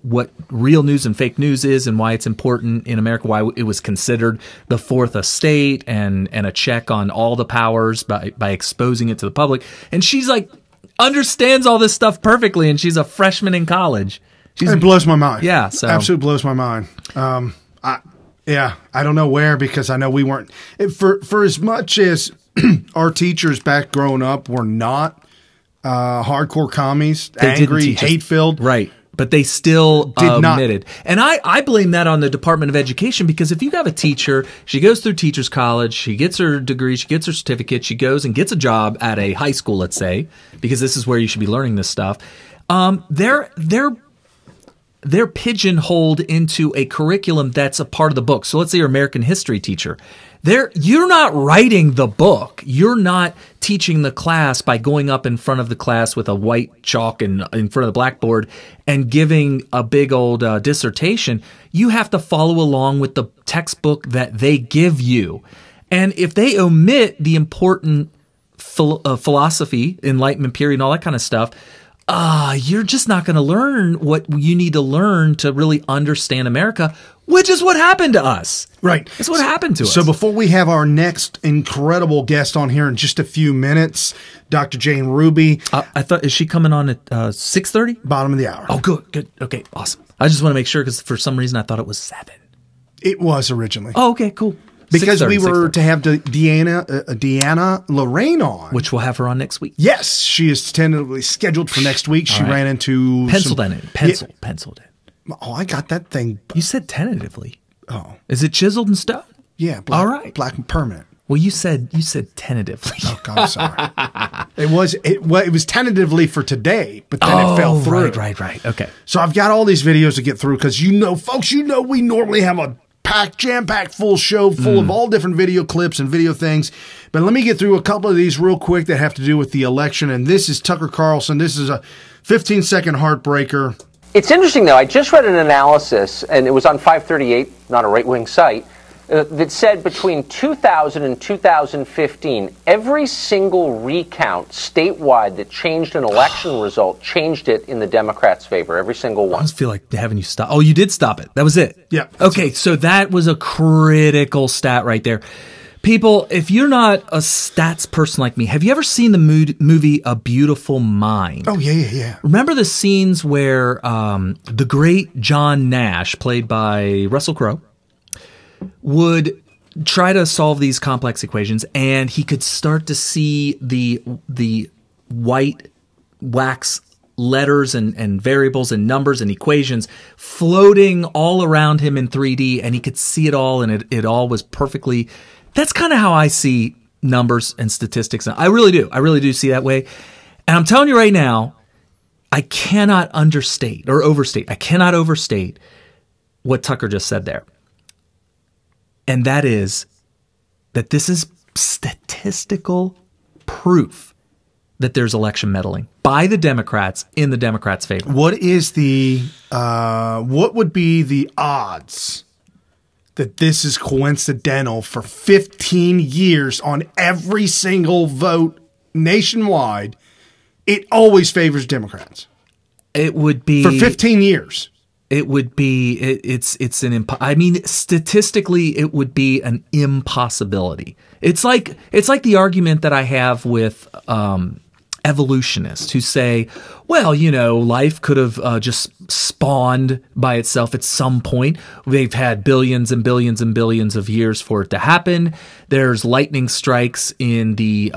what real news and fake news is, and why it's important in America, why it was considered the fourth estate and a check on all the powers by exposing it to the public. And she's like, understands all this stuff perfectly, and she's a freshman in college. It blows my mind. Yeah. So. Absolutely blows my mind. I don't know where, because I know we weren't, for as much as our teachers back growing up were not hardcore commies, angry, hate-filled. Right. But they still admitted. And I blame that on the Department of Education, because if you have a teacher, she goes through teacher's college, she gets her degree, she gets her certificate, she goes and gets a job at a high school, let's say, because this is where you should be learning this stuff. They're pigeonholed into a curriculum that's a part of the book. So let's say you're an American history teacher. You're not writing the book. You're not teaching the class by going up in front of the class with a white chalk in front of the blackboard and giving a big old dissertation. You have to follow along with the textbook that they give you. And if they omit the important philosophy, Enlightenment period, and all that kind of stuff, you're just not going to learn what you need to learn to really understand America, which is what happened to us. Right. It's what happened to us. So before we have our next incredible guest on here in just a few minutes, Dr. Jane Ruby. Is she coming on at 6:30? Bottom of the hour. Oh, good. Okay, awesome. I just want to make sure, because for some reason I thought it was 7. It was originally. Oh, okay, cool. Because we were to have Deanna Lorraine on. Which we'll have her on next week. Yes, she is tentatively scheduled for next week. She ran into... Penciled in. Oh, I got that thing. You said tentatively. Oh. Is it chiseled in stone? Yeah. All right. Black and permanent. Well, you said tentatively. Oh, God, I'm sorry. It was tentatively for today, but then it fell through. Right. Okay. So I've got all these videos to get through because, folks, we normally have a jam-packed full show full of all different video clips and video things. But let me get through a couple of these real quick that have to do with the election. And this is Tucker Carlson. This is a 15-second heartbreaker. It's interesting, though. I just read an analysis, and it was on 538, not a right-wing site, that said between 2000 and 2015, every single recount statewide that changed an election result changed it in the Democrats' favor, every single one. I just feel like having you stop. Oh, you did stop it. That was it? Yeah. Okay, so that was a critical stat right there. People, if you're not a stats person like me, have you ever seen the movie A Beautiful Mind? Oh, yeah. Remember the scenes where the great John Nash, played by Russell Crowe, would try to solve these complex equations, and he could start to see the white wax letters and variables and numbers and equations floating all around him in 3D, and he could see it all, and it all was perfectly. That's kind of how I see numbers and statistics. I really do. I really do see that way. And I'm telling you right now, I cannot understate or overstate. I cannot overstate what Tucker just said there. And that is that this is statistical proof that there's election meddling by the Democrats in the Democrats' favor. What is what would be the odds that this is coincidental for 15 years on every single vote nationwide? It always favors Democrats. It would be for 15 years. It would be. It's an. I mean, statistically, it would be an impossibility. It's like the argument that I have with evolutionists who say, well, you know, life could have just spawned by itself at some point. They've had billions and billions and billions of years for it to happen. There's lightning strikes in the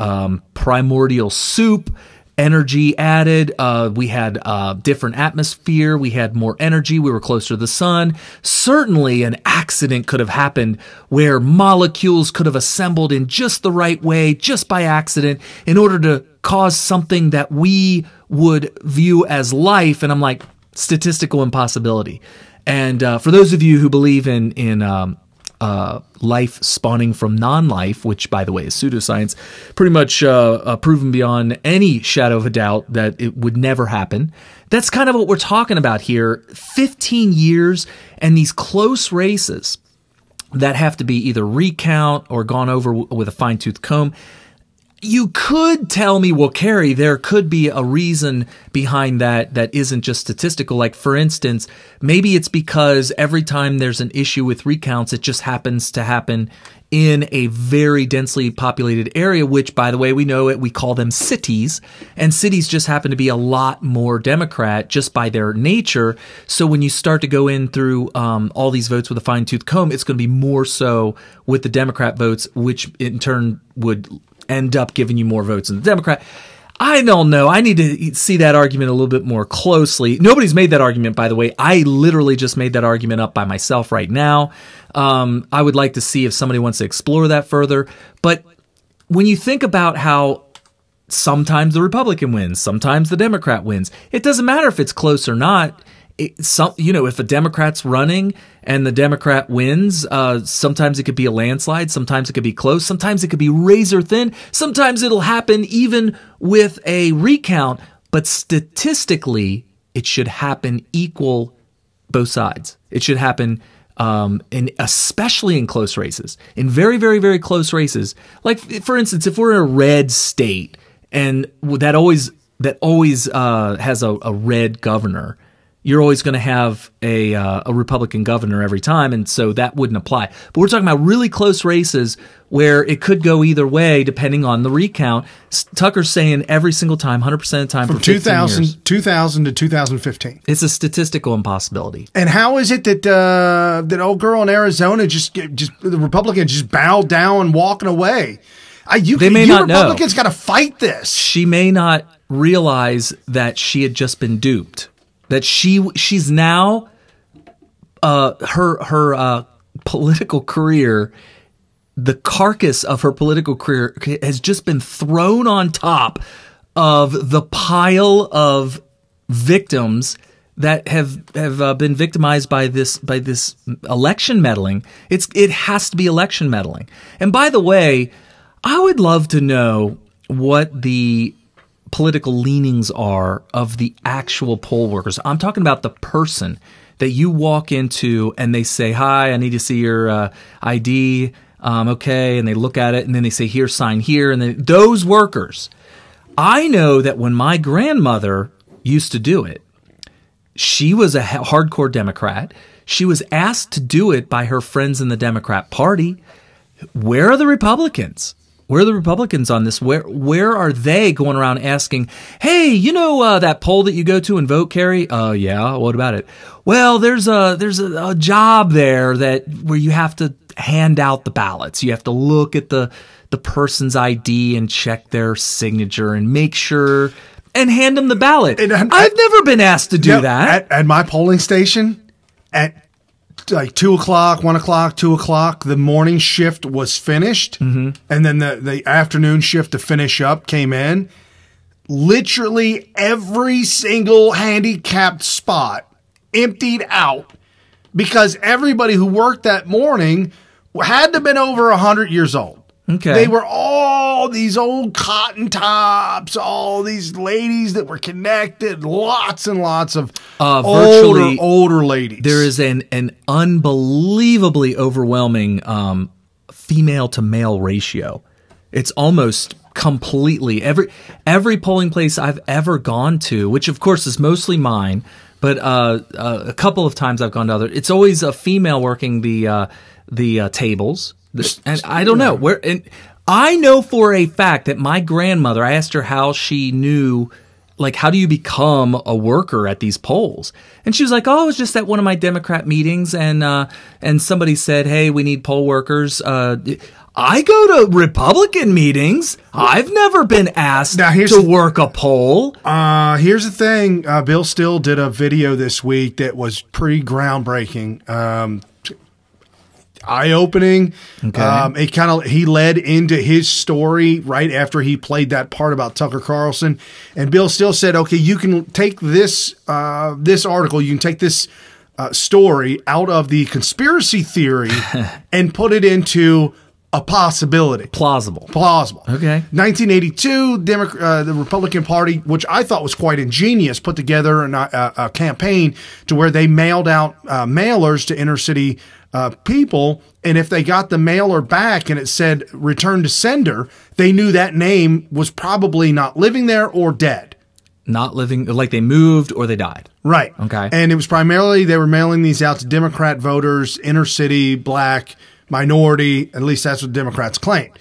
primordial soup. Energy added. We had different atmosphere. We had more energy. We were closer to the sun. Certainly an accident could have happened where molecules could have assembled in just the right way, just by accident, in order to cause something that we would view as life. And I'm like, statistical impossibility. And for those of you who believe in life spawning from non-life, which, by the way, is pseudoscience, pretty much proven beyond any shadow of a doubt that it would never happen. That's kind of what we're talking about here. 15 years and these close races that have to be either recount or gone over with a fine-tooth comb. You could tell me, well, Carrie, there could be a reason behind that isn't just statistical. Like, for instance, maybe it's because every time there's an issue with recounts, it just happens to happen in a very densely populated area, which, by the way, we know it. We call them cities, and cities just happen to be a lot more Democrat just by their nature. So when you start to go in through all these votes with a fine-tooth comb, it's going to be more so with the Democrat votes, which in turn would end up giving you more votes than the Democrat. I don't know. I need to see that argument a little bit more closely. Nobody's made that argument, by the way. I literally just made that argument up by myself right now. I would like to see if somebody wants to explore that further. But when you think about how sometimes the Republican wins, sometimes the Democrat wins, it doesn't matter if it's close or not. If a Democrat's running and the Democrat wins, sometimes it could be a landslide, sometimes it could be close, sometimes it could be razor thin, sometimes it'll happen even with a recount, but statistically, it should happen equal both sides. It should happen especially in close races, in very, very, very close races. Like, for instance, if we're in a red state and that always has a red governor, you're always going to have a Republican governor every time, and so that wouldn't apply. But we're talking about really close races where it could go either way depending on the recount. Tucker's saying every single time, 100% of the time, from for 2000 to 2015. It's a statistical impossibility. And how is it that that old girl in Arizona just the Republicans just bowed down walking away? They may not know. Republicans got to fight this. She may not realize that she had just been duped. That she's now her political career, the carcass of her political career has just been thrown on top of the pile of victims that have been victimized by this election meddling. It has to be election meddling. And by the way, I would love to know what the political leanings are of the actual poll workers. I'm talking about the person that you walk into and they say, "Hi, I need to see your ID." Okay, and they look at it and then they say, "Here, sign here." And then those workers, I know that when my grandmother used to do it, she was a hardcore Democrat. She was asked to do it by her friends in the Democrat Party. Where are the Republicans? Where are the Republicans on this? Where are they going around asking, "Hey, you know that poll that you go to and vote, Carrie? Yeah. What about it?" Well, there's a job there where you have to hand out the ballots. You have to look at the the person's ID and check their signature and make sure and hand them the ballot. I've never been asked to do that. At my polling station, at like 2 o'clock, 1 o'clock, 2 o'clock, the morning shift was finished. And then the afternoon shift to finish up came in. Literally every single handicapped spot emptied out because everybody who worked that morning had to have been over 100 years old. Okay. They were all these old cotton tops, all these ladies that were connected, lots and lots of older ladies. There is an unbelievably overwhelming female to male ratio. It's almost completely every polling place I've ever gone to, which of course is mostly mine, but a couple of times I've gone to other. It's always a female working the tables, and I don't know where. And I know for a fact that my grandmother. I asked her how she knew. Like, how do you become a worker at these polls? And she was like, "Oh, I was just at one of my Democrat meetings, and somebody said, hey, we need poll workers." I go to Republican meetings. I've never been asked to work a poll. Here's the thing. Bill Still did a video this week that was pretty groundbreaking. Eye-opening. Okay. He led into his story right after he played that part about Tucker Carlson. And Bill Still said, okay, you can take this article, you can take this story out of the conspiracy theory and put it into a possibility. Plausible. Okay. 1982, the Republican Party, which I thought was quite ingenious, put together a campaign to where they mailed out mailers to inner city people, and if they got the mailer back and it said return to sender, they knew that name was probably not living there or dead. Not living, like they moved or they died. Right. Okay. And it was primarily, they were mailing these out to Democrat voters, inner city, black, minority, at least that's what Democrats claimed.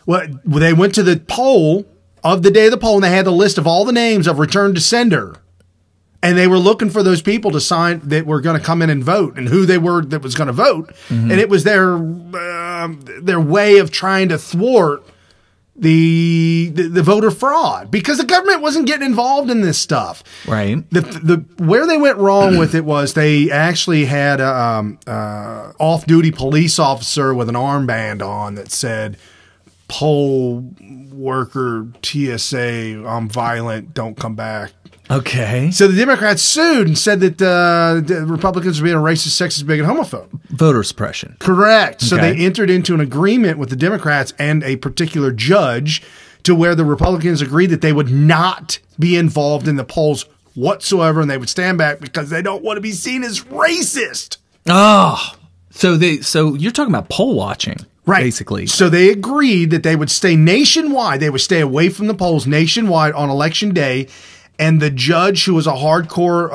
Well, they went to the poll of the day of the poll and they had the list of all the names of return to sender. And they were looking for those people to sign that were going to come in and vote and who they were that was going to vote. And it was their way of trying to thwart the voter fraud because the government wasn't getting involved in this stuff. Right. Where they went wrong with it was they actually had a off-duty police officer with an armband on that said, poll worker TSA, I'm violent, don't come back. Okay. So the Democrats sued and said that the Republicans were being a racist, sexist, bigot, homophobe. Voter suppression. Correct. So Okay. they entered into an agreement with the Democrats and a particular judge to where the Republicans agreed that they would not be involved in the polls whatsoever and they would stand back because they don't want to be seen as racist. Oh. So you're talking about poll watching. Right. Basically. So they agreed that they would stay nationwide. They would stay away from the polls nationwide on election day. And the judge, who was a hardcore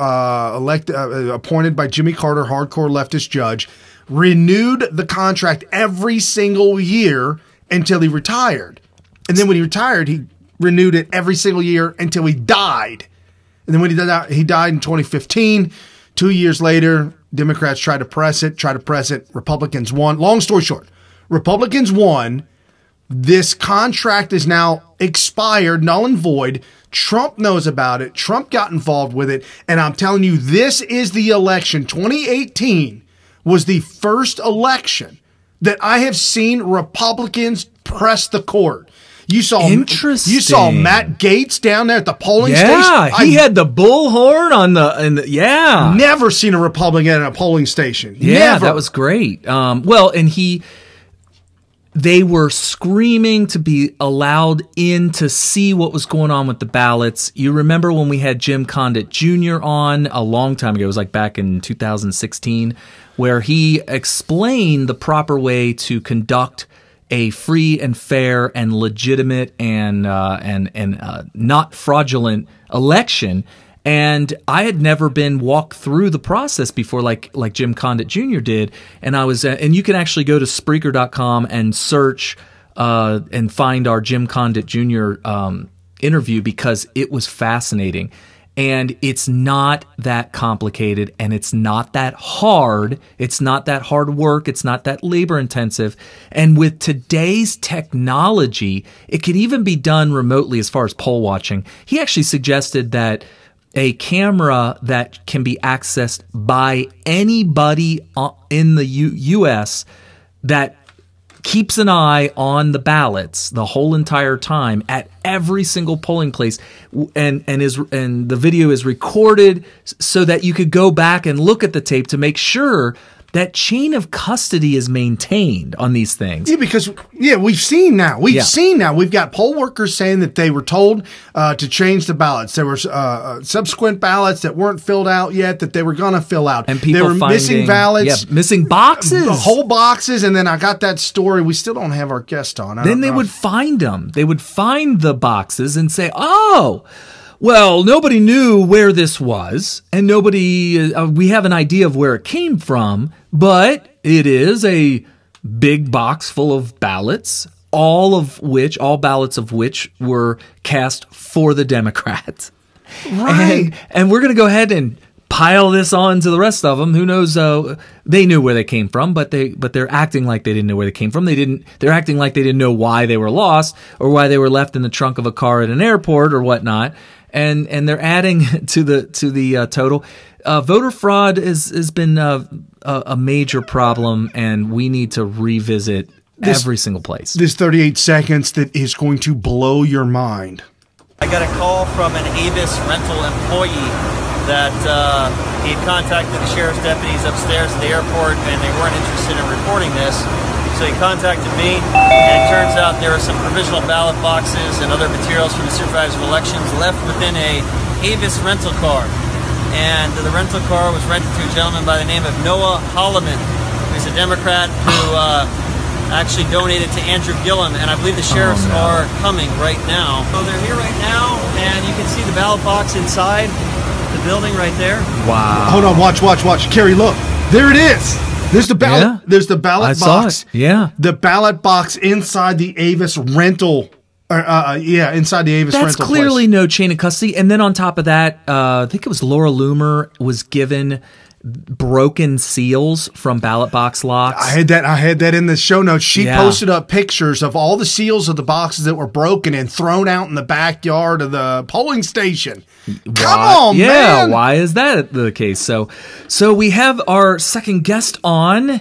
appointed by Jimmy Carter, hardcore leftist judge, renewed the contract every single year until he retired. And then when he retired, he renewed it every single year until he died. And then when he died in 2015. 2 years later, Democrats tried to press it. Republicans won. Long story short, Republicans won. This contract is now expired, null and void. Trump knows about it. Trump got involved with it. And I'm telling you, this is the election. 2018 was the first election that I have seen Republicans press the court. You saw Matt Gaetz down there at the polling station. Yeah, he had the bullhorn on the Never seen a Republican at a polling station. Yeah, Never. that was great. They were screaming to be allowed in to see what was going on with the ballots. You remember when we had Jim Condit Jr. on a long time ago, it was like back in 2016, where he explained the proper way to conduct a free and fair and legitimate and not fraudulent election. And I had never been walked through the process before, like Jim Condit Jr. did. And I was, and you can actually go to Spreaker.com and search and find our Jim Condit Jr. Interview because it was fascinating. And it's not that complicated, and it's not that hard. It's not that hard work. It's not that labor intensive. And with today's technology, it could even be done remotely as far as poll watching. He actually suggested that a camera that can be accessed by anybody in the U.S. that keeps an eye on the ballots the whole entire time at every single polling place, and the video is recorded so that you could go back and look at the tape to make sure that chain of custody is maintained on these things. Yeah, because we've seen now. We've got poll workers saying that they were told to change the ballots. There were subsequent ballots that weren't filled out yet that they were going to fill out. And people they were missing ballots, missing boxes, whole boxes. And then I got that story. We still don't have our guest on. Then they would find them. They would find the boxes and say, "Oh, well, nobody knew where this was, and we have an idea of where it came from, but it is a big box full of ballots, all ballots of which were cast for the Democrats." Right. And we're going to go ahead and pile this on to the rest of them. Who knows? They knew where they came from, but they're acting like they didn't know where they came from. They're acting like they didn't know why they were lost or why they were left in the trunk of a car at an airport or whatnot. And they're adding to the total. Voter fraud has been a major problem, and we need to revisit every single place. This 38 seconds that is going to blow your mind. I got a call from an Avis rental employee that he had contacted the sheriff's deputies upstairs at the airport, and they weren't interested in reporting this. So he contacted me, and it turns out there are some provisional ballot boxes and other materials from the supervisor of elections left within a Avis rental car. And the rental car was rented to a gentleman by the name of Noah Holloman, who's a Democrat who actually donated to Andrew Gillum, and I believe the sheriffs are coming right now. So they're here right now, and you can see the ballot box inside the building right there. Wow. Hold on, watch. Kerry, look. There it is. There's the ballot. Yeah. There's the ballot box. Yeah. The ballot box inside the Avis rental. Inside the Avis rental. That's clearly no chain of custody. And then on top of that, I think it was Laura Loomer was given broken seals from ballot box locks. I had that in the show notes. She posted up pictures of all the seals of the boxes that were broken and thrown out in the backyard of the polling station. Come on, man. Yeah, why is that the case? So we have our second guest on.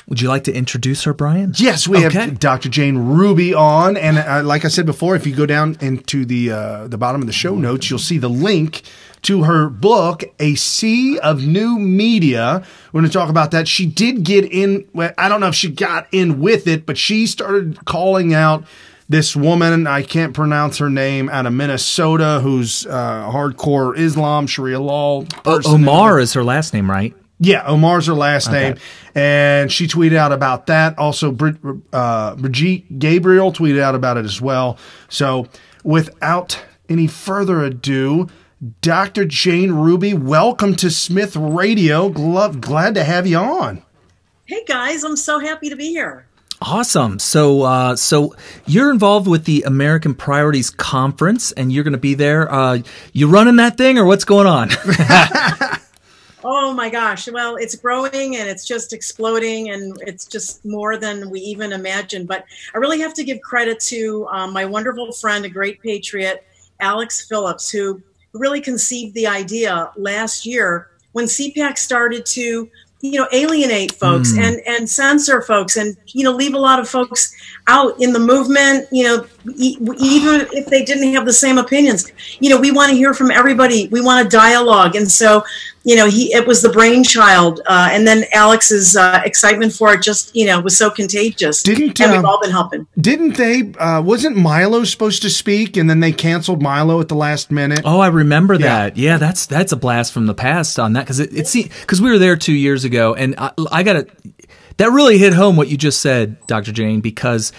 Would you like to introduce her, Brian? Yes, we have Dr. Jane Ruby on. And like I said before, if you go down into the bottom of the show notes, you'll see the link to her book, A Sea of New Media. We're going to talk about that. She did get in. Well, I don't know if she got in with it, but she started calling out this woman, I can't pronounce her name, out of Minnesota, who's hardcore Islam, Sharia law person. Omar is her last name, right? Yeah, Omar's her last name. And she tweeted out about that. Also, Brigitte Gabriel tweeted out about it as well. So without any further ado, Dr. Jane Ruby, welcome to Smith Radio. Glad to have you on. Hey, guys. I'm so happy to be here. Awesome. So you're involved with the American Priorities Conference, and you're going to be there. You running that thing, or what's going on? Oh my gosh. Well, it's growing and it's just exploding, and it's just more than we even imagined. But I really have to give credit to my wonderful friend, a great patriot, Alex Phillips, who really conceived the idea last year when CPAC started to, alienate folks and censor folks and, leave a lot of folks out in the movement, even if they didn't have the same opinions. We want to hear from everybody. We want a dialogue. And so, it was the brainchild. And then Alex's excitement for it just, was so contagious. And we've all been helping. Didn't they, wasn't Milo supposed to speak and then they canceled Milo at the last minute? Oh, I remember that. Yeah, that's a blast from the past on that, because we were there 2 years ago, and I got that really hit home what you just said, Dr. Jane, because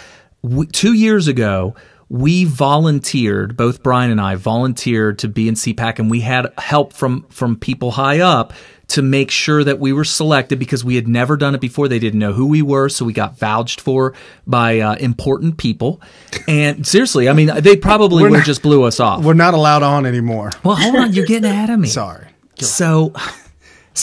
2 years ago, we volunteered, both Brian and I volunteered to be in CPAC, and we had help from people high up to make sure that we were selected because we had never done it before. They didn't know who we were, so we got vouched for by important people. And seriously, I mean, they probably would have just blew us off. We're not allowed on anymore. Well, hold on, you're getting ahead of me. Sorry. So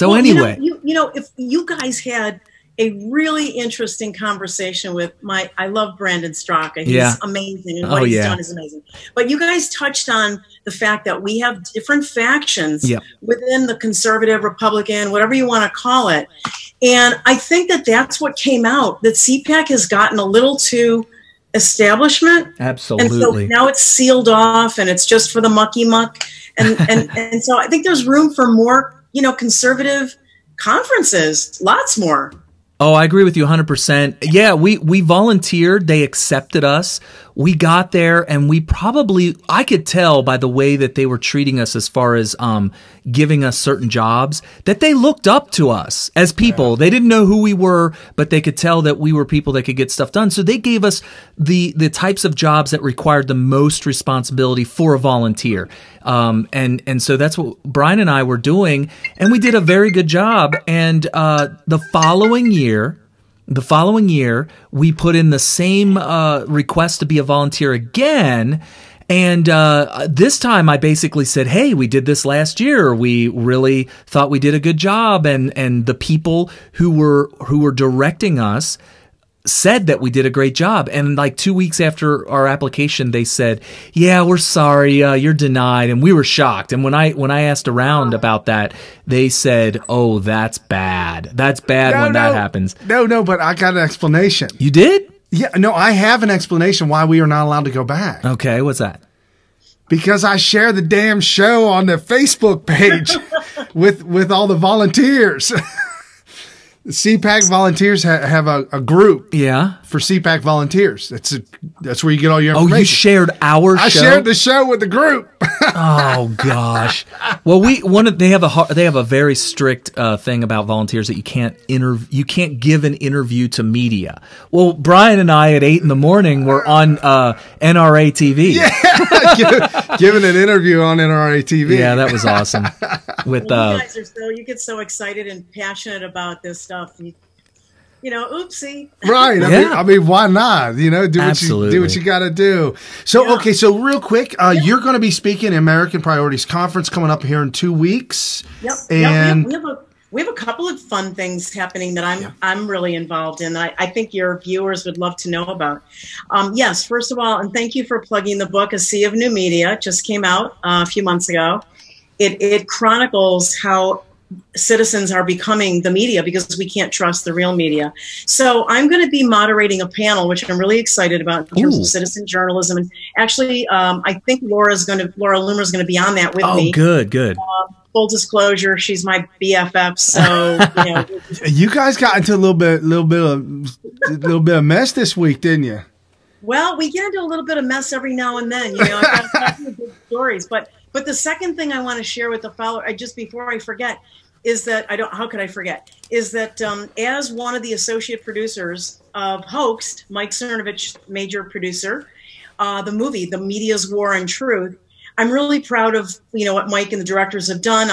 Well, anyway, if you guys had a really interesting conversation with I love Brandon Straka. He's amazing, and what he's done is amazing. But you guys touched on the fact that we have different factions within the conservative, Republican, whatever you want to call it. And I think that that's what came out, that CPAC has gotten a little too establishment. Absolutely. And so now it's sealed off and it's just for the mucky muck. And so I think there's room for more, conservative conferences, lots more. Oh, I agree with you 100%. Yeah, we volunteered. They accepted us. We got there, and I could tell by the way that they were treating us as far as giving us certain jobs, that they looked up to us as people. Yeah. They didn't know who we were, but they could tell that we were people that could get stuff done. So they gave us the types of jobs that required the most responsibility for a volunteer. And so that's what Brian and I were doing, and we did a very good job. And the following year, we put in the same request to be a volunteer again. And this time I basically said, hey, we did this last year. We really thought we did a good job. And the people who were directing us said that we did a great job. And like 2 weeks after our application, they said, yeah, we're sorry, you're denied. And we were shocked. And when I asked around about that, they said, oh, that's bad. That's bad that happens. No, but I got an explanation. You did? Yeah, no, I have an explanation why we are not allowed to go back. Okay, what's that? Because I share the damn show on the Facebook page with all the volunteers. The CPAC volunteers have a group for CPAC volunteers. That's where you get all your information. Oh, you shared our show? I shared the show with the group. Oh gosh. Well, they have a very strict thing about volunteers that you can't give an interview to media. Well, Brian and I at 8 in the morning were on NRA TV. Yeah, giving an interview on NRA TV. Yeah, that was awesome. With you guys you get so excited and passionate about this stuff. Oopsie. Right. I mean, why not? Do what you got to do. So, okay. So real quick, you're going to be speaking at American Priorities Conference coming up here in 2 weeks. Yep. And we have a couple of fun things happening that I'm really involved in. I think your viewers would love to know about. Yes. First of all, and thank you for plugging the book, A Sea of New Media. It just came out a few months ago. It chronicles how citizens are becoming the media because we can't trust the real media. So I'm going to be moderating a panel, which I'm really excited about in terms of citizen journalism. And actually, I think Laura Loomer is going to be on that with me. Oh, good. Full disclosure, she's my BFF. So you guys got into a little bit of mess this week, didn't you? Well, we get into a little bit of mess every now and then. I've got some good stories, but the second thing I want to share with the follower, just before I forget, is that how could I forget? Is that as one of the associate producers of Hoaxed, Mike Cernovich, major producer, the movie, The Media's War on Truth, I'm really proud of what Mike and the directors have done.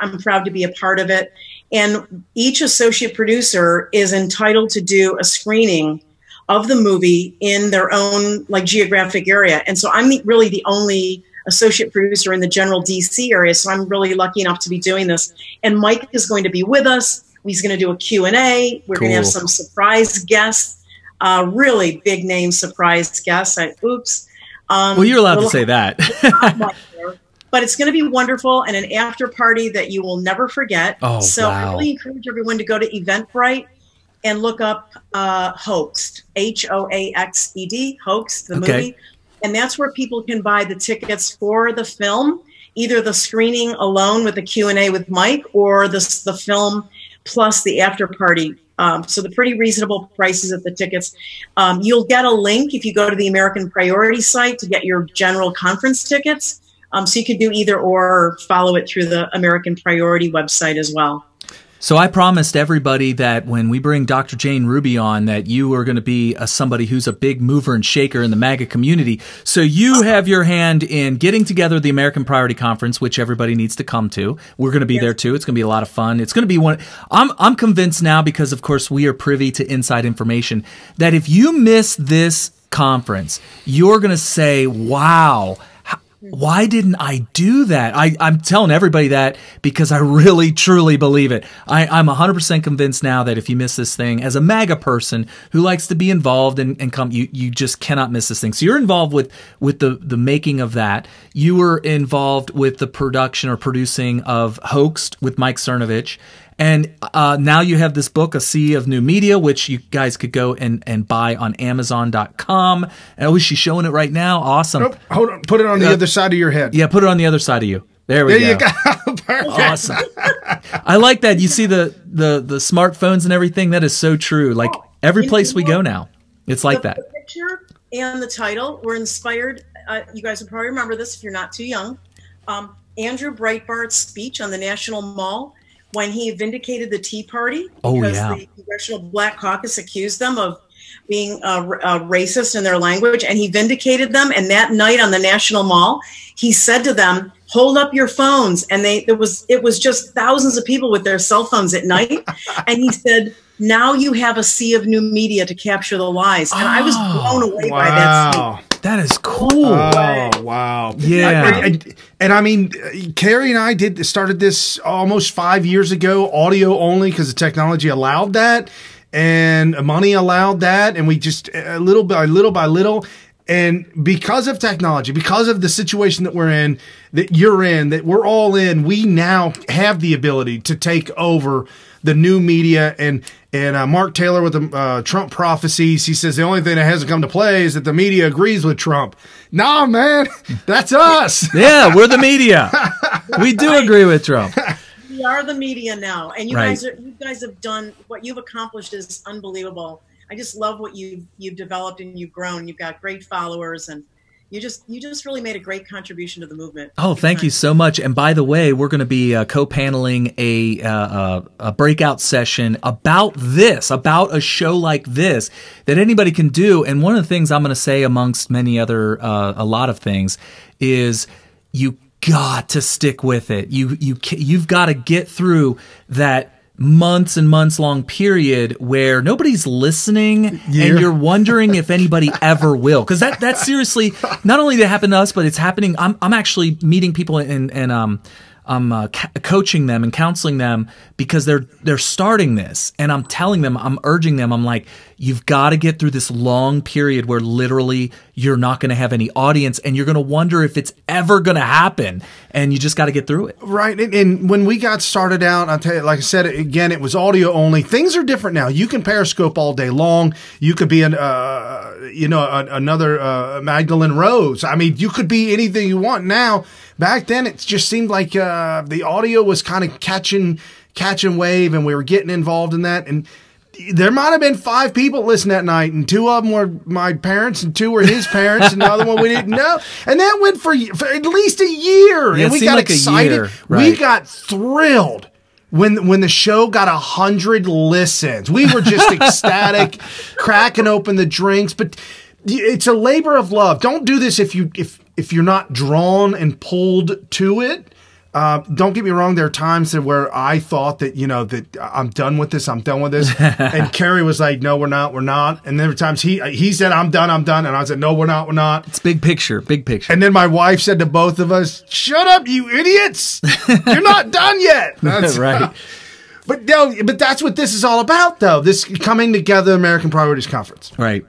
I'm proud to be a part of it. And each associate producer is entitled to do a screening of the movie in their own geographic area. And so I'm really the only associate producer in the general DC area. So I'm really lucky enough to be doing this. And Mike is going to be with us. He's going to do a Q&A. We're going to have some surprise guests, really big name surprise guests. Well, you're allowed to say that. But it's going to be wonderful and an after party that you will never forget. Oh, so wow. I really encourage everyone to go to Eventbrite and look up Hoaxed, Hoaxed, Hoaxed, the movie. And that's where people can buy the tickets for the film, either the screening alone with the Q&A with Mike or the film plus the after party. So the pretty reasonable prices of the tickets. You'll get a link if you go to the American Priority site to get your general conference tickets. So you could do either or follow it through the American Priority website as well. So I promised everybody that when we bring Dr. Jane Ruby on, that you are going to be somebody who's a big mover and shaker in the MAGA community. So you have your hand in getting together the American Priority Conference, which everybody needs to come to. We're going to be there too. It's going to be a lot of fun. It's going to be one. I'm convinced now, because of course we are privy to inside information, that if you miss this conference, you're going to say, wow, why didn't I do that? I'm telling everybody that because I really, truly believe it. I'm 100% convinced now that if you miss this thing, as a MAGA person who likes to be involved and come, you just cannot miss this thing. So you're involved with the making of that. You were involved with the production or producing of Hoaxed with Mike Cernovich. And now you have this book, A Sea of New Media, which you guys could go and buy on Amazon.com. Oh, she's showing it right now. Awesome. Nope. Hold on. Put it on the other side of your head. Yeah, put it on the other side of you. There we go. You go. Perfect. Awesome. I like that. You see the smartphones and everything. That is so true. Like every place we go now, it's like that. The picture and the title were inspired. You guys will probably remember this if you're not too young. Andrew Breitbart's speech on the National Mall, when he vindicated the Tea Party, because the Congressional Black Caucus accused them of being racist in their language, and he vindicated them. And that night on the National Mall, he said to them, "Hold up your phones." And it was just thousands of people with their cell phones at night. And he said, "Now you have a sea of new media to capture the lies." And I was blown away by that speech. That is cool. Oh, wow. Yeah. And I mean, Carrie and I started this almost 5 years ago, audio only, because the technology allowed that and money allowed that. And we just little by little. And because of technology, because of the situation that we're in, that you're in, that we're all in, we now have the ability to take over the new media. And Mark Taylor with the Trump prophecies, he says the only thing that hasn't come to play is that the media agrees with Trump. Nah, man, that's us. Yeah, we're the media. We do agree with Trump. We are the media now, and you guys have done what you've accomplished is unbelievable. I just love what you've developed and you've grown. You've got great followers, and you just really made a great contribution to the movement. Oh, thank you so much. And by the way, we're going to be co-paneling a breakout session about this, about a show like this that anybody can do. And one of the things I'm going to say, amongst many other a lot of things, is you got to stick with it. You've got to get through that months and months long period where nobody's listening and you're wondering if anybody ever will. Because that's seriously, not only did it happen to us, but it's happening. I'm actually meeting people and I'm coaching them and counseling them because they're starting this, and I'm telling them, I'm urging them, I'm like, you've got to get through this long period where literally you're not going to have any audience and you're going to wonder if it's ever going to happen, and you just got to get through it. Right. And when we got started out, I'll tell you, like I said, again, it was audio only. Things are different now. You can Periscope all day long. You could be another Magdalene Rose. I mean, you could be anything you want now. Back then, it just seemed like the audio was kind of catching wave, and we were getting involved in that. And there might have been 5 people listening that night, and 2 of them were my parents, and 2 were his parents, and the other one we didn't know. And that went for at least a year. Yeah, and we got excited. Right. We got thrilled when the show got 100 listens. We were just ecstatic, cracking open the drinks. But it's a labor of love. Don't do this if you're not drawn and pulled to it. Don't get me wrong. There are times where I thought that, that I'm done with this. And Carrie was like, no, we're not. And there were times he said, I'm done. And I said, no, we're not. It's big picture. And then my wife said to both of us, shut up, you idiots. You're not done yet. That's right. But that's what this is all about, though. This coming together, American Priorities Conference. Right.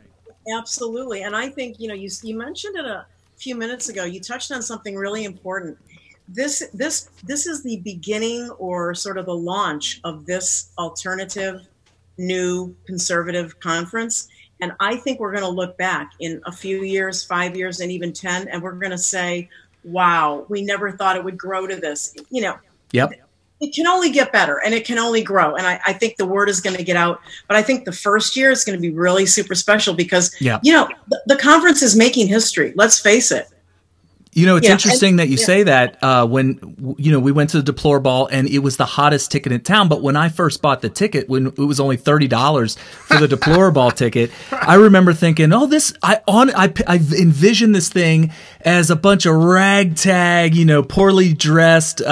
Absolutely. And I think, you mentioned it a few minutes ago. You touched on something really important. This is the beginning, or sort of the launch of this alternative, new conservative conference. And I think we're going to look back in a few years, 5 years, and even 10, and we're going to say, wow, we never thought it would grow to this. Yep. It can only get better, and it can only grow. And I think the word is going to get out. But I think the first year is going to be really super special because, the conference is making history. Let's face it. You know, it's interesting that you say that when, you know, we went to the Deplore Ball and it was the hottest ticket in town. But when I first bought the ticket, when it was only $30 for the Deplore Ball ticket, I remember thinking, oh, I envisioned this thing as a bunch of ragtag, you know, poorly dressed,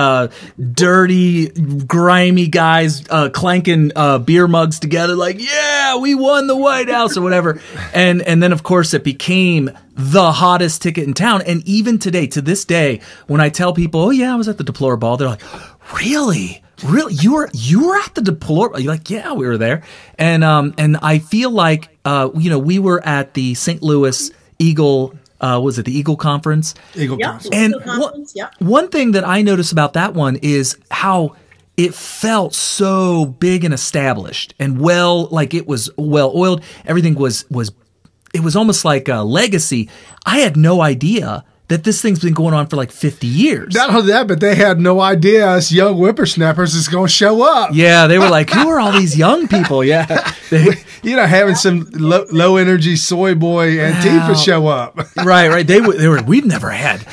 dirty, grimy guys clanking beer mugs together like, yeah, we won the White House or whatever. And then, of course, it became the hottest ticket in town. And even today, to this day, when I tell people, oh yeah, I was at the Deplore Ball, they're like, really? You were at the Deplore Ball? You're like, yeah, we were there. And I feel like, you know, we were at the St. Louis Eagle, was it the Eagle Conference? Eagle Conference. And one thing that I noticed about that one is how it felt so big and established and like it was well oiled. Everything was it was almost like a legacy. I had no idea that this thing's been going on for like 50 years. Not only that, but they had no idea us young whippersnappers is going to show up. Yeah, they were like, who are all these young people? Yeah. You know, having some low energy soy boy Antifa show up. Right. They were, we've never had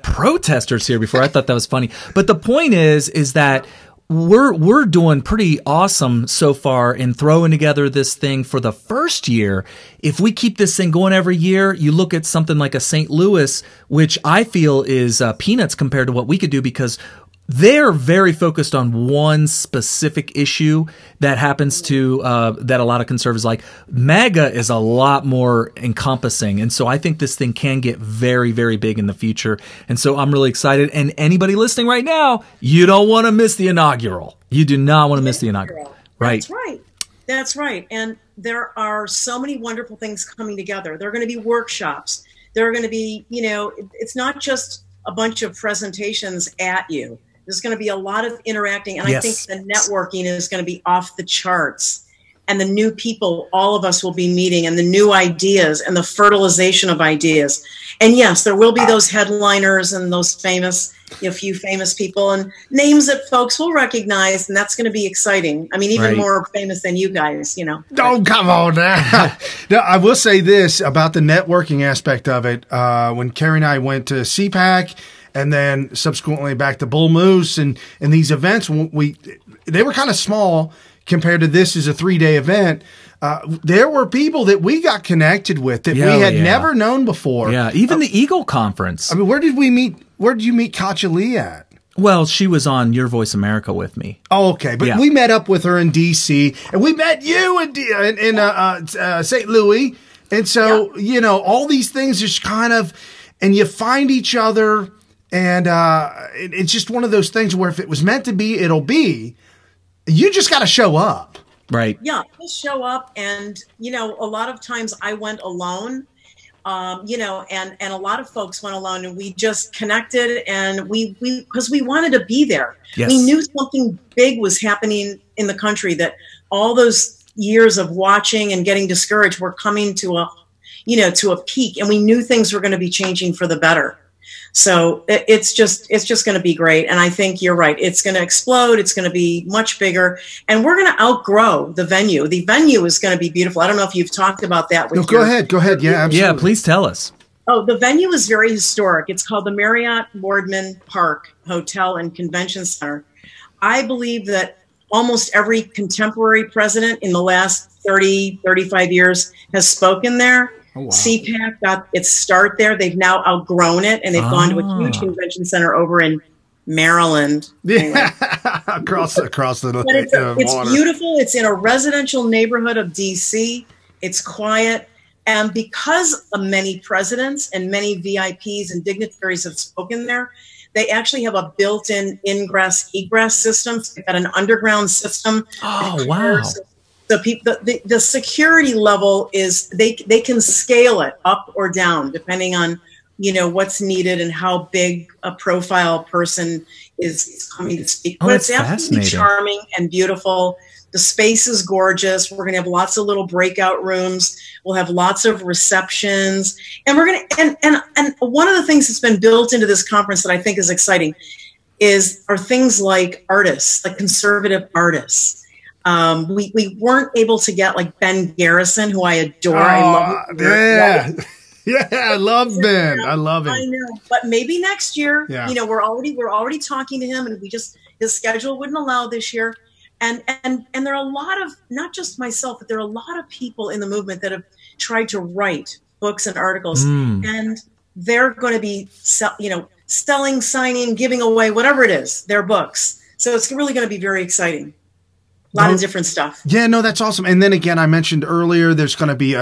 protesters here before. I thought that was funny. But the point is that we're doing pretty awesome so far in throwing together this thing for the first year. If we keep this thing going every year, you look at something like a St. Louis, which I feel is peanuts compared to what we could do, because they're very focused on one specific issue that happens to that a lot of conservatives like. MAGA is a lot more encompassing, and so I think this thing can get very, very big in the future. And so I'm really excited. And anybody listening right now, you don't want to miss the inaugural. You do not want to miss the inaugural. Right. That's right. That's right. And there are so many wonderful things coming together. There are going to be workshops. There are going to be, you know, it's not just a bunch of presentations at you. There's going to be a lot of interacting, and I think the networking is going to be off the charts. And the new people, all of us will be meeting, and the new ideas and the fertilization of ideas. And yes, there will be those headliners and those famous, you know, few famous people and names that folks will recognize, and that's going to be exciting. I mean, even more famous than you guys, you know. Oh, come on now. No, I will say this about the networking aspect of it. When Carrie and I went to CPAC, and then subsequently back to Bull Moose and these events, they were kind of small compared to this as a 3-day event. There were people that we got connected with that we had never known before. Yeah, even the Eagle Conference. I mean, where did we meet? Where did you meet Katja Lee at? Well, she was on Your Voice America with me. Oh, okay. But we met up with her in D.C., and we met you in St. Louis. And so, you know, all these things just kind of, and you find each other. And it's just one of those things where if it was meant to be, it'll be. You just got to show up. Right. Yeah, just show up. And, you know, a lot of times I went alone, you know, and a lot of folks went alone, and we just connected, and we because we wanted to be there. Yes. We knew something big was happening in the country, that all those years of watching and getting discouraged were coming to a, you know, to a peak, and we knew things were going to be changing for the better. So it's just going to be great. And I think you're right. It's going to explode. It's going to be much bigger, and we're going to outgrow the venue. The venue is going to be beautiful. I don't know if you've talked about that. No, go ahead. Yeah, absolutely. Yeah, please tell us. Oh, the venue is very historic. It's called the Marriott Boardman Park Hotel and Convention Center. I believe that almost every contemporary president in the last 30, 35 years has spoken there. Oh, wow. CPAC got its start there. They've now outgrown it, and they've gone to a huge convention center over in Maryland. Yeah, across the but it's beautiful. It's in a residential neighborhood of D.C. It's quiet. And because many presidents and many VIPs and dignitaries have spoken there, they actually have a built-in ingress-egress system. So they've got an underground system. Oh, wow. So people, the security level is they can scale it up or down depending on, you know, what's needed and how big a profile person is coming to speak. Oh, but it's absolutely charming and beautiful. The space is gorgeous. We're going to have lots of little breakout rooms. We'll have lots of receptions, and we're going to and one of the things that's been built into this conference that I think is exciting are things like artists, like conservative artists. We weren't able to get like Ben Garrison, who I adore. I love him. Yeah, I love Ben. I love him. I know, but maybe next year. Yeah. You know, we're already talking to him, and his schedule wouldn't allow this year. And there are a lot of, not just myself, but there are a lot of people in the movement that have tried to write books and articles, and they're going to be, selling, signing, giving away, whatever it is, their books. So it's really going to be very exciting. A lot of different stuff. Yeah, no, that's awesome. And then again, I mentioned earlier, there's going to be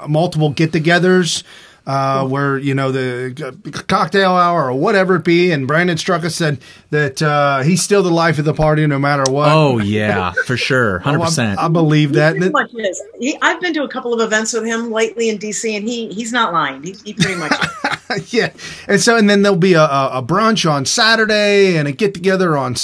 multiple get-togethers where, the cocktail hour or whatever it be. And Brandon Straka said that he's still the life of the party no matter what. Oh, yeah, for sure. 100%. I believe that. He pretty much is. I've been to a couple of events with him lately in D.C., and he's not lying. He pretty much is. Yeah. And then there'll be a brunch on Saturday and a get-together on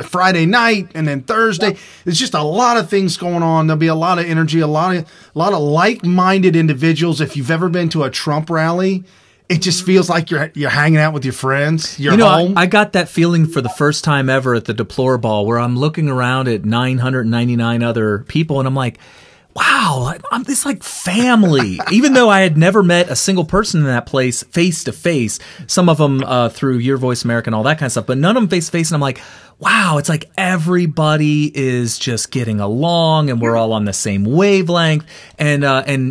Friday night, and then Thursday. Yep. There's just a lot of things going on. There'll be a lot of energy, a lot of like-minded individuals. If you've ever been to a Trump rally, it just feels like you're hanging out with your friends. You're home. I got that feeling for the first time ever at the Deplore Ball, where I'm looking around at 999 other people, and I'm like, wow, it's like family. Even though I had never met a single person in that place face to face, some of them through Your Voice America and all that kind of stuff, but none of them face to face. And I'm like, wow, it's like everybody is just getting along, and we're all on the same wavelength. And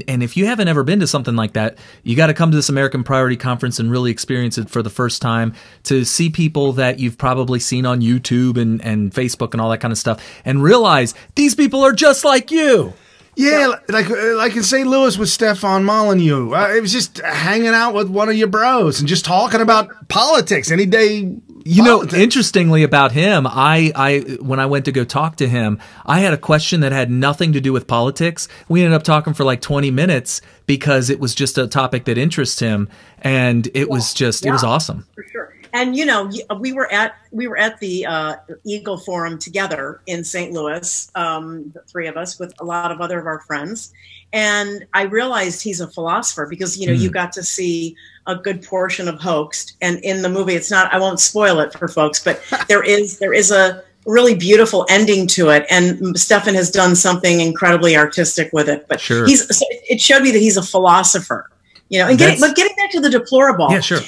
if you haven't ever been to something like that, you got to come to this American Priority Conference and really experience it for the first time, to see people that you've probably seen on YouTube and Facebook and all that kind of stuff, and realize these people are just like you. Yeah, like in St. Louis with Stefan Molyneux. It was just hanging out with one of your bros and just talking about politics any day. Interestingly about him, I when I went to go talk to him, I had a question that had nothing to do with politics. We ended up talking for like 20 minutes because it was just a topic that interests him, and it was awesome. For sure. And we were at the Eagle Forum together in St. Louis, the three of us, with a lot of other of our friends. And I realized he's a philosopher because you got to see a good portion of Hoaxed. And in the movie, it's not, I won't spoil it for folks, but there is a really beautiful ending to it. And Stefan has done something incredibly artistic with it. But sure. It showed me that he's a philosopher. Getting back to the deplorable. Yeah, sure.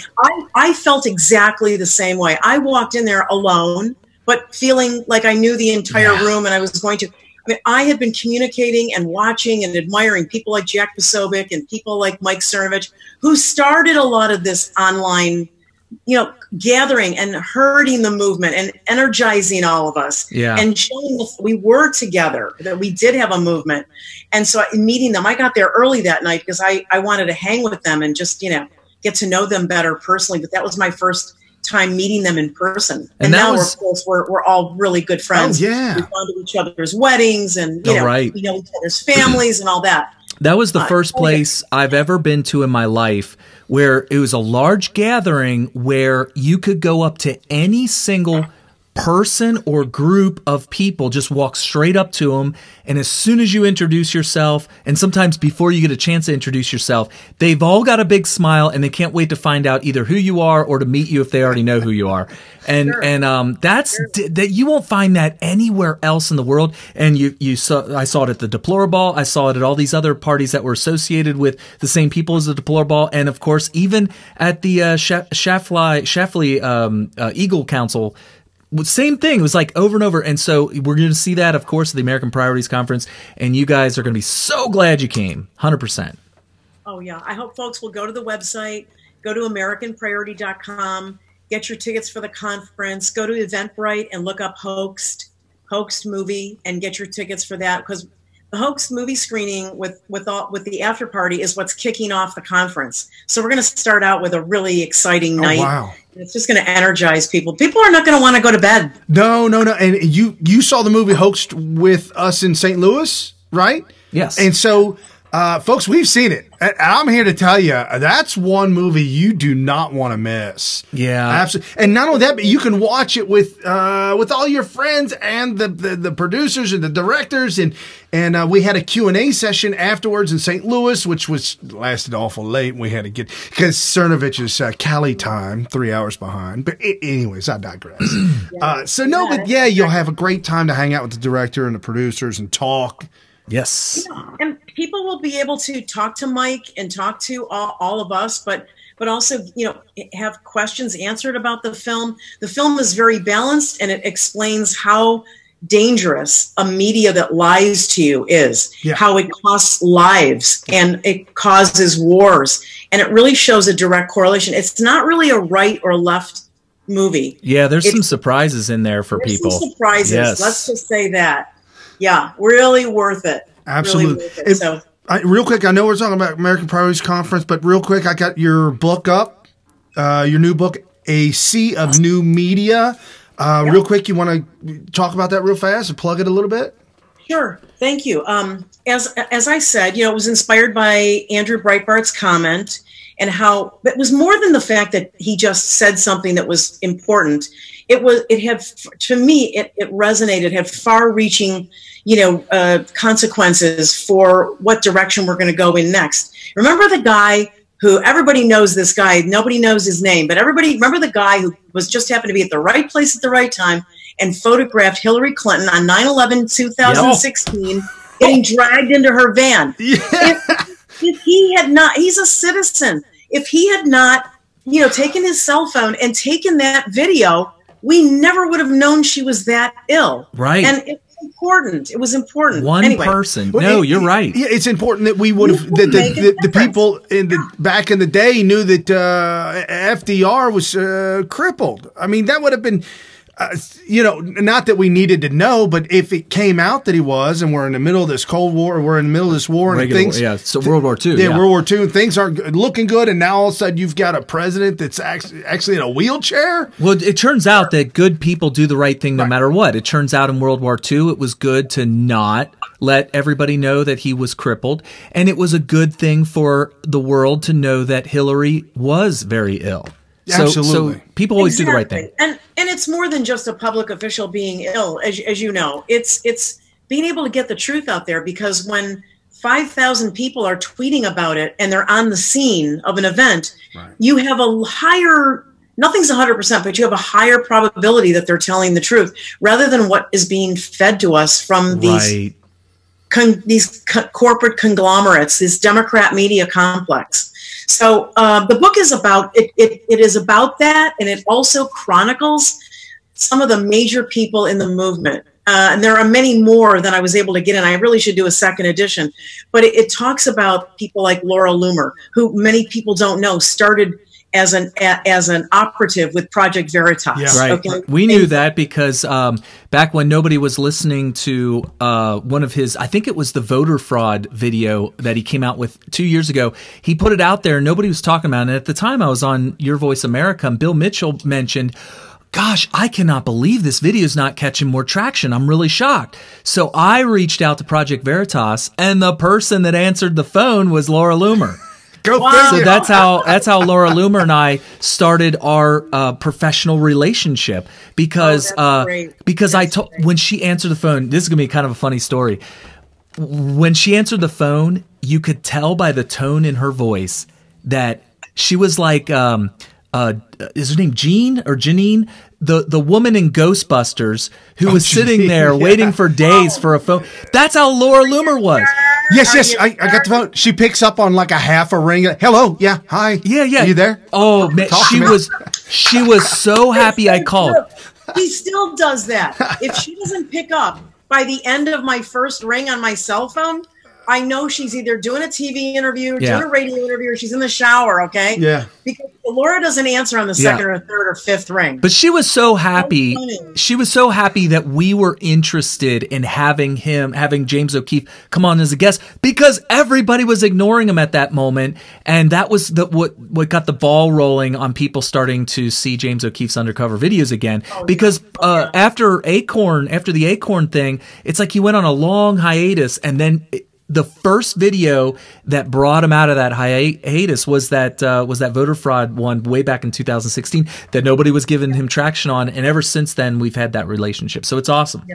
I felt exactly the same way. I walked in there alone, but feeling like I knew the entire room, and I was going to. I had been communicating and watching and admiring people like Jack Posobiec and people like Mike Cernovich, who started a lot of this online, gathering and herding the movement and energizing all of us, and showing that we were together, that we did have a movement. And so in meeting them, I got there early that night because I wanted to hang with them and just, get to know them better personally. But that was my first time meeting them in person. And now, of course, we're all really good friends. Oh, yeah. We've gone to each other's weddings and, we know each other's families and all that. That was the first place I've ever been to in my life where it was a large gathering where you could go up to any single person or group of people, just walk straight up to them, and as soon as you introduce yourself, and sometimes before you get a chance to introduce yourself, they've all got a big smile and they can't wait to find out either who you are or to meet you if they already know who you are. And that you won't find that anywhere else in the world. And I saw it at the Deplorable. I saw it at all these other parties that were associated with the same people as the Deplorable, and of course even at the Shafley Eagle Council. Same thing. It was like over and over. And so we're going to see that, of course, at the American Priorities Conference. And you guys are going to be so glad you came. 100%. Oh, yeah. I hope folks will go to the website, go to AmericanPriority.com, get your tickets for the conference, go to Eventbrite and look up Hoaxed movie and get your tickets for that. Because the Hoaxed movie screening with the after party is what's kicking off the conference. So we're going to start out with a really exciting night. Wow. It's just going to energize people. People are not going to want to go to bed. No. And you saw the movie Hoaxed with us in St. Louis, right? Yes. And so, folks, we've seen it. And I'm here to tell you, that's one movie you do not want to miss. Yeah. Absolutely. And not only that, but you can watch it with all your friends and the producers and the directors. And we had a Q&A session afterwards in St. Louis, which lasted awful late. We had to get, because Cernovich's Cali time, 3 hours behind. But anyways, I digress. You'll have a great time to hang out with the director and the producers and talk. Yes. And people will be able to talk to Mike and talk to all of us, but also, have questions answered about the film. The film is very balanced, and it explains how dangerous a media that lies to you is, how it costs lives and it causes wars. And it really shows a direct correlation. It's not really a right or left movie. Yeah, there's some surprises in there for people. Some surprises. Yes. Let's just say that. Yeah, really worth it. Absolutely. Really worth it. Real quick, I know we're talking about American Priorities Conference, but real quick, I got your book up, your new book, A Sea of New Media. Real quick, you want to talk about that real fast and plug it a little bit? Sure. Thank you. As I said, it was inspired by Andrew Breitbart's comment, and how it was more than the fact that he just said something that was important. It had, to me, it resonated, had far-reaching, consequences for what direction we're going to go in next. Remember the guy who, everybody knows this guy, nobody knows his name, but everybody, remember the guy who was just happened to be at the right place at the right time and photographed Hillary Clinton on 9/11/2016 getting dragged into her van. If he had not, he's a citizen. If he had not, taken his cell phone and taken that video, we never would have known she was that ill. Right. And it's important. It was important. One person. No, you're right. Yeah, it's important that we would have, that the people back in the day knew that FDR was crippled. I mean, that would have been, not that we needed to know, but if it came out that he was, and we're in the middle of this Cold War, we're in the middle of this war, and things, so World War II. World War II, and things aren't looking good, and now all of a sudden you've got a president that's actually in a wheelchair. Well, it turns out that good people do the right thing no matter what. It turns out in World War II, it was good to not let everybody know that he was crippled, and it was a good thing for the world to know that Hillary was very ill. Absolutely. So people always do the right thing. And it's more than just a public official being ill, as you know. It's being able to get the truth out there, because when 5,000 people are tweeting about it and they're on the scene of an event, you have a higher, nothing's 100%, but you have a higher probability that they're telling the truth, rather than what is being fed to us from these corporate conglomerates, this Democrat media complex. So the book is about it is about that, and it also chronicles some of the major people in the movement. And there are many more than I was able to get in. I really should do a second edition. But it talks about people like Laura Loomer, who many people don't know started as an operative with Project Veritas. Yeah. Right. Okay? We knew that because back when nobody was listening to one of his, I think it was the voter fraud video that he came out with 2 years ago, he put it out there and nobody was talking about it. And at the time I was on Your Voice America, and Bill Mitchell mentioned, gosh, I cannot believe this video is not catching more traction. I'm really shocked. So I reached out to Project Veritas, and the person that answered the phone was Laura Loomer. Go So that's how Laura Loomer and I started our professional relationship, because I told, when she answered the phone, this is gonna be kind of a funny story. When she answered the phone, you could tell by the tone in her voice that she was like, is her name Jean or Janine? The woman in Ghostbusters who was sitting there waiting for days for a phone. That's how Laura Loomer was. Yes, I got the phone. She picks up on like a half a ring. Hello, yeah, hi. Yeah. Are you there? Oh, man, she was so happy I called. She still does that. If she doesn't pick up by the end of my first ring on my cell phone, I know she's either doing a TV interview, doing a radio interview, or she's in the shower, okay? Yeah. Because Laura doesn't answer on the second or third or fifth ring. But she was so happy. She was so happy that we were interested in having James O'Keefe come on as a guest, because everybody was ignoring him at that moment. And that was what got the ball rolling on people starting to see James O'Keefe's undercover videos again. Because after the Acorn thing, it's like he went on a long hiatus, and then the first video that brought him out of that hiatus was that voter fraud one way back in 2016 that nobody was giving him traction on, and ever since then we've had that relationship. So it's awesome.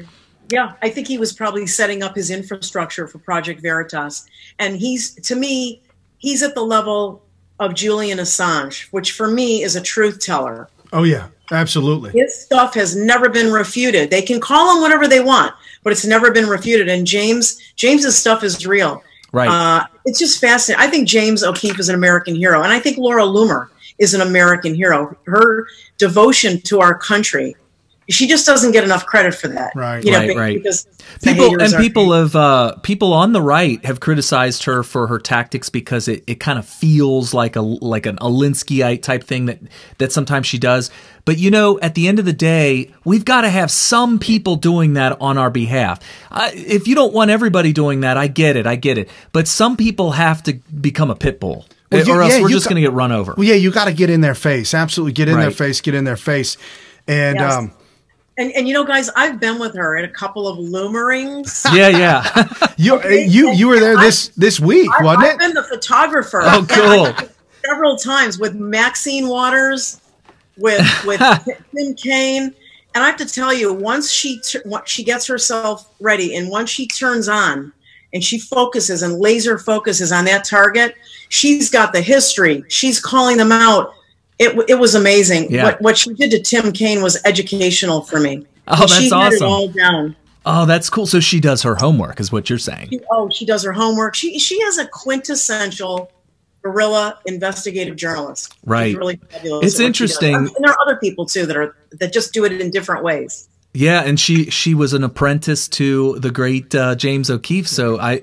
Yeah, I think he was probably setting up his infrastructure for Project Veritas, and to me, he's at the level of Julian Assange, which for me is a truth teller. Oh yeah, absolutely. His stuff has never been refuted. They can call him whatever they want, but it's never been refuted. And James's stuff is real. Right. It's just fascinating. I think James O'Keefe is an American hero, and I think Laura Loomer is an American hero. Her devotion to our country, she just doesn't get enough credit for that. Right. Right. Because people on the right have criticized her for her tactics because it kind of feels like an Alinskyite type thing that sometimes she does. But at the end of the day, we've got to have some people doing that on our behalf. If you don't want everybody doing that, I get it. But some people have to become a pit bull. Or else we're just going to get run over. Well, yeah, you got to get in their face. Absolutely, get in their face. And yes. And guys, I've been with her at a couple of Loomerings. Yeah. you were there this week, wasn't it? I've been the photographer. Oh, cool. Several times with Maxine Waters, with Tim Kaine, and I have to tell you, once she gets herself ready, and once she turns on, and she focuses and laser focuses on that target, she's got the history. She's calling them out. It was amazing. Yeah. What she did to Tim Kaine was educational for me. Oh, that's she awesome. Had it all down. Oh, that's cool. So she does her homework, is what you're saying. She does her homework. She is a quintessential guerrilla investigative journalist. Right. She's really fabulous. It's interesting. And there are other people too that just do it in different ways. Yeah, and she was an apprentice to the great James O'Keefe, so I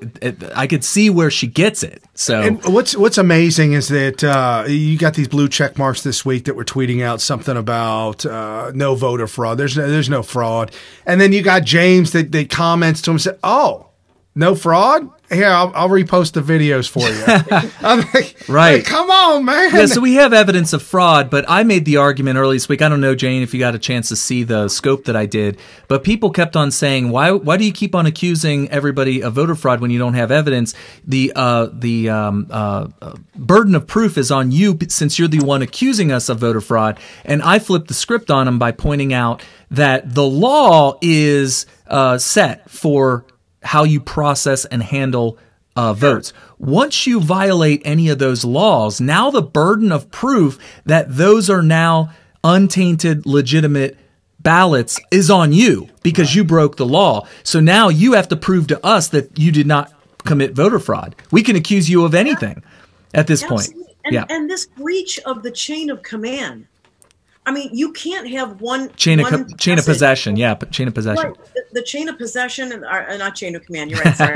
could see where she gets it. So and what's amazing is that you got these blue check marks this week that were tweeting out something about no voter fraud. There's no fraud, and then you got James that comments to him and said, "Oh, no fraud." Here, I'll repost the videos for you. I'm like, right. Hey, come on, man. Yeah, so we have evidence of fraud, but I made the argument earlier this week. I don't know, Jane, if you got a chance to see the scope that I did, but people kept on saying, why do you keep on accusing everybody of voter fraud when you don't have evidence? The burden of proof is on you since you're the one accusing us of voter fraud. And I flipped the script on them by pointing out that the law is set for how you process and handle votes. Once you violate any of those laws, now the burden of proof that those are now untainted, legitimate ballots is on you because you broke the law. So now you have to prove to us that you did not commit voter fraud. We can accuse you of anything at this point. And this breach of the chain of command. I mean, you can't have one chain of possession. Yeah, chain of possession. Right. The chain of possession, not chain of command. You're right. Sorry.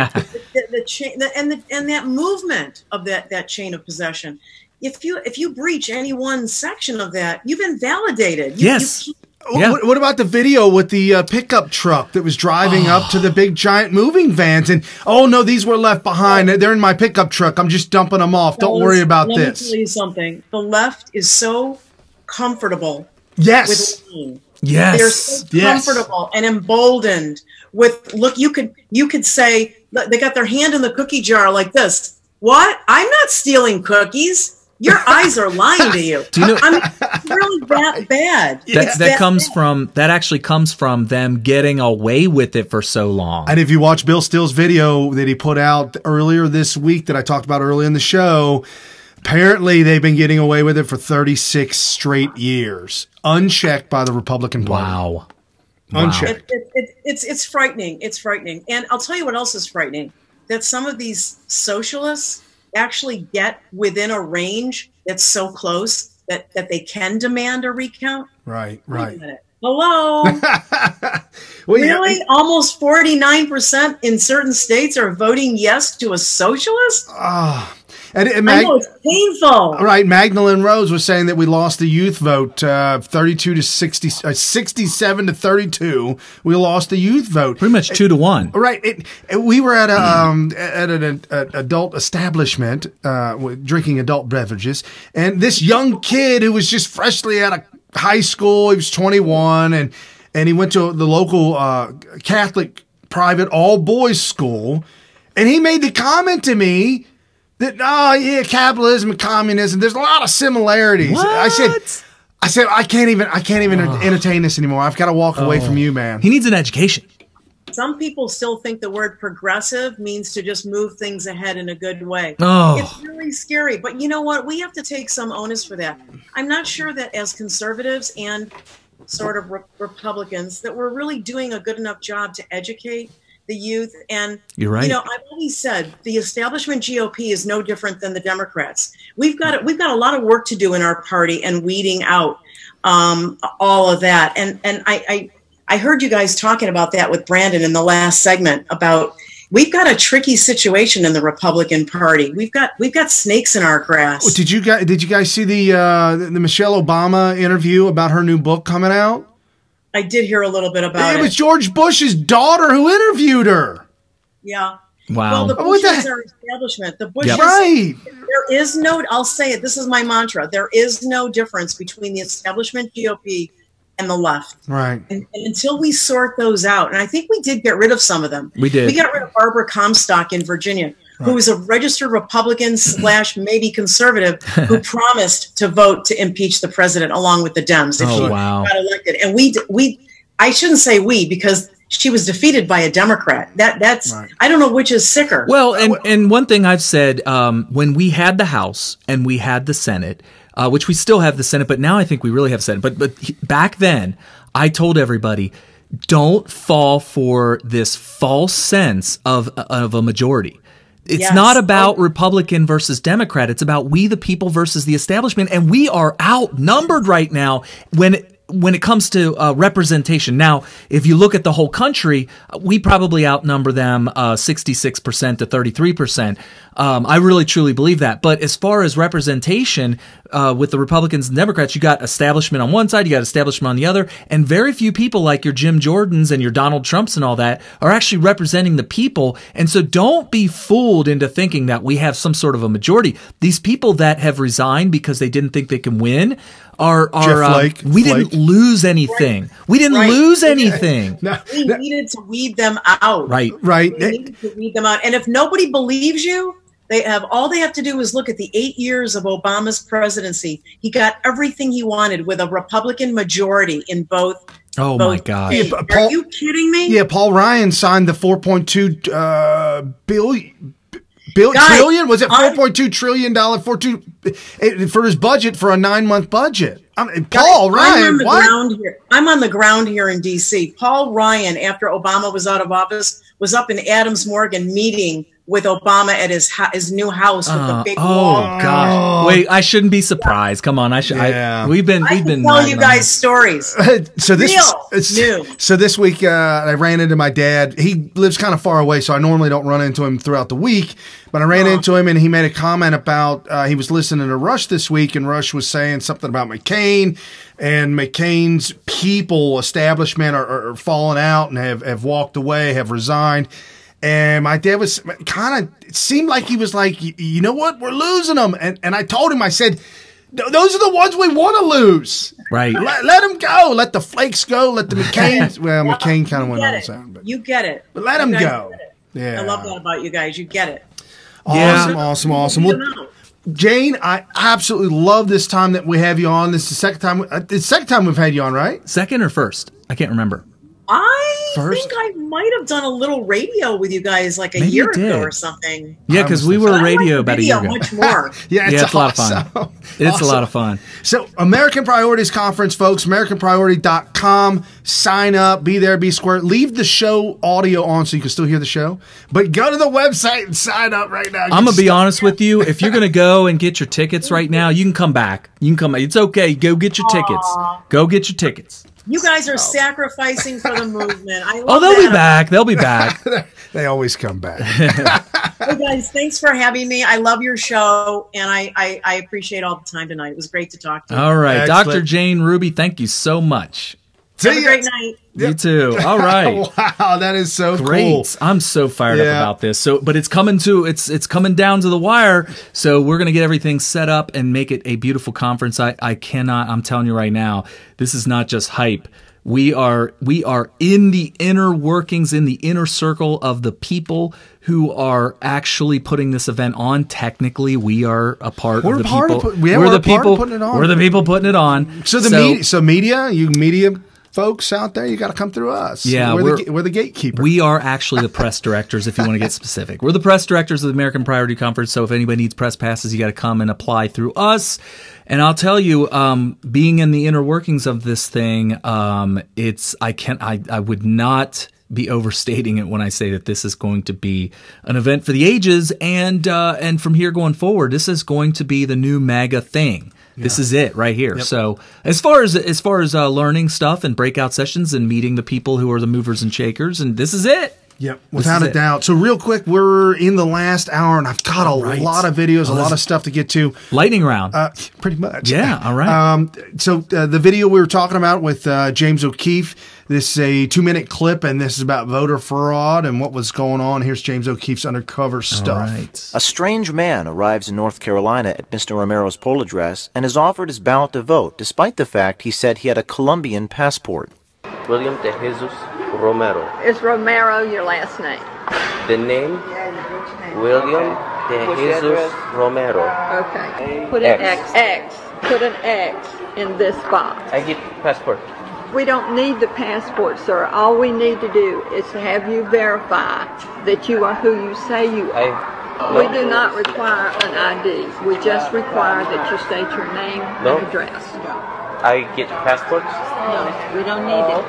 the chain and that movement of that chain of possession. If you breach any one section of that, you've invalidated. Yes. What about the video with the pickup truck that was driving up to the big giant moving vans? And, oh, no, these were left behind. They're in my pickup truck. I'm just dumping them off. Don't worry about this. Let me tell you something. The left is so comfortable yes with lean. Yes. They're so comfortable and emboldened with, look, you could say, they got their hand in the cookie jar like this. What? I'm not stealing cookies. Your eyes are lying to you. Do you know, I mean, it's really that bad. That actually comes from them getting away with it for so long. And if you watch Bill Still's video that he put out earlier this week that I talked about earlier in the show, apparently they've been getting away with it for 36 straight years, unchecked by the Republican Party. Wow. Unchecked. It's frightening. It's frightening. And I'll tell you what else is frightening, that some of these socialists actually get within a range that's so close that they can demand a recount. Right. Hello. Really? Almost 49% in certain states are voting yes to a socialist? And I know, it's painful. Right. Magdalene Rose was saying that we lost the youth vote 32 to 60, 67 to 32. We lost the youth vote. Pretty much 2-1. Right. We were at an adult establishment drinking adult beverages. And this young kid who was just freshly out of high school, he was 21, and he went to the local Catholic private all-boys school. And he made the comment to me that, capitalism and communism, there's a lot of similarities. What? I said, I can't even entertain this anymore. I've got to walk away from you, man. He needs an education. Some people still think the word progressive means to just move things ahead in a good way. Oh. It's really scary. But you know what? We have to take some onus for that. I'm not sure that as conservatives and sort of Republicans that we're really doing a good enough job to educate the youth. And, you're right. I've always said the establishment GOP is no different than the Democrats. We've got a lot of work to do in our party and weeding out all of that. And I heard you guys talking about that with Brandon in the last segment about we've got a tricky situation in the Republican Party. We've got snakes in our grass. Well, did you guys see the Michelle Obama interview about her new book coming out? I did hear a little bit about it. It was George Bush's daughter who interviewed her. Yeah. Wow. Well, the Bushes are establishment. The Bushes, right. There is no, I'll say it, this is my mantra, there is no difference between the establishment GOP and the left. Right. And until we sort those out, and I think we did get rid of some of them. We did. We got rid of Barbara Comstock in Virginia, who was a registered Republican / maybe conservative who promised to vote to impeach the president along with the Dems if she got elected. And I shouldn't say we, because she was defeated by a Democrat. That's right. I don't know which is sicker. Well, and one thing I've said, when we had the House and we had the Senate, which we still have the Senate, but now I think we really have Senate. But back then, I told everybody, don't fall for this false sense of a majority. It's not about Republican versus Democrat. It's about we the people versus the establishment. And we are outnumbered right now when it comes to representation. Now, if you look at the whole country, we probably outnumber them 66% to 33%. I really truly believe that. But as far as representation with the Republicans and Democrats, you got establishment on one side, you got establishment on the other, and very few people like your Jim Jordans and your Donald Trumps and all that are actually representing the people. And so don't be fooled into thinking that we have some sort of a majority. These people that have resigned because they didn't think they can win we didn't lose anything. Right. We didn't lose anything. We needed to weed them out. Right. We needed to weed them out. And if nobody believes you, all they have to do is look at the 8 years of Obama's presidency. He got everything he wanted with a Republican majority in both. Oh my gosh! Yeah, are you kidding me? Yeah, Paul Ryan signed the 4.2 billion. Guys, trillion? Was it $4.2 trillion for his budget for a 9-month budget? Paul Ryan, I'm on the ground here in D.C. Paul Ryan, after Obama was out of office, was up in Adams Morgan meeting with Obama at his new house with the big wall. Oh gosh! Wait, I shouldn't be surprised. Come on, we've been tell you guys stories. So this week I ran into my dad. He lives kind of far away, so I normally don't run into him throughout the week. But I ran into him, and he made a comment about he was listening to Rush this week, and Rush was saying something about McCain, and McCain's people establishment are falling out and have walked away, have resigned. And my dad was it seemed like he was like, you know what, we're losing them. And I told him, I said, those are the ones we want to lose. Right. Let them go. Let the Flakes go. Let the McCains. Well, McCain kind of went on his own. But you get it. But let him go. Yeah. I love that about you guys. You get it. Awesome. Well, Jane, I absolutely love this time that we have you on. This is the second time we've had you on, right? Second or first? I can't remember. I think I might have done a little radio with you guys like a year ago or something. Yeah, because we were radio about a year ago. Much more. It's a lot of fun. It's a lot of fun. So, American Priorities Conference, folks, AmericanPriority.com. Sign up, be there, be square. Leave the show audio on so you can still hear the show. But go to the website and sign up right now. I'm going to be honest with you. If you're going to go and get your tickets right now, you can come back. It's okay. Go get your tickets. Go get your tickets. You guys are sacrificing for the movement. They'll be back. They always come back. Hey guys, thanks for having me. I love your show, and I appreciate all the time tonight. It was great to talk to you. All right, Dr. Jane Ruby, thank you so much. Have a great night. You too. All right. Wow, that is so great. Cool. I'm so fired up about this. But it's coming down to the wire. So we're gonna get everything set up and make it a beautiful conference. I'm telling you right now, this is not just hype. We are in the inner workings, in the inner circle of the people who are actually putting this event on. Technically, we are a part of the people. We're the people putting it on. We're the people putting it on. So media folks out there, you got to come through us. Yeah, we're the gatekeeper. We are actually the press directors, if you want to get specific. We're the press directors of the American Priority Conference, so if anybody needs press passes, you got to come and apply through us. And I'll tell you, being in the inner workings of this thing, I would not be overstating it when I say that this is going to be an event for the ages, and from here going forward, this is going to be the new MAGA thing. Yeah. This is it right here. Yep. So as far as learning stuff and breakout sessions and meeting the people who are the movers and shakers, and this is it. Yep, without a doubt. So real quick, we're in the last hour, and I've got a lot of videos, a lot of stuff to get to. Lightning round. Pretty much. Yeah, all right. So the video we were talking about with James O'Keefe, this is a 2-minute clip, and this is about voter fraud and what was going on. Here's James O'Keefe's undercover stuff. Right. A strange man arrives in North Carolina at Mr. Romero's poll address and is offered his ballot to vote, despite the fact he said he had a Colombian passport. William de Jesus Romero. Is Romero your last name? The name? William de Jesus Romero. Okay. Put an X. Put an X in this box. I get passport. We don't need the passport, sir. All we need to do is to have you verify that you are who you say you are. We do not require an ID. We just require that you state your name and address. I get passport? No, we don't need it.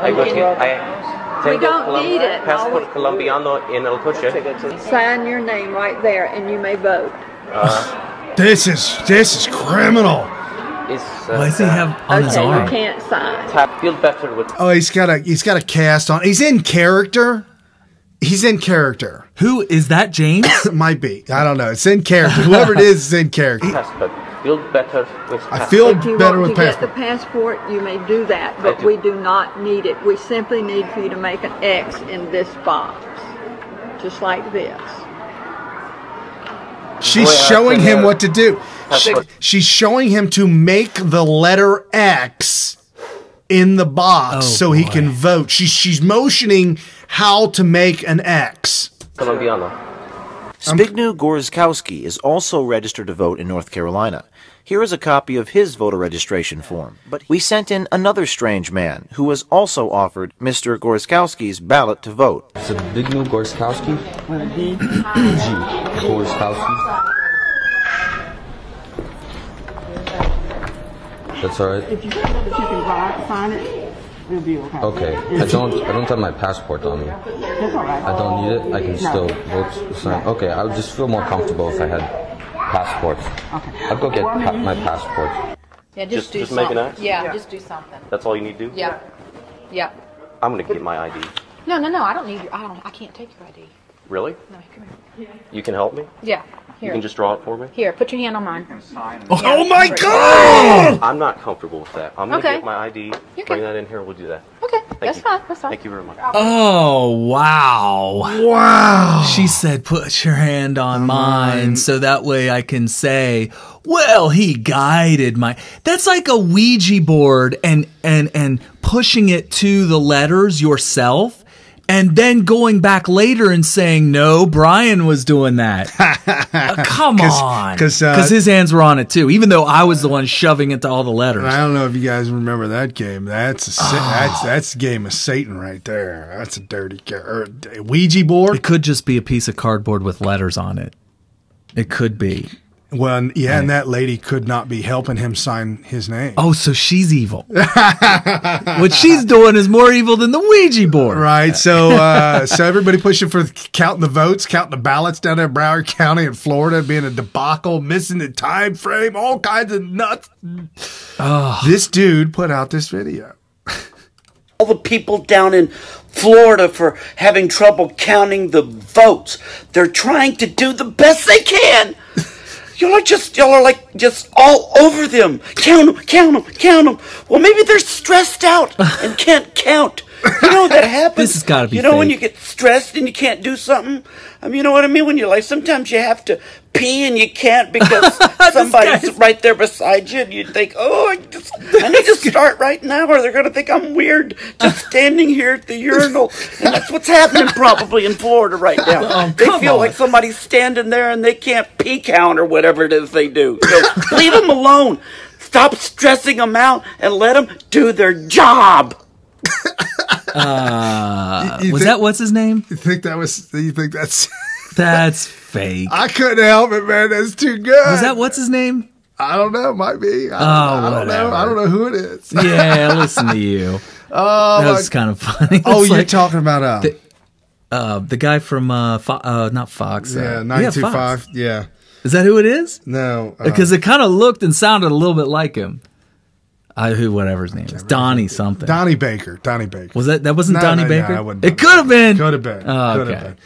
I go to, we don't need it. Passport colombiano en el coche. Sign your name right there, and you may vote. This is criminal. Why does he have on his arm? You can't sign. Feel better with. Oh, he's got a cast on. He's in character. He's in character. Who is that? James? Might be. I don't know. It's in character. Whoever it is in character. Passport. Feel better with passport. I feel if you better want with to passport. get the passport, you may do that, but we do not need it. We simply need for you to make an X in this box, just like this. She's showing him what to do. She's showing him to make the letter X in the box so he can vote. She's motioning how to make an X. Colombiano. Zbigniew Gorzkowski is also registered to vote in North Carolina. Here is a copy of his voter registration form. But we sent in another strange man who was also offered Mr. Gorzkowski's ballot to vote. Zbigniew Gorzkowski? Gorzkowski. That's all right. If you can sign it, it'll be okay. Okay. I don't have my passport on me. That's all right. I don't need it. I can still vote. Sign. Okay. I would just feel more comfortable if I had passports. Okay. I'll go get my passport. Yeah, just do something. Make an X? Yeah, just do something. That's all you need to do? Yeah. Yeah. I'm gonna get my ID. No, I don't need your. I can't take your ID. Really? No, come here. You can help me? Yeah. Here. You can just draw it for me? Here, put your hand on mine. Oh my God! I'm not comfortable with that. I'm going to get my ID, bring that in here, we'll do that. Okay, that's fine. Thank you very much. Oh, wow. Wow. She said, put your hand on mine so that way I can say, well, he guided my... That's like a Ouija board and pushing it to the letters yourself. And then going back later and saying, no, Brian was doing that. Come on. Because his hands were on it, too, even though I was the one shoving it to all the letters. I don't know if you guys remember that game. That's a game of Satan right there. That's a dirty Ouija board. It could just be a piece of cardboard with letters on it. It could be. Well, yeah, and that lady could not be helping him sign his name. Oh, so she's evil. What she's doing is more evil than the Ouija board. Right. So everybody pushing for counting the votes, counting the ballots down there in Broward County in Florida, being a debacle, missing the time frame, all kinds of nuts. Oh. This dude put out this video. All the people down in Florida for having trouble counting the votes. They're trying to do the best they can. Y'all are like just all over them. Count them. Well, maybe they're stressed out and can't count. You know that happens. This has got to be You know fake. when you get stressed and you can't do something? I mean, you know what I mean? When you're like, sometimes you have to pee and you can't because somebody's right there beside you and you think, oh, I need to start right now or they're going to think I'm weird just standing here at the urinal. And that's what's happening probably in Florida right now. They feel like somebody's standing there and they can't pee count or whatever it is they do. So leave them alone. Stop stressing them out and let them do their job. Was that what's his name? You think that's That's fake. I couldn't help it, man. That's too good. Was that what's his name? I don't know. Might be. I don't know. I don't know who it is. Yeah, listen to you. That was kind of funny. Oh, It's you're like talking about the guy from not Fox. yeah, 925. Fox. Yeah. Is that who it is? No, because it kind of looked and sounded a little bit like him. Whatever his name is, Donnie something. Donnie Baker. Was that wasn't Donnie Baker? No, it could have been. Could have been. Oh, Could have okay. been.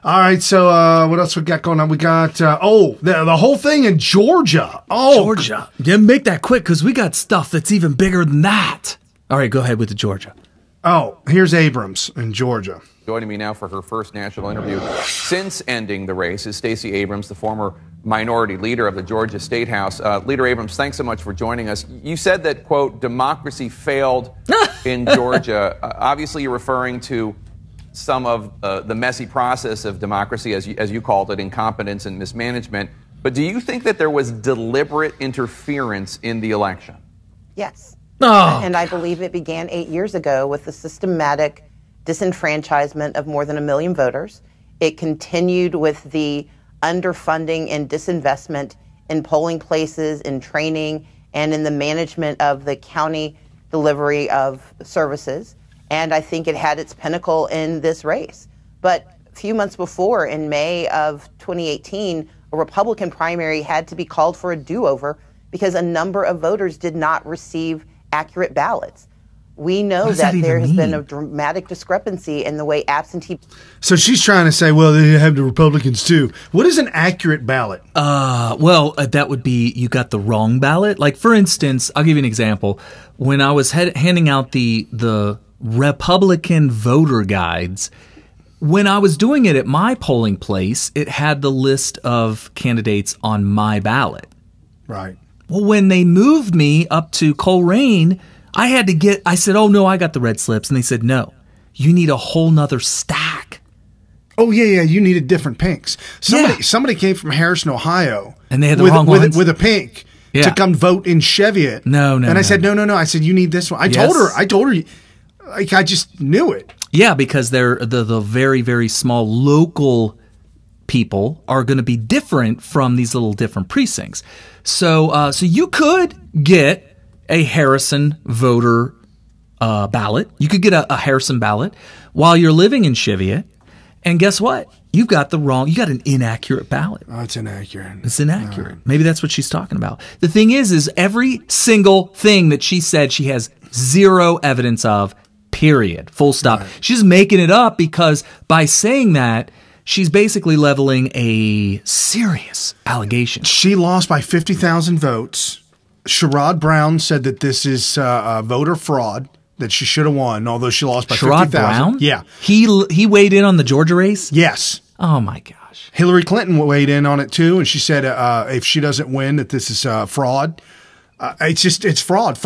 All right, so what else we got going on? We got the whole thing in Georgia. Oh, Georgia. Yeah, make that quick because we got stuff that's even bigger than that. All right, go ahead with the Georgia. Oh, here's Abrams in Georgia. Joining me now for her first national interview since ending the race is Stacey Abrams, the former minority leader of the Georgia State House. Leader Abrams, thanks so much for joining us. You said that, quote, democracy failed in Georgia. Obviously, you're referring to some of the messy process of democracy, as you called it, incompetence and mismanagement. But do you think that there was deliberate interference in the election? Yes. Oh. And I believe it began 8 years ago with the systematic disenfranchisement of more than 1 million voters. It continued with the underfunding and disinvestment in polling places, in training, and in the management of the county delivery of services. And I think it had its pinnacle in this race. But a few months before, in May of 2018, a Republican primary had to be called for a do-over because a number of voters did not receive accurate ballots. We know that there has been a dramatic discrepancy in the way absentee. So she's trying to say, well, they have the Republicans too. What is an accurate ballot? That would be you got the wrong ballot. Like, for instance, I'll give you an example. When I was handing out the Republican voter guides, when I was doing it at my polling place, it had the list of candidates on my ballot. Right. Well, when they moved me up to Coleraine, I said, oh, no, I got the red slips. And they said, no, you need a whole nother stack. Oh, yeah, you needed different pinks. Somebody came from Harrison, Ohio. And they had the wrong ones? With a pink to come vote in Cheviot. No. And I said, no. I said, you need this one. I told her, like, I just knew it. Yeah, because they're the very, very small local people are going to be different from these little different precincts. So you could get a Harrison voter ballot. You could get a Harrison ballot while you're living in Cheviot. And guess what? You got an inaccurate ballot. Oh, it's inaccurate. It's inaccurate. Right. Maybe that's what she's talking about. The thing is every single thing that she said she has zero evidence of, period. Full stop. Right. She's making it up because by saying that, she's basically leveling a serious allegation. She lost by 50,000 votes. Sherrod Brown said that this is voter fraud, that she should have won, although she lost by 50,000. Sherrod Brown? Yeah. He weighed in on the Georgia race? Yes. Oh, my gosh. Hillary Clinton weighed in on it, too, and she said if she doesn't win, that this is fraud. It's fraud.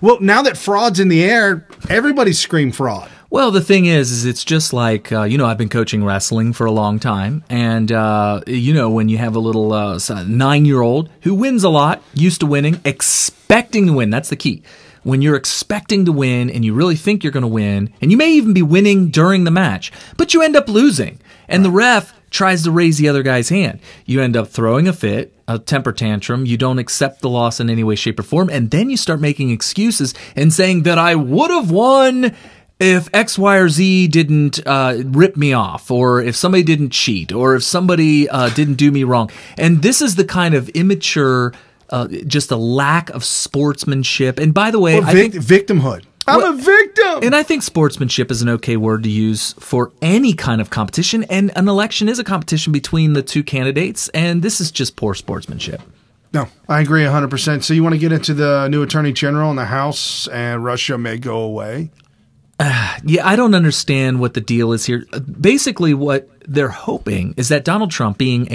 Well, now that fraud's in the air, everybody scream fraud. Well, the thing is it's just like, I've been coaching wrestling for a long time. And, when you have a little 9-year-old who wins a lot, used to winning, expecting to win. That's the key. When you're expecting to win and you really think you're going to win, and you may even be winning during the match, but you end up losing. And the ref tries to raise the other guy's hand. You end up throwing a fit, a temper tantrum. You don't accept the loss in any way, shape, or form. And then you start making excuses and saying that I would have won if X, Y, or Z didn't rip me off, or if somebody didn't cheat, or if somebody didn't do me wrong. And this is the kind of immature, just a lack of sportsmanship. And by the way, I think victimhood. I'm a victim. And I think sportsmanship is an okay word to use for any kind of competition. And an election is a competition between the two candidates. And this is just poor sportsmanship. No, I agree 100%. So you want to get into the new attorney general in the House, and Russia may go away? Yeah, I don't understand what the deal is here. Basically, what they're hoping is that Donald Trump, being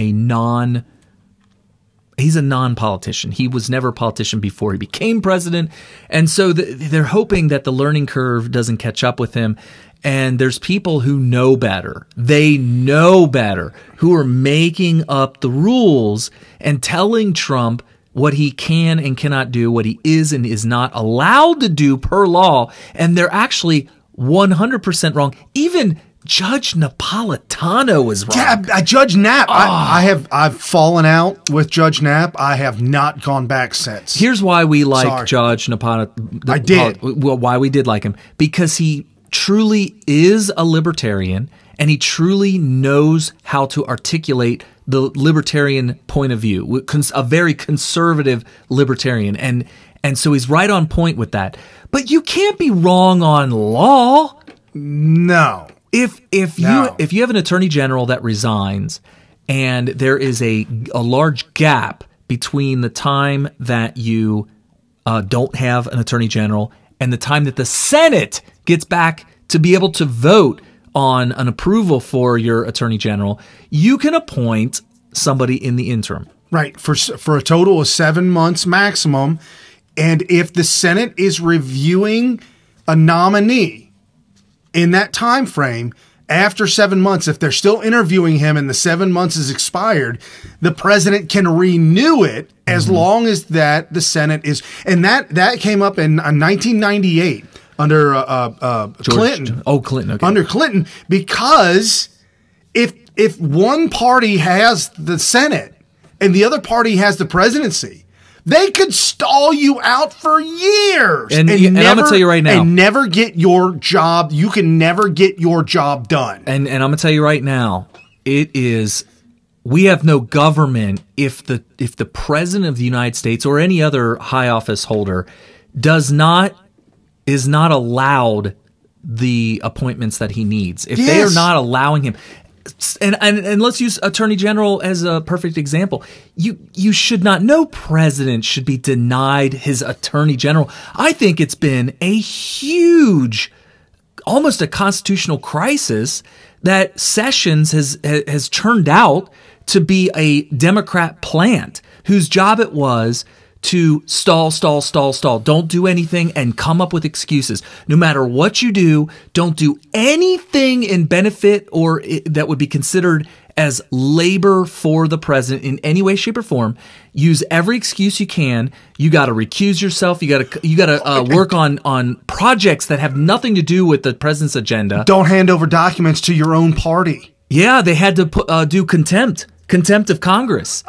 he's a non-politician. He was never a politician before he became president. And so they're hoping that the learning curve doesn't catch up with him. And there's people who know better. They know better, who are making up the rules and telling Trump what he can and cannot do, what he is and is not allowed to do per law. And they're actually 100% wrong. Even Judge Napolitano was wrong. Yeah, Judge Knapp. I've fallen out with Judge Knapp. I have not gone back since. Here's why we like Judge Napolitano. I did. Well, why we did like him. Because he truly is a libertarian, and he truly knows how to articulate the libertarian point of view, a very conservative libertarian. And so he's right on point with that. But you can't be wrong on law. No. If you have an attorney general that resigns and there is a large gap between the time that you don't have an attorney general and the time that the Senate gets back to be able to vote on an approval for your attorney general, you can appoint somebody in the interim. Right, for a total of 7 months maximum. And if the Senate is reviewing a nominee in that time frame, after 7 months, if they're still interviewing him and the 7 months is expired, the president can renew it as long as that the Senate is. And that came up in 1998 under Clinton. Oh, Clinton. Okay. Under Clinton, because if one party has the Senate and the other party has the presidency, they could stall you out for years. And I'm going to tell you right now. And never get your job. You can never get your job done. And I'm going to tell you right now, we have no government if the president of the United States or any other high office holder is not allowed the appointments that he needs. If they are not allowing him. And let's use Attorney General as a perfect example. You should not, no president should be denied his Attorney General. I think it's been a huge, almost a constitutional crisis that Sessions has turned out to be a Democrat plant whose job it was to stall. Don't do anything and come up with excuses. No matter what you do, don't do anything in benefit or that would be considered as labor for the president in any way, shape, or form. Use every excuse you can. You got to recuse yourself. You got to work on projects that have nothing to do with the president's agenda. Don't hand over documents to your own party. Yeah, they had to do contempt of Congress.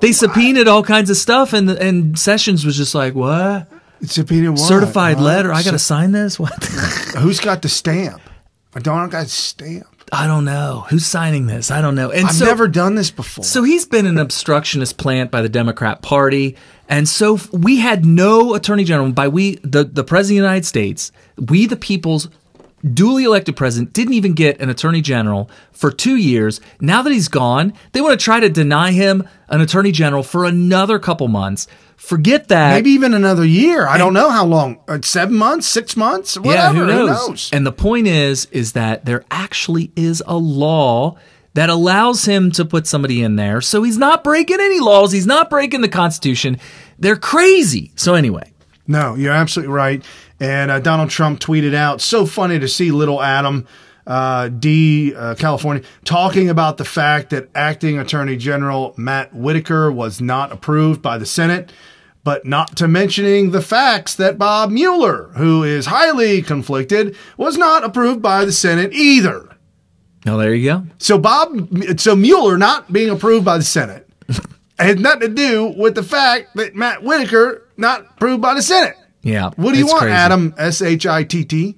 They subpoenaed all kinds of stuff, and Sessions was just like, what? Subpoenaed what? Certified letter. I got to sign this? What? Who's got the stamp? I don't got the stamp. I don't know. Who's signing this? I don't know. And I've never done this before. So he's been an obstructionist plant by the Democrat Party. And so we had no attorney general. By the President of the United States, we the people's duly elected president didn't even get an attorney general for 2 years. Now that he's gone, they want to try to deny him an attorney general for another couple months. Forget that. Maybe even another year. I don't know how long. 7 months, 6 months, whatever. Yeah, who knows? And the point is that there actually is a law that allows him to put somebody in there. So he's not breaking any laws. He's not breaking the Constitution. They're crazy. So anyway. No, you're absolutely right. And Donald Trump tweeted out, so funny to see little Adam California, talking about the fact that acting Attorney General Matt Whitaker was not approved by the Senate, but not to mentioning the facts that Bob Mueller, who is highly conflicted, was not approved by the Senate either. Oh, there you go. So Mueller not being approved by the Senate had nothing to do with the fact that Matt Whitaker not approved by the Senate. Yeah. What do you want, crazy. Adam? S-H-I-T-T?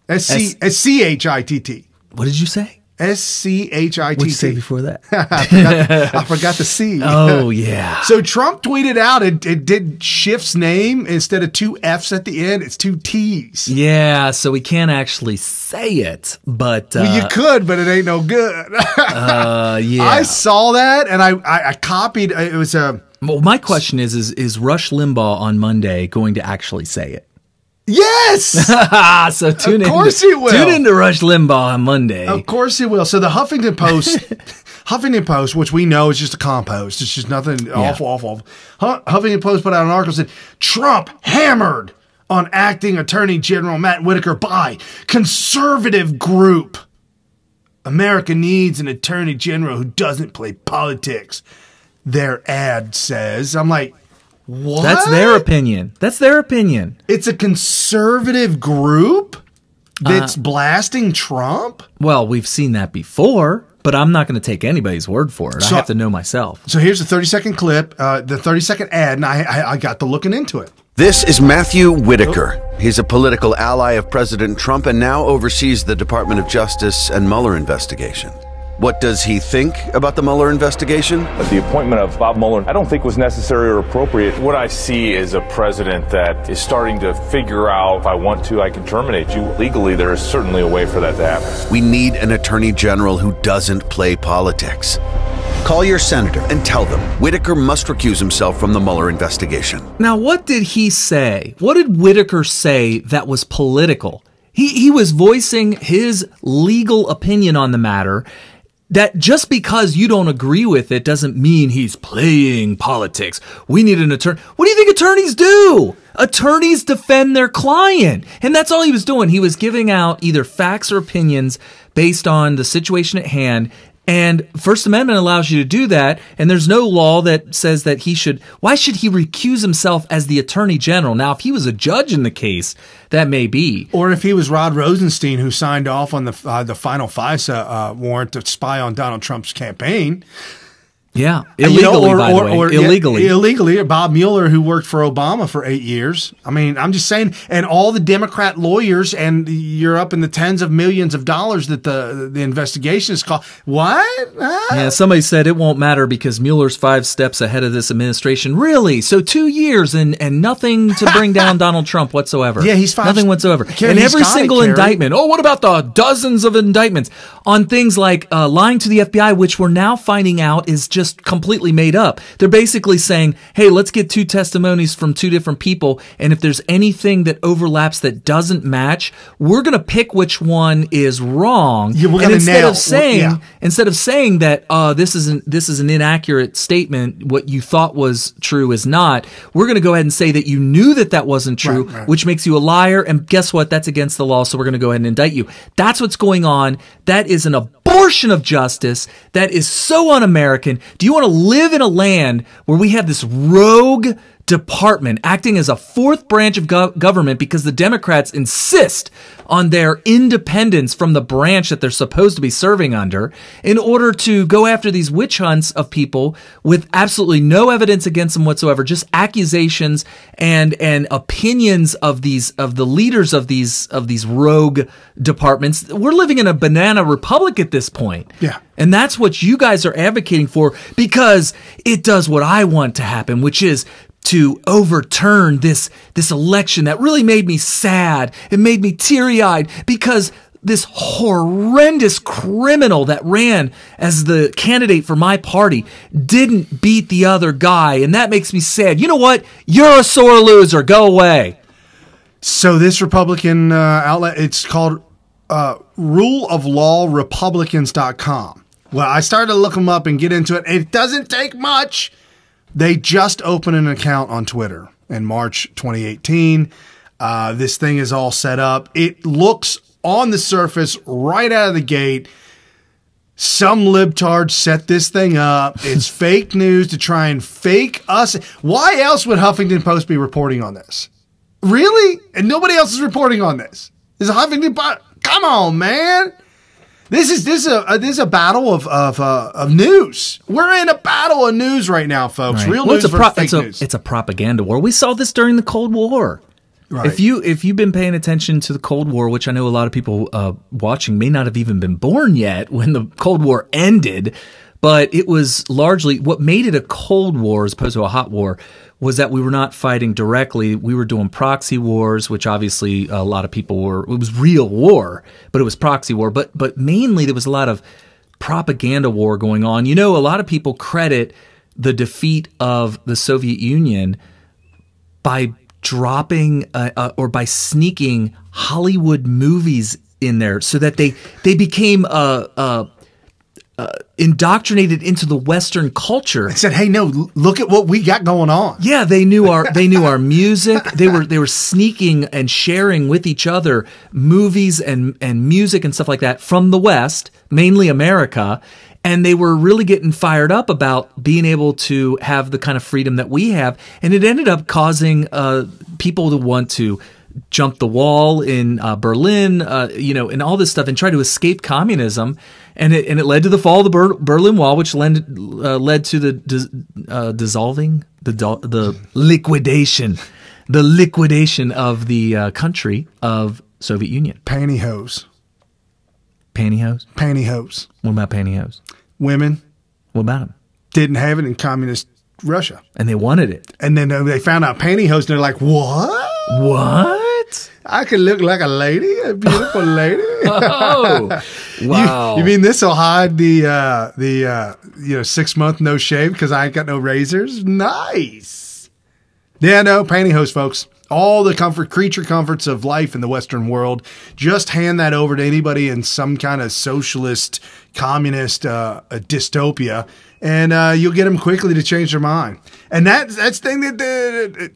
S-C-H-I-T-T. What did you say? S-C-H-I-T-T. What did you say before that? I forgot the C. Oh, yeah. So Trump tweeted out it did Schiff's name. Instead of 2 F's at the end, it's 2 T's. Yeah, so we can't actually say it, but... well, you could, but it ain't no good. Yeah. I saw that, and I copied. It was a... Well, my question is Rush Limbaugh on Monday going to actually say it? Yes! So tune in. Of course he will. Tune in to Rush Limbaugh on Monday. Of course he will. So the Huffington Post, which we know is just a compost. It's just nothing awful. Huffington Post put out an article that said, Trump hammered on acting Attorney General Matt Whitaker by conservative group. America needs an Attorney General who doesn't play politics. Their ad says. I'm like, what? That's their opinion. It's a conservative group? that's blasting Trump? Well, we've seen that before, but I'm not going to take anybody's word for it. I have to know myself. So here's the 30-second clip, the 30-second ad, and I got to looking into it. This is Matthew Whitaker. He's a political ally of President Trump and now oversees the Department of Justice and Mueller investigation. What does he think about the Mueller investigation? The appointment of Bob Mueller I don't think was necessary or appropriate. What I see is a president that is starting to figure out, if I want to, I can terminate you. Legally, there is certainly a way for that to happen. We need an attorney general who doesn't play politics. Call your senator and tell them Whitaker must recuse himself from the Mueller investigation. Now, what did he say? What did Whitaker say that was political? He was voicing his legal opinion on the matter, that just because you don't agree with it doesn't mean he's playing politics. We need an attorney. What do you think attorneys do? Attorneys defend their client. And that's all he was doing. He was giving out either facts or opinions based on the situation at hand. And First Amendment allows you to do that, and there's no law that says that he should. Why should he recuse himself as the Attorney General? Now, if he was a judge in the case, that may be. Or if he was Rod Rosenstein, who signed off on the final FISA warrant to spy on Donald Trump's campaign. Yeah, illegally, by the way. Illegally. Yeah, illegally. Or Bob Mueller, who worked for Obama for 8 years. I mean, I'm just saying, and all the Democrat lawyers, and you're up in the tens of millions of dollars that the investigation is called. What? Yeah, somebody said it won't matter because Mueller's 5 steps ahead of this administration. Really? So 2 years and nothing to bring down Donald Trump whatsoever. Yeah, he's 5. Nothing whatsoever. Carrie, and every single indictment. Oh, what about the dozens of indictments on things like lying to the FBI, which we're now finding out is just completely made up. They're basically saying, hey, let's get 2 testimonies from 2 different people, and if there's anything that overlaps that doesn't match, we're going to pick which one is wrong. Yeah, and instead of saying that this is an inaccurate statement, what you thought was true is not, we're going to go ahead and say that you knew that wasn't true, right. Which makes you a liar, and guess what? That's against the law, so we're going to go ahead and indict you. That's what's going on. That is an abortion of justice. That is so un-American. Do you want to live in a land where we have this rogue department acting as a 4th branch of government because the Democrats insist on their independence from the branch that they're supposed to be serving under in order to go after these witch hunts of people with absolutely no evidence against them whatsoever, just accusations and opinions of the leaders of these rogue departments? We're living in a banana republic at this point. Yeah. And that's what you guys are advocating for because it does what I want to happen, which is to overturn this election that really made me sad. It made me teary-eyed because this horrendous criminal that ran as the candidate for my party didn't beat the other guy, and that makes me sad. You know what? You're a sore loser. Go away. So this Republican outlet, it's called ruleoflawrepublicans.com. Well, I started to look them up and get into it. It doesn't take much. They just opened an account on Twitter in March 2018. This thing is all set up. It looks on the surface right out of the gate. Some libtards set this thing up. It's fake news to try and fake us. Why else would Huffington Post be reporting on this? Really? And nobody else is reporting on this. Is Huffington Post? Come on, man. This is a battle of news. We're in a battle of news right now, folks. Right. Real news versus fake news. It's a propaganda war. We saw this during the Cold War. Right. If you've been paying attention to the Cold War, which I know a lot of people watching may not have even been born yet when the Cold War ended, but it was largely what made it a Cold War as opposed to a hot war was that we were not fighting directly. We were doing proxy wars, which obviously a lot of people were. It was real war, but it was proxy war. But mainly there was a lot of propaganda war going on. You know, a lot of people credit the defeat of the Soviet Union by dropping or by sneaking Hollywood movies in there so that they became indoctrinated into the Western culture. They said, "Hey, no, look at what we got going on." Yeah, they knew our music. They were sneaking and sharing with each other movies and music and stuff like that from the West, mainly America, and they were really getting fired up about being able to have the kind of freedom that we have, and it ended up causing people to want to jump the wall in Berlin, and all this stuff, and try to escape communism. And it led to the fall of the Berlin Wall, which led to the dissolving, the liquidation of the country of Soviet Union. Pantyhose. Pantyhose? Pantyhose. What about pantyhose? Women. What about them? Didn't have it in communist Russia. And they wanted it. And then they found out pantyhose, and they're like, what? What? I could look like a lady, a beautiful lady. Oh, wow. You mean this will hide the 6 month no shave because I ain't got no razors? Nice. Yeah, no, pantyhose, folks. All the creature comforts of life in the Western world, just hand that over to anybody in some kind of socialist, communist dystopia, and you'll get them quickly to change their mind. And that's the thing that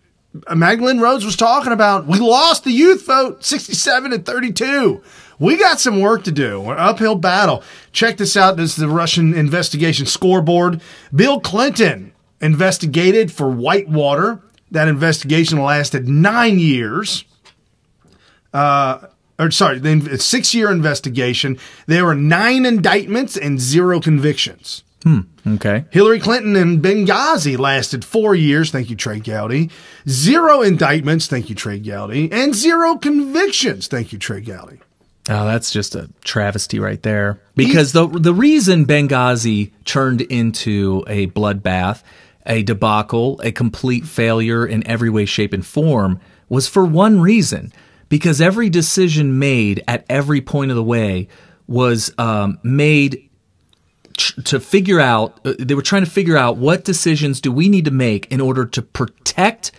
Magdalene Rhodes was talking about. We lost the youth vote, 67-32. We got some work to do. We're uphill battle. Check this out. This is the Russian investigation scoreboard. Bill Clinton investigated for Whitewater. That investigation lasted 9 years. The 6-year investigation. There were 9 indictments and 0 convictions. Okay. Hillary Clinton in Benghazi lasted 4 years. Thank you, Trey Gowdy. 0 indictments. Thank you, Trey Gowdy. And 0 convictions. Thank you, Trey Gowdy. Oh, that's just a travesty right there. Because the reason Benghazi turned into a bloodbath, a debacle, a complete failure in every way, shape, and form was for one reason. Because every decision made at every point of the way was made to figure out, they were trying to figure out what decisions do we need to make in order to protect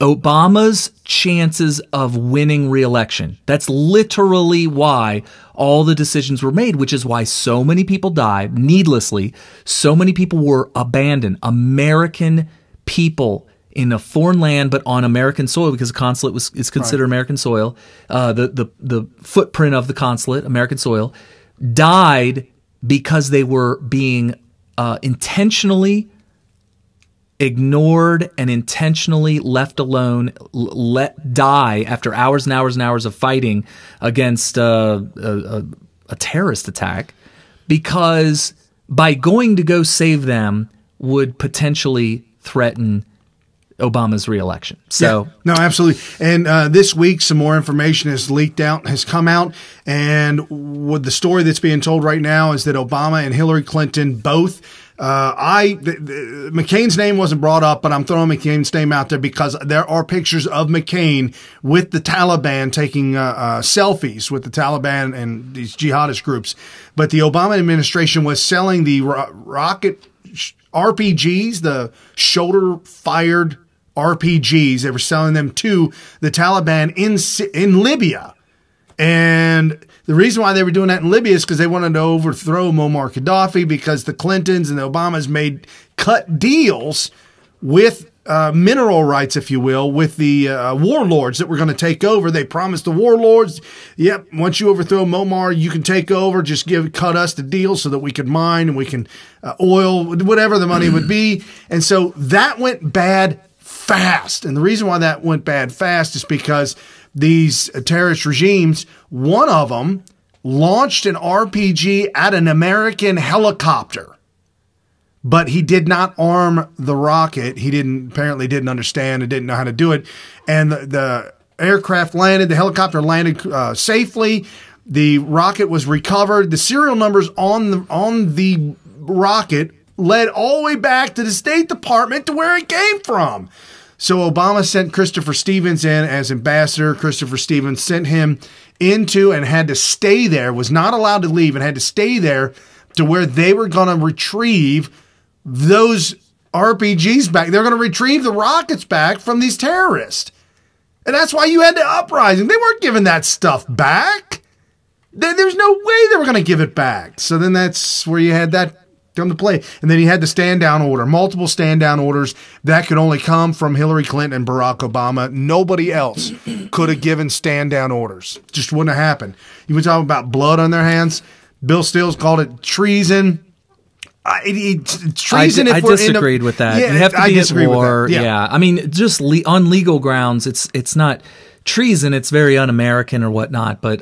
Obama's chances of winning re-election. That's literally why all the decisions were made, which is why so many people died needlessly. So many people were abandoned. American people in a foreign land, but on American soil, because the consulate is considered American soil. The footprint of the consulate, American soil, died because they were being intentionally ignored and intentionally left alone, let die after hours and hours and hours of fighting against a terrorist attack, because by going to go save them would potentially threaten Obama's reelection. So no, absolutely. And this week, some more information has come out. And what the story that's being told right now is that Obama and Hillary Clinton both, McCain's name wasn't brought up, but I'm throwing McCain's name out there because there are pictures of McCain with the Taliban taking selfies with the Taliban and these jihadist groups. But the Obama administration was selling the rocket RPGs, the shoulder-fired RPGs. They were selling them to the Taliban in Libya. And the reason why they were doing that in Libya is because they wanted to overthrow Muammar Gaddafi, because the Clintons and the Obamas cut deals with mineral rights, if you will, with the warlords that were going to take over. They promised the warlords, yep, once you overthrow Muammar, you can take over, just cut us the deal so that we could mine and we can oil, whatever the money would be. And so that went bad fast. And the reason why that went bad fast is because these terrorist regimes, one of them launched an RPG at an American helicopter, but he did not arm the rocket. He apparently didn't understand and didn't know how to do it. And the aircraft landed, the helicopter landed safely. The rocket was recovered. The serial numbers on the rocket led all the way back to the State Department to where it came from. So Obama sent Christopher Stevens in as ambassador. Christopher Stevens sent him into and had to stay there, was not allowed to leave, and had to stay there to where they were going to retrieve those RPGs back. They're going to retrieve the rockets back from these terrorists. And that's why you had the uprising. They weren't giving that stuff back. There's no way they were going to give it back. So then that's where you had that come to play. And then you had the stand-down order, multiple stand-down orders that could only come from Hillary Clinton and Barack Obama. Nobody else could have given stand-down orders. Just wouldn't have happened. You were talking about blood on their hands. Bill Stills called it treason. Treason. I disagreed with that. Yeah, you have to be at war. Yeah. I mean, just on legal grounds, it's not treason, it's very un-American or whatnot. But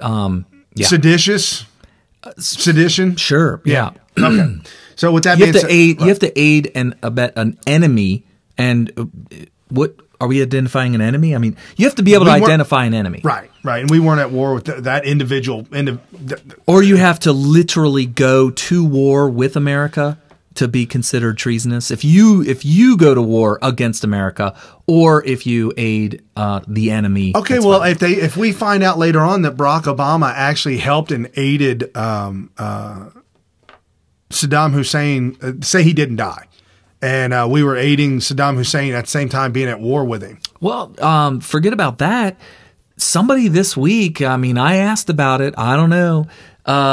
yeah. Seditious, sedition. Sure. Yeah. Okay. So with that you being have to said, aid. You have to aid and abet an enemy. And what are we identifying an enemy? I mean, you have to be able to identify an enemy. Right. And we weren't at war with that individual. Or you have to literally go to war with America to be considered treasonous. If you go to war against America, or if you aid the enemy. Okay, well, if we find out later on that Barack Obama actually helped and aided Saddam Hussein, say he didn't die, and we were aiding Saddam Hussein at the same time being at war with him. Well, forget about that. Somebody this week, I mean, I asked about it, I don't know,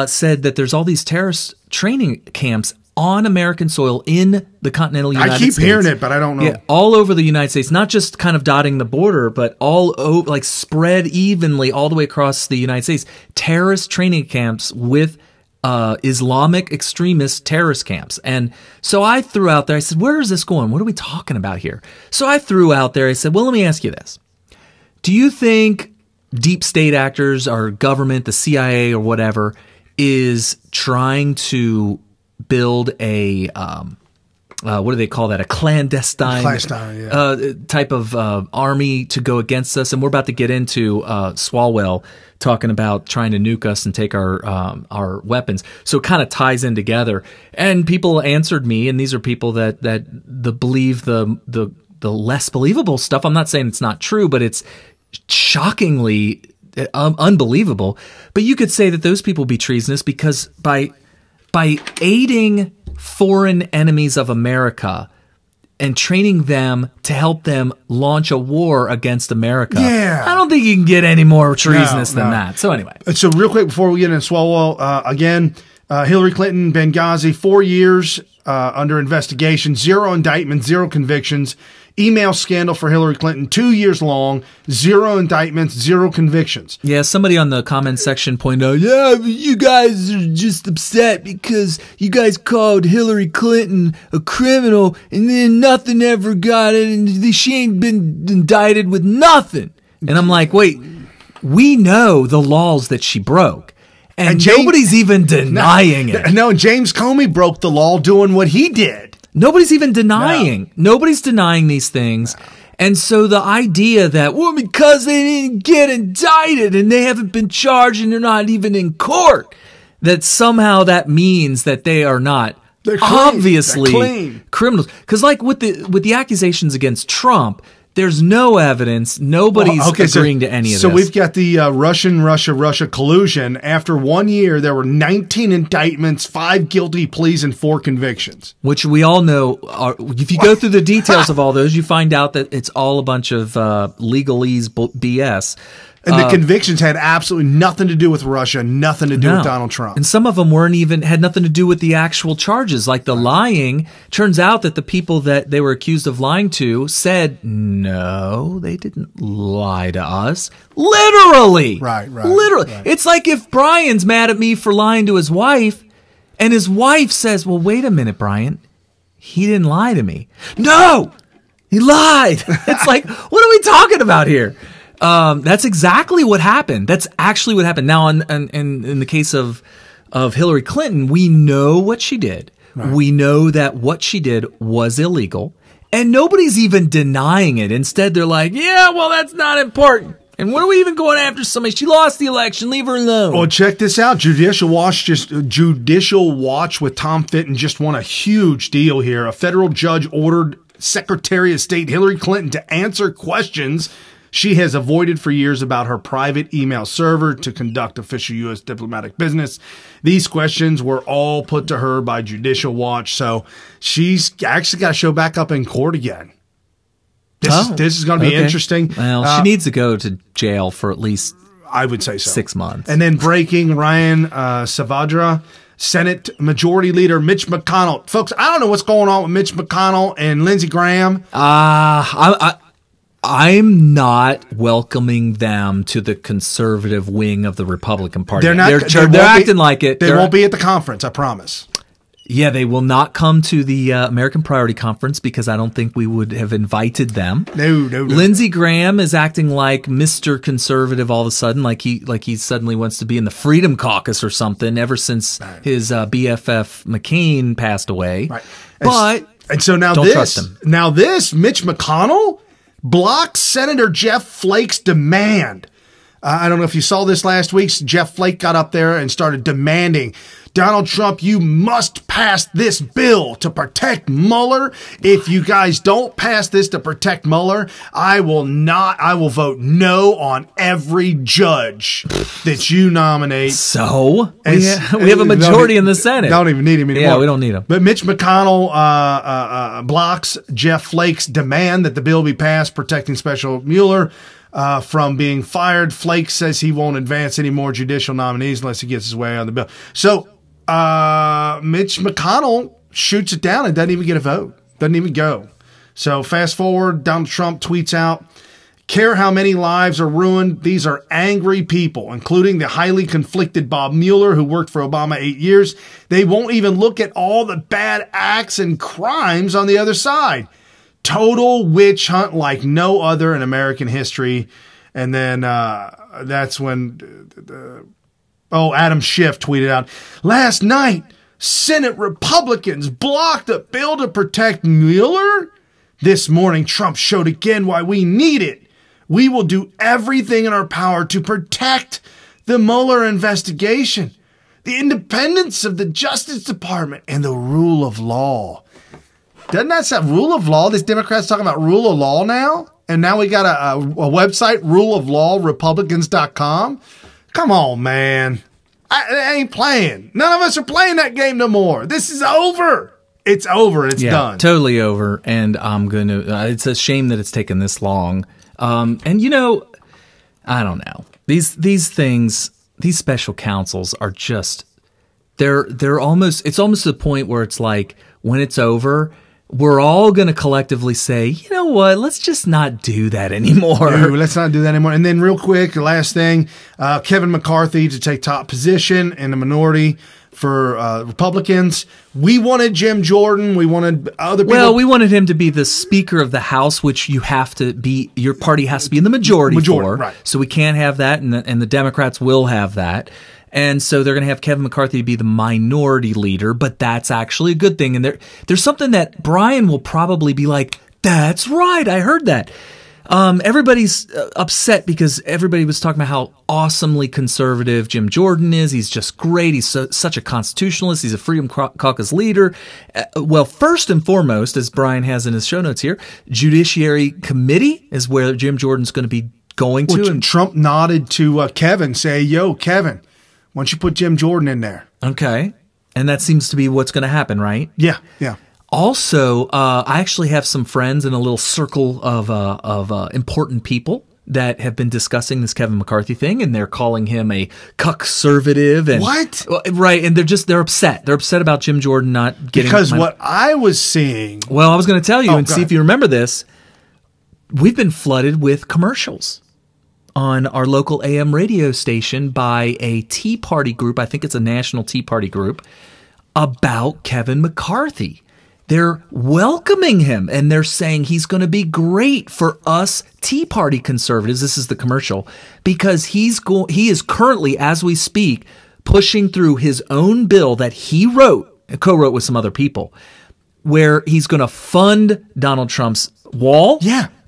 said that there's all these terrorist training camps on American soil in the continental United States. I keep hearing it, but I don't know. Yeah, all over the United States, not just kind of dotting the border, but all over, like spread evenly all the way across the United States. Terrorist training camps with Islamic extremist terrorist camps. And so I threw out there, I said, where is this going? What are we talking about here? So I threw out there, I said, well, let me ask you this. Do you think deep state actors or government, the CIA or whatever, is trying to build a what do they call that? A clandestine type of army to go against us? And we're about to get into Swalwell talking about trying to nuke us and take our weapons. So it kind of ties in together. And people answered me, and these are people that believe the less believable stuff. I'm not saying it's not true, but it's shockingly unbelievable. But you could say that those people be treasonous because by aiding foreign enemies of America and training them to help them launch a war against America, I don't think you can get any more treasonous than that. So anyway. So real quick before we get into Swalwell, again, Hillary Clinton, Benghazi, 4 years under investigation, 0 indictments, 0 convictions. Email scandal for Hillary Clinton, 2 years long, 0 indictments, 0 convictions. Yeah, somebody on the comment section pointed out, yeah, you guys are just upset because you guys called Hillary Clinton a criminal and then nothing ever got it and she ain't been indicted with nothing. And I'm like, wait, we know the laws that she broke. And nobody's even denying it. No, James Comey broke the law doing what he did. Nobody's even denying. Nobody's denying these things. And so the idea that, well, because they didn't get indicted and they haven't been charged and they're not even in court, that somehow that means that they are not obviously criminals. Because like with the accusations against Trump, there's no evidence. Nobody's agreeing to any of this. So we've got the Russia collusion. After 1 year, there were 19 indictments, 5 guilty pleas, and 4 convictions. Which we all know. If you go through the details of all those, you find out that it's all a bunch of legalese BS. And the convictions had absolutely nothing to do with Russia, nothing to do with Donald Trump. And some of them had nothing to do with the actual charges. Like the lying, turns out that the people that they were accused of lying to said, no, they didn't lie to us. Literally. Right. Literally. Right. It's like if Brian's mad at me for lying to his wife, and his wife says, well, wait a minute, Brian, he didn't lie to me. No, he lied. It's like, what are we talking about here? That's exactly what happened. That's actually what happened. Now, in the case of Hillary Clinton, we know what she did. Right. We know that what she did was illegal, and nobody's even denying it. Instead, they're like, yeah, well, that's not important. And what are we even going after somebody? She lost the election. Leave her alone. Well, check this out. Judicial Watch with Tom Fitton just won a huge deal here. A federal judge ordered Secretary of State Hillary Clinton to answer questions she has avoided for years about her private email server to conduct official U.S. diplomatic business. These questions were all put to her by Judicial Watch, so she's actually got to show back up in court again. This is going to be interesting. Well, she needs to go to jail for at least, I would say so, 6 months. And then breaking, Ryan Savadra, Senate Majority Leader Mitch McConnell. Folks, I don't know what's going on with Mitch McConnell and Lindsey Graham. I'm not welcoming them to the conservative wing of the Republican Party. They're acting like it. They won't be at the conference, I promise. Yeah, they will not come to the American Priority Conference because I don't think we would have invited them. No. Lindsey Graham is acting like Mr. Conservative all of a sudden, like he suddenly wants to be in the Freedom Caucus or something ever since his BFF McCain passed away. Right. But so now don't trust him. Now this, Mitch McConnell blocks Senator Jeff Flake's demand. I don't know if you saw this last week. Jeff Flake got up there and started demanding, Donald Trump, you must pass this bill to protect Mueller. If you guys don't pass this to protect Mueller, I will vote no on every judge that you nominate. So we have a majority in the Senate. Don't even need him anymore. Yeah, we don't need him. But Mitch McConnell blocks Jeff Flake's demand that the bill be passed protecting Special Mueller from being fired. Flake says he won't advance any more judicial nominees unless he gets his way on the bill. So Mitch McConnell shoots it down and doesn't even get a vote. Doesn't even go. So fast forward, Donald Trump tweets out, care how many lives are ruined. These are angry people, including the highly conflicted Bob Mueller, who worked for Obama 8 years. They won't even look at all the bad acts and crimes on the other side. Total witch hunt like no other in American history. And then that's when Adam Schiff tweeted out, last night, Senate Republicans blocked a bill to protect Mueller. This morning, Trump showed again why we need it. We will do everything in our power to protect the Mueller investigation, the independence of the Justice Department, and the rule of law. Doesn't that sound rule of law? These Democrats talking about rule of law now? And now we got a website, ruleoflawrepublicans.com. Come on, man. I ain't playing. None of us are playing that game no more. This is over. It's over. It's done. Totally over. And I'm going to, it's a shame that it's taken this long. And you know, I don't know. These things, these special counsels are just, they're almost, it's almost to the point where it's like, when it's over, we're all going to collectively say, you know what, let's just not do that anymore. Dude, let's not do that anymore. And then real quick, the last thing, Kevin McCarthy to take top position in the minority for Republicans. We wanted Jim Jordan. We wanted other people. Well, we wanted him to be the Speaker of the House, which you have to be, your party has to be in the majority for. Right. So we can't have that, and the Democrats will have that. And so they're going to have Kevin McCarthy be the minority leader, but that's actually a good thing. And there's something that Brian will probably be like, that's right, I heard that. Everybody's upset because everybody was talking about how awesomely conservative Jim Jordan is. He's just great. He's such a constitutionalist. He's a Freedom Caucus leader. Well, first and foremost, as Brian has in his show notes here, Judiciary Committee is where Jim Jordan's going to be going to. And Trump nodded to Kevin, say, yo, Kevin, why don't you put Jim Jordan in there? Okay. And that seems to be what's going to happen, right? Yeah, yeah. Also, I actually have some friends in a little circle of important people that have been discussing this Kevin McCarthy thing, and they're calling him a cuck-servative. And, what? Right, and they're upset. They're upset about Jim Jordan not getting... Because what I was seeing... Well, I was going to tell you, and see if you remember this. We've been flooded with commercials on our local AM radio station by a Tea Party group, I think it's a national Tea Party group, about Kevin McCarthy. They're welcoming him, and they're saying he's going to be great for us Tea Party conservatives. This is the commercial, because he is currently, as we speak, pushing through his own bill that he co-wrote with some other people, where he's going to fund Donald Trump's wall,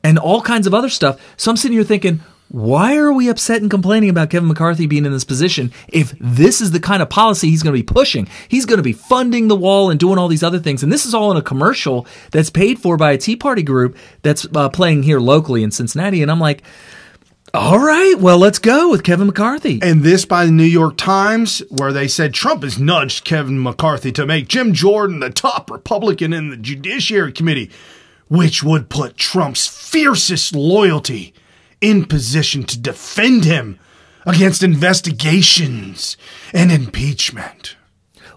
and all kinds of other stuff. So I'm sitting here thinking, why are we upset and complaining about Kevin McCarthy being in this position if this is the kind of policy he's going to be pushing? He's going to be funding the wall and doing all these other things. And this is all in a commercial that's paid for by a Tea Party group that's playing here locally in Cincinnati. And I'm like, all right, well, let's go with Kevin McCarthy. And this by the New York Times, where they said Trump has nudged Kevin McCarthy to make Jim Jordan the top Republican in the Judiciary Committee, which would put Trump's fiercest loyalty in position to defend him against investigations and impeachment.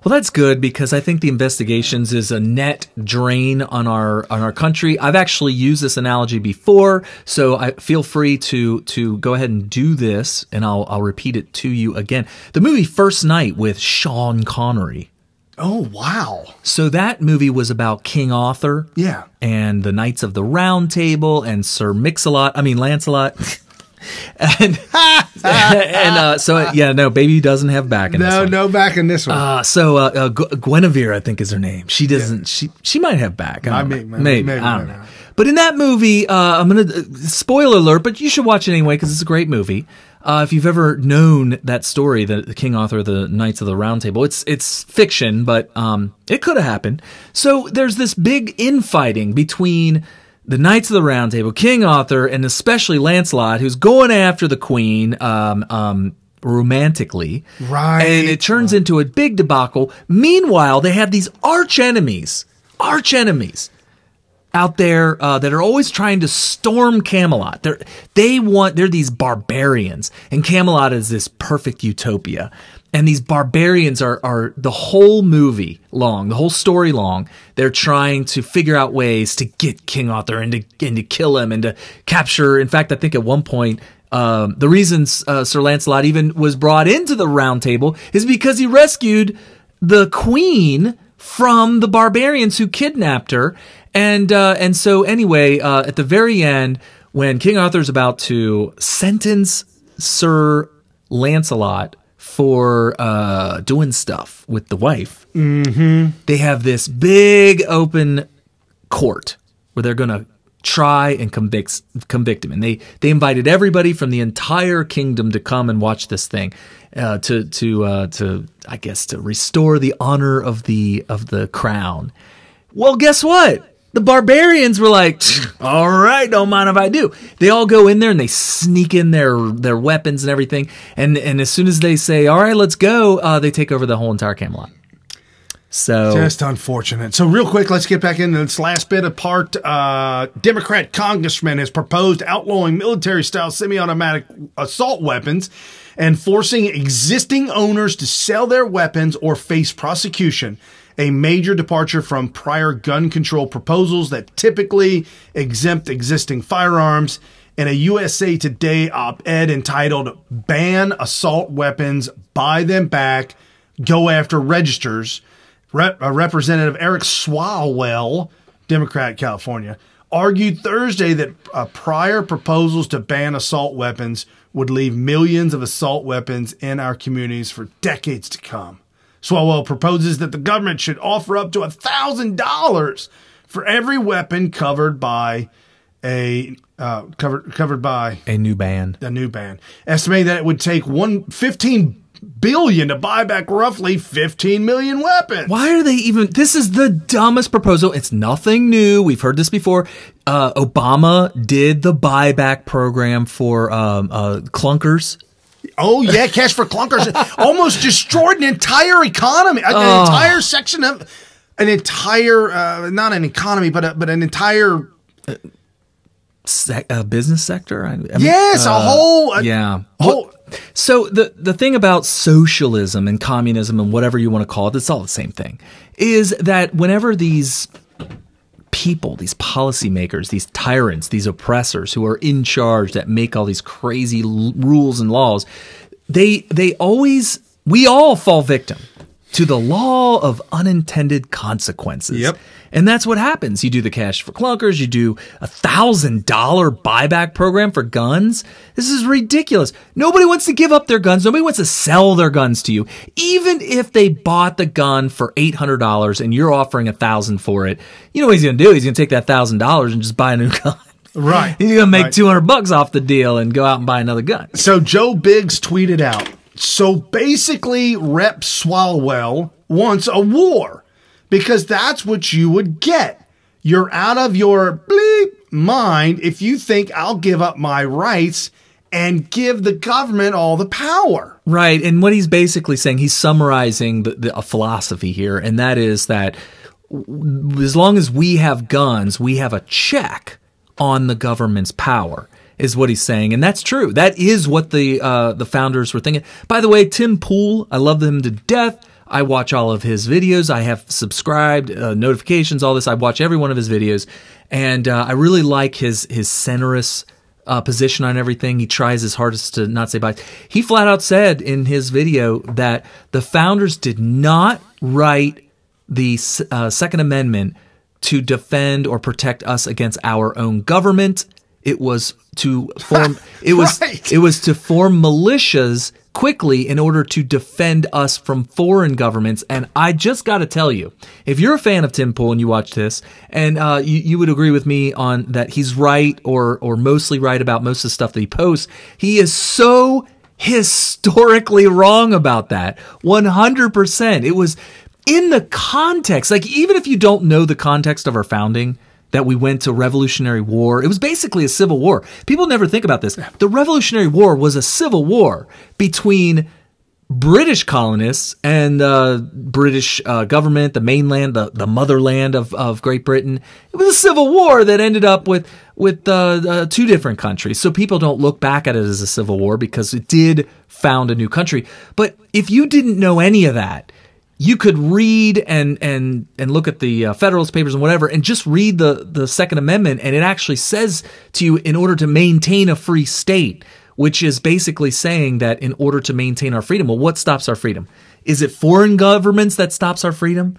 Well, that's good, because I think the investigations is a net drain on our country. I've actually used this analogy before, so I feel free to go ahead and do this, and I'll repeat it to you again. The movie First Night with Sean Connery. Oh, wow. So that movie was about King Arthur. Yeah. And the Knights of the Round Table and Sir Lancelot. No, baby doesn't have back in this one. No back in this one. Guinevere, I think is her name. She doesn't. She might have back. Maybe. I don't know. But in that movie, I'm gonna spoiler alert, but you should watch it anyway because it's a great movie. If you've ever known that story, the King Arthur, the Knights of the Round Table, it's fiction, but it could have happened. So there's this big infighting between the Knights of the Round Table, King Arthur, and especially Lancelot, who's going after the Queen romantically. Right. And it turns into a big debacle. Meanwhile, they have these arch enemies out there that are always trying to storm Camelot. They're these barbarians, and Camelot is this perfect utopia. And these barbarians are the whole movie long, the whole story long. They're trying to figure out ways to get King Arthur and to kill him and to capture. In fact, I think at one point, the reason Sir Lancelot even was brought into the Round Table is because he rescued the Queen from the barbarians who kidnapped her. And so anyway, at the very end, when King Arthur's about to sentence Sir Lancelot for doing stuff with the wife, they have this big open court where they're going to try and convict him. And they invited everybody from the entire kingdom to come and watch this thing to I guess to restore the honor of the crown. Well, guess what? The barbarians were like, all right, don't mind if I do. They all go in there and they sneak in their weapons and everything. And as soon as they say, all right, let's go, they take over the whole entire Camelot. So just unfortunate. So real quick, let's get back into this last bit of part. Democrat congressman has proposed outlawing military-style semi-automatic assault weapons and forcing existing owners to sell their weapons or face prosecution. A major departure from prior gun control proposals that typically exempt existing firearms. In a USA Today op-ed entitled "Ban Assault Weapons, Buy Them Back, Go After Registers," Representative Eric Swalwell, Democrat, California, argued Thursday that prior proposals to ban assault weapons would leave millions of assault weapons in our communities for decades to come. Swalwell proposes that the government should offer up to $1,000 for every weapon covered by a new ban. A new ban. Estimating that it would take $15 billion to buy back roughly 15 million weapons. Why are they even? This is the dumbest proposal. It's nothing new. We've heard this before. Obama did the buyback program for clunkers. Oh, yeah, Cash for Clunkers almost destroyed an entire economy, an entire section of an entire, not an economy, but an entire business sector. I mean, yes, a whole. So the thing about socialism and communism and whatever you want to call it, it's all the same thing, is that whenever these people, these policymakers, these tyrants, these oppressors who are in charge that make all these crazy rules and laws, we all fall victim to the law of unintended consequences. Yep. And that's what happens. You do the Cash for Clunkers. You do $1,000 buyback program for guns. This is ridiculous. Nobody wants to give up their guns. Nobody wants to sell their guns to you. Even if they bought the gun for $800 and you're offering $1,000 for it, you know what he's going to do? He's going to take that $1,000 and just buy a new gun. Right. He's going to make $200 off the deal and go out and buy another gun. So Joe Biggs tweeted out, so basically Rep Swalwell wants a war because that's what you would get. You're out of your bleep mind if you think I'll give up my rights and give the government all the power. Right. And what he's basically saying, he's summarizing a philosophy here, and that is that as long as we have guns, we have a check on the government's power, is what he's saying. And that's true. That is what the founders were thinking. By the way, Tim Pool, I love him to death. I watch all of his videos. I have subscribed, notifications, all this. I watch every one of his videos. And I really like his centrist position on everything. He tries his hardest to not say bias. He flat out said in his video that the founders did not write the Second Amendment to defend or protect us against our own government. It was to form it was to form militias quickly in order to defend us from foreign governments. And I just got to tell you, if you're a fan of Tim Pool and you watch this, and you would agree with me on that he's right or mostly right about most of the stuff that he posts, he is so historically wrong about that. 100%. It was in the context, like even if you don't know the context of our founding, that we went to Revolutionary War. It was basically a civil war. People never think about this. The Revolutionary War was a civil war between British colonists and the British government, the mainland, the motherland of Great Britain. It was a civil war that ended up with two different countries. So people don't look back at it as a civil war because it did found a new country. But if you didn't know any of that, you could read and look at the Federalist Papers and whatever, and just read the Second Amendment, and it actually says to you, in order to maintain a free state, which is basically saying that in order to maintain our freedom, well, what stops our freedom? Is it foreign governments that stops our freedom?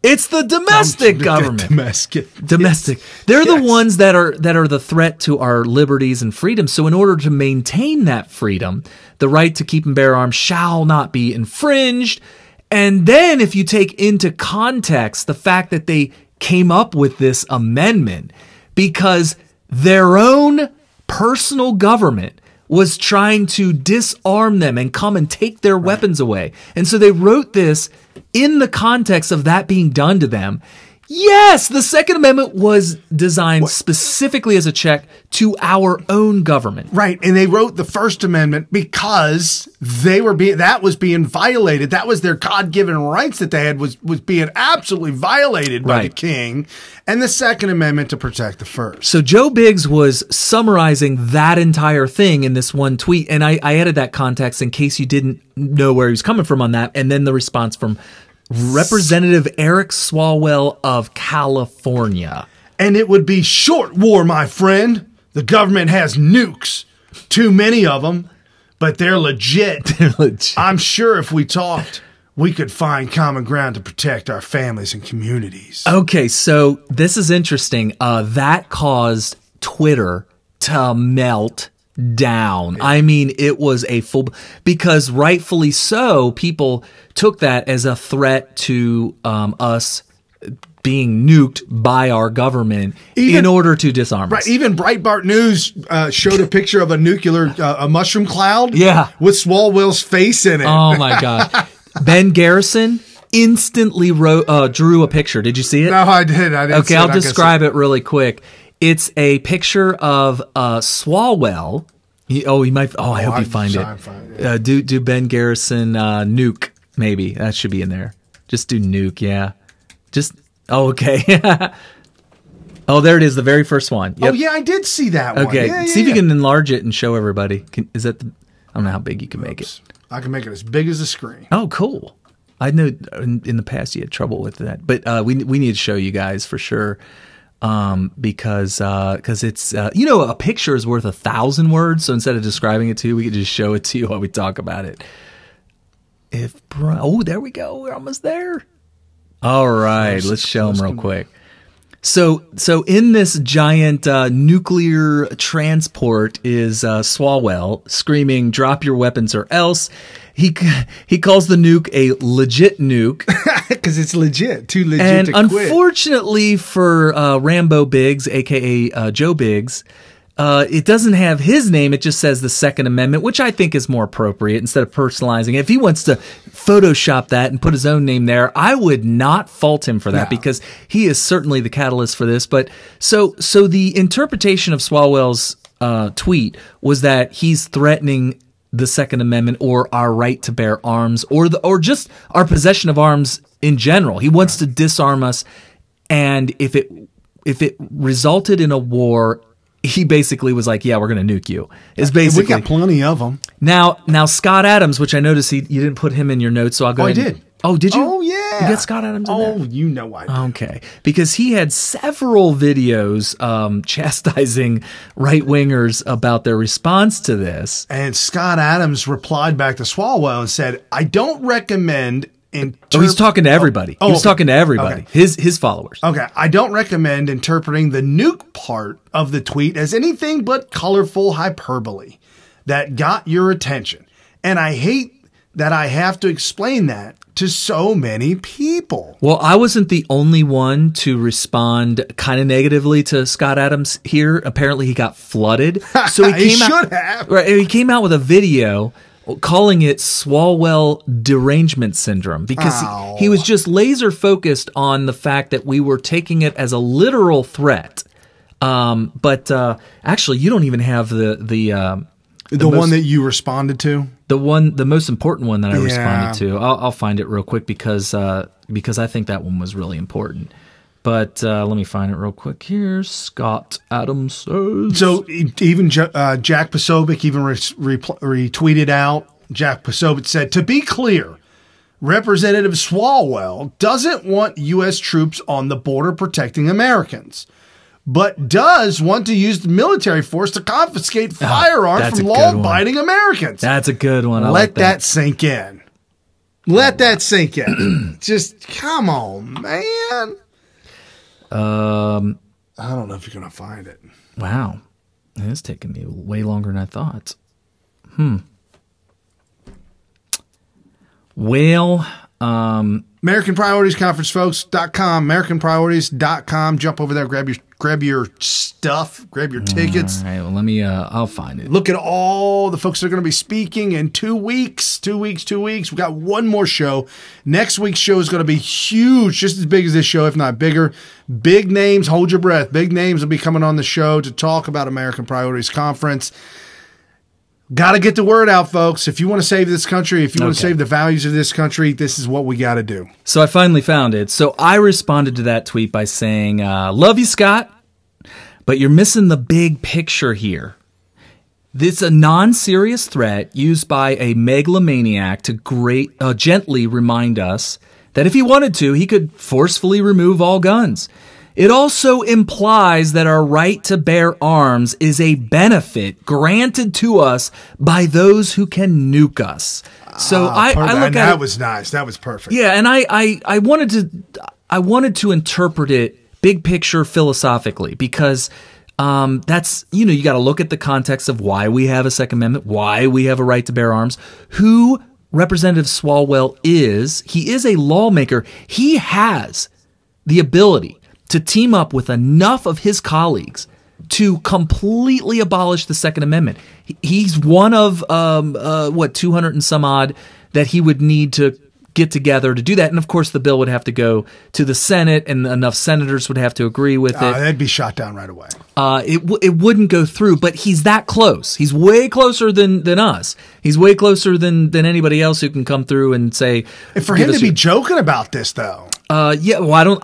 It's the domestic government. Domestic. Yes. They're the ones that are the threat to our liberties and freedoms. So in order to maintain that freedom, the right to keep and bear arms shall not be infringed. And then if you take into context the fact that they came up with this amendment because their own personal government was trying to disarm them and come and take their weapons away. And so they wrote this in the context of that being done to them. Yes, the Second Amendment was designed specifically as a check to our own government. Right, and they wrote the First Amendment because that was being violated. That was their God-given rights that they had was being absolutely violated by the king, and the Second Amendment to protect the first. So Joe Biggs was summarizing that entire thing in this one tweet, and I added that context in case you didn't know where he was coming from on that, and then the response from Representative Eric Swalwell of California. And it would be short war, my friend. The government has nukes. Too many of them, but they're legit. They're legit. I'm sure if we talked, we could find common ground to protect our families and communities. Okay, so this is interesting. That caused Twitter to melt down. I mean, it was a full, because rightfully so, people took that as a threat to us being nuked by our government in order to disarm us. Even Breitbart News showed a picture of a nuclear a mushroom cloud with Swalwell's face in it. Oh my God. Ben Garrison instantly drew a picture. Did you see it? No, I didn't. Okay, I'll describe it really quick. It's a picture of Swalwell. I hope you find it. Do Ben Garrison nuke, maybe. That should be in there. Just do nuke, yeah. Okay. There it is, the very first one. Yep. Oh, yeah, I did see that one. Okay, see if you can enlarge it and show everybody. I don't know how big you can make it. I can make it as big as the screen. Oh, cool. I know in the past you had trouble with that, but we need to show you guys for sure. Because it's a picture is worth 1,000 words. So instead of describing it to you, we could just show it to you while we talk about it. There we go. We're almost there. All right, let's show them real quick. So in this giant nuclear transport is Swalwell screaming, "Drop your weapons or else." He calls the nuke a legit nuke because it's legit, too legit and to quit. Unfortunately for Rambo Biggs, aka Joe Biggs, it doesn't have his name. It just says the Second Amendment, which I think is more appropriate instead of personalizing it. If he wants to Photoshop that and put his own name there, I would not fault him for that because he is certainly the catalyst for this. But so the interpretation of Swalwell's tweet was that he's threatening the Second Amendment or our right to bear arms or just our possession of arms in general. He wants to disarm us, and if it resulted in a war, he basically was like, "Yeah, we're going to nuke you." Is basically we got plenty of them. Now Scott Adams, which I noticed you didn't put him in your notes, so I'll go. I did. Oh, did you? Oh, yeah. You got Scott Adams in there? Oh, you know I did. Okay. Because he had several videos chastising right-wingers about their response to this. And Scott Adams replied back to Swalwell and said, "I don't recommend he's talking to everybody. He was talking to everybody. Okay. His followers. Okay. I don't recommend interpreting the nuke part of the tweet as anything but colorful hyperbole that got your attention. And I hate that I have to explain that to so many people. Well, I wasn't the only one to respond kind of negatively to Scott Adams here. Apparently he got flooded. So he should have. Right, he came out with a video calling it Swalwell derangement syndrome because he was just laser focused on the fact that we were taking it as a literal threat. But actually, you don't even have the one that you responded to. The most important one that I responded to. I'll find it real quick because I think that one was really important. But let me find it real quick here. Scott Adams says. So even Jack Posobiec even retweeted out. Jack Posobiec said, to be clear, Representative Swalwell doesn't want U.S. troops on the border protecting Americans, but does want to use the military force to confiscate firearms from law-abiding Americans. That's a good one. I Let like that sink in. Let that sink in. Just come on, man. I don't know if you're going to find it. Wow. It's taking me way longer than I thought. Well, American Priorities Conference, folks.com, AmericanPriorities.com. Jump over there, grab your stuff, grab your tickets. All right, well, let me, I'll find it. Look at all the folks that are going to be speaking in 2 weeks. 2 weeks, 2 weeks. We got one more show. Next week's show is going to be huge, just as big as this show, if not bigger. Big names, hold your breath. Big names will be coming on the show to talk about American Priorities Conference. Got to get the word out, folks. If you want to save this country, if you want to save the values of this country, this is what we got to do. So I finally found it. So I responded to that tweet by saying, love you, Scott, but you're missing the big picture here. This is a non-serious threat used by a megalomaniac to gently remind us that if he wanted to, he could forcefully remove all guns. It also implies that our right to bear arms is a benefit granted to us by those who can nuke us. So I look at it. That was nice. That was perfect. Yeah, and I wanted to interpret it big picture philosophically because that's, you got to look at the context of why we have a Second Amendment, why we have a right to bear arms, who Representative Swalwell is. He is a lawmaker. He has the ability to team up with enough of his colleagues to completely abolish the Second Amendment. He's one of, 200 and some odd that he would need to get together to do that. And of course, the bill would have to go to the Senate and enough senators would have to agree with it. That'd be shot down right away. It wouldn't go through, but he's that close. He's way closer than us. He's way closer than anybody else who can come through and say. And for him to be joking about this, though. Yeah, well,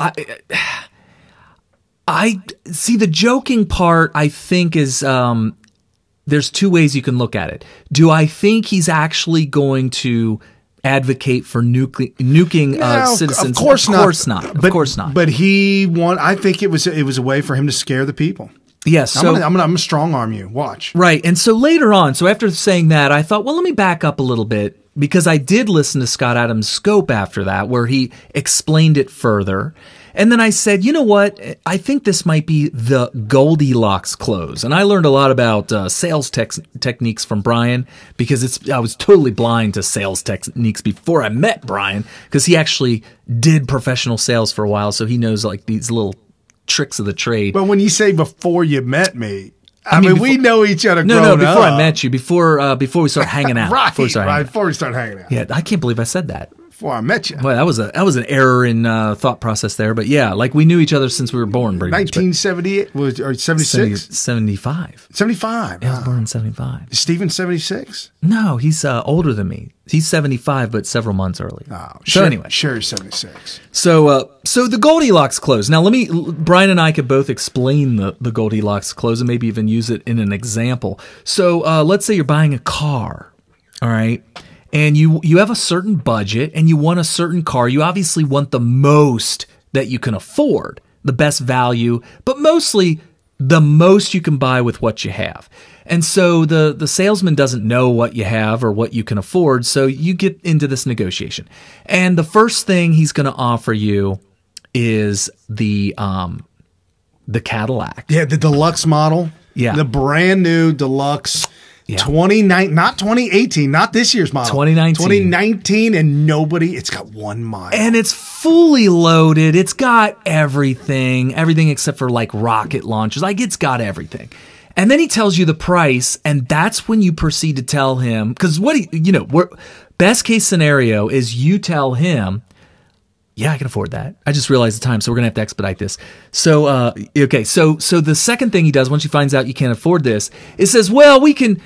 I see the joking part, I think, is there's two ways you can look at it. Do I think he's actually going to advocate for nuking citizens? Of course not. Of course not. But I think it was a way for him to scare the people. Yes. So I'm gonna strong arm you. Watch. Right. And so later on, so after saying that, I thought, well, let me back up a little bit because I did listen to Scott Adams' scope after that, where he explained it further. And then I said, you know what? I think this might be the Goldilocks clause. And I learned a lot about sales techniques from Brian because I was totally blind to sales techniques before I met Brian because he actually did professional sales for a while. So he knows like these little tricks of the trade. But when you say before you met me, I mean, we know each other. No, before I met you, before we start hanging out. Right, before we start hanging out. Yeah, I can't believe I said that. Before I met you. Well, that was an error in thought process there. But yeah, like we knew each other since we were born. 1978 or 76? 75. 75. Yeah, I was born in 75. Is Steven 76? No, he's older than me. He's 75, but several months earlier. Oh, so anyway, Sherry's 76. So the Goldilocks clause. Now Brian and I could both explain the Goldilocks clause and maybe even use it in an example. So let's say you're buying a car, all right, and you have a certain budget and you want a certain car. You obviously want the most that you can afford, the best value, but mostly the most you can buy with what you have. And so the salesman doesn't know what you have or what you can afford, so you get into this negotiation. And the first thing he's going to offer you is the Cadillac. Yeah, the deluxe model. Yeah. The brand new deluxe 29, not 2018, not this year's model. 2019, and it's got 1 mile. And it's fully loaded. It's got everything except for like rocket launchers. Like, it's got everything. And then he tells you the price, and that's when you proceed to tell him, because best case scenario is you tell him, yeah, I can afford that. I just realized the time, so we're gonna have to expedite this. So, okay. So the second thing he does once he finds out you can't afford this, it says, well, we can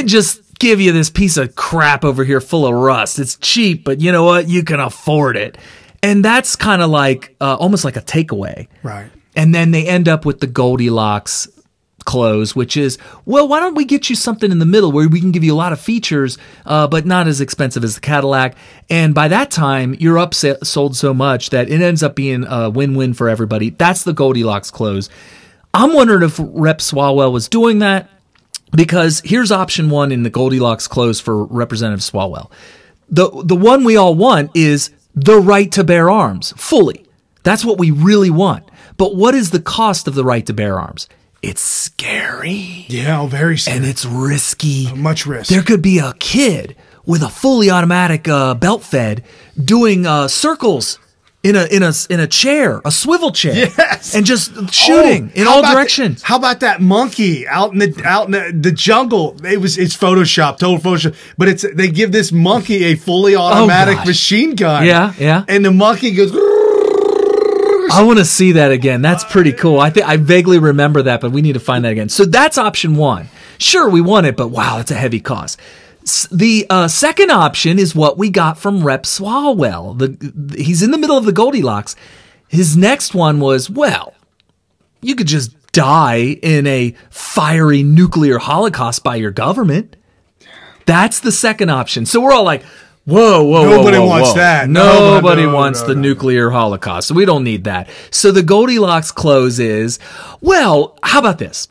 just give you this piece of crap over here full of rust. It's cheap, but you know what? You can afford it. And that's kind of like almost like a takeaway. Right. And then they end up with the Goldilocks close, which is, well, why don't we get you something in the middle where we can give you a lot of features, but not as expensive as the Cadillac. And by that time, you're upsold so much that it ends up being a win-win for everybody. That's the Goldilocks close. I'm wondering if Rep. Swalwell was doing that, because here's option 1 in the Goldilocks close for Representative Swalwell. The one we all want is the right to bear arms, fully. That's what we really want. But what is the cost of the right to bear arms? It's scary. Yeah, very scary. And it's risky. Much risk. There could be a kid with a fully automatic belt fed doing circles in a chair, a swivel chair. Yes. And just shooting in all directions. How about that monkey out in the jungle? It's Photoshop, total Photoshop. But they give this monkey a fully automatic machine gun. Yeah, yeah. And the monkey goes. I want to see that again. That's pretty cool. I vaguely remember that, but we need to find that again. So that's option 1. Sure, we want it, but wow, that's a heavy cost. The second option is what we got from Rep. Swalwell. He's in the middle of the Goldilocks. His next one was, well, you could just die in a fiery nuclear holocaust by your government. That's the second option. So we're all like, whoa. Nobody wants that. Nobody wants the nuclear holocaust. So we don't need that. So the Goldilocks close is, well, how about this?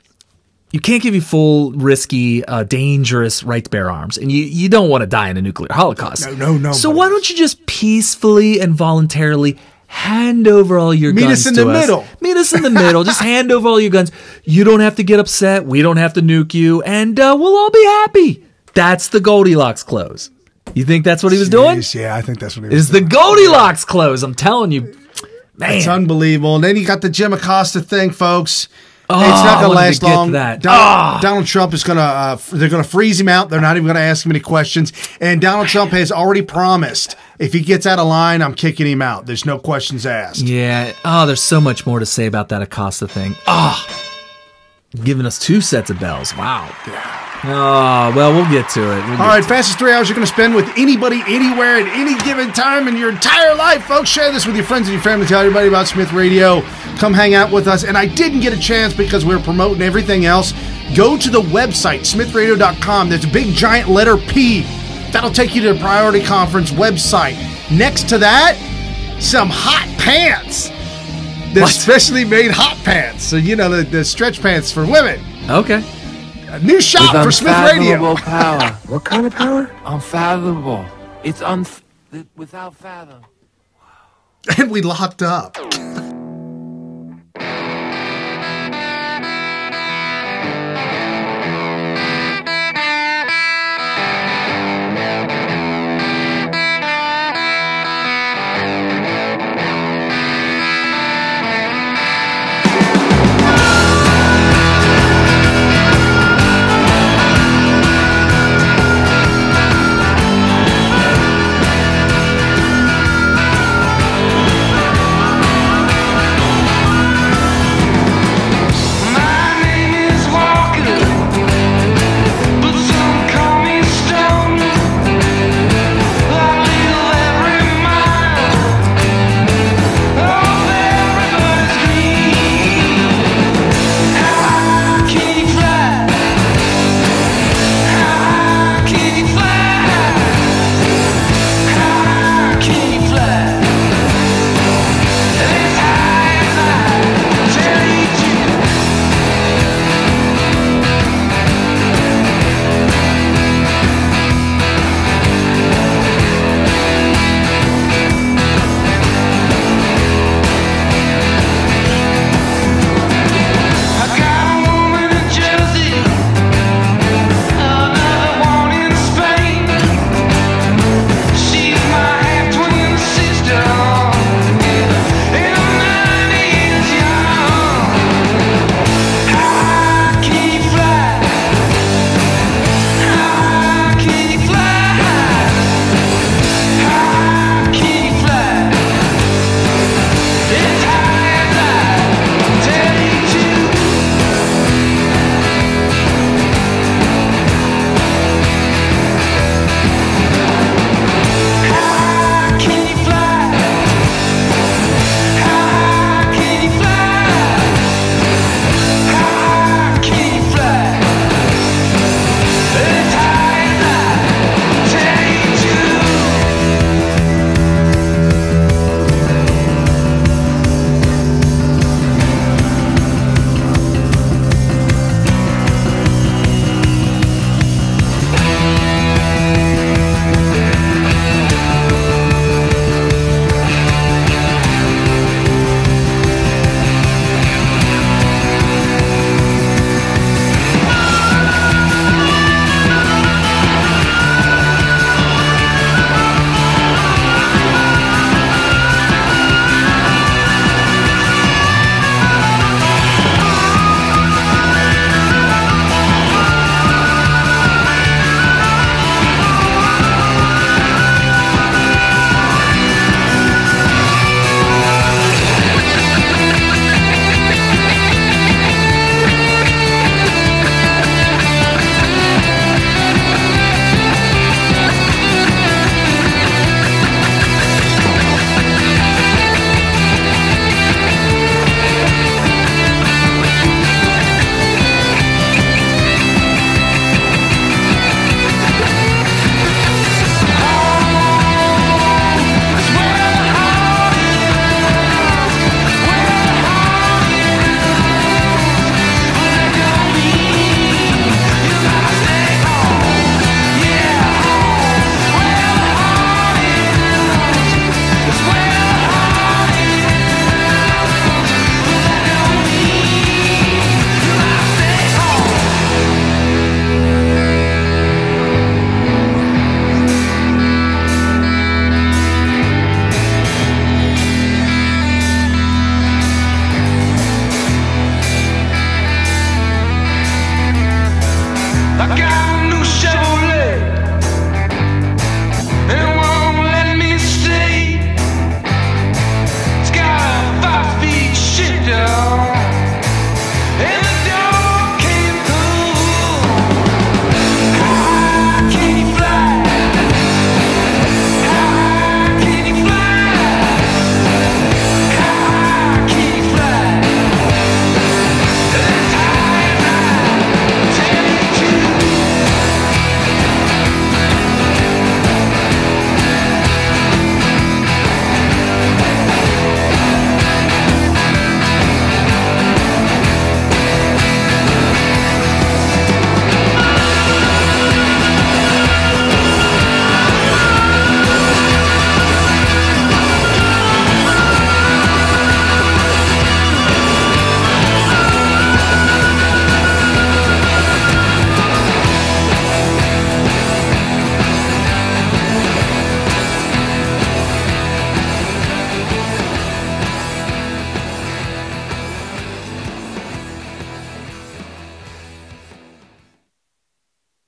You can't give you full, risky, dangerous right to bear arms. And you don't want to die in a nuclear holocaust. No. So why don't you just peacefully and voluntarily hand over all your guns to us? Meet us in the middle. Just hand over all your guns. You don't have to get upset. We don't have to nuke you. And we'll all be happy. That's the Goldilocks close. You think that's what he was doing? Yeah, I think that's what he was doing. It's the Goldilocks close. I'm telling you. Man. It's unbelievable. And then you got the Jim Acosta thing, folks. It's not going to last long. Donald Trump is going to, they're going to freeze him out. They're not even going to ask him any questions. And Donald Trump has already promised, if he gets out of line, I'm kicking him out. There's no questions asked. Yeah. Oh, there's so much more to say about that Acosta thing. Giving us 2 sets of bells. Wow. Oh, well, we'll get to it. All right, fastest 3 hours you're going to spend with anybody, anywhere, at any given time in your entire life, folks. Share this with your friends and your family. Tell everybody about Smith Radio. Come hang out with us. And I didn't get a chance because we were promoting everything else. Go to the website, smithradio.com. There's a big giant letter P. That'll take you to the Priority Conference website. Next to that, some hot pants. They're specially made hot pants. So, the stretch pants for women. Okay. A new shop for Smith Radio. Power. What kind of power? Unfathomable. It's without fathom. And we locked up.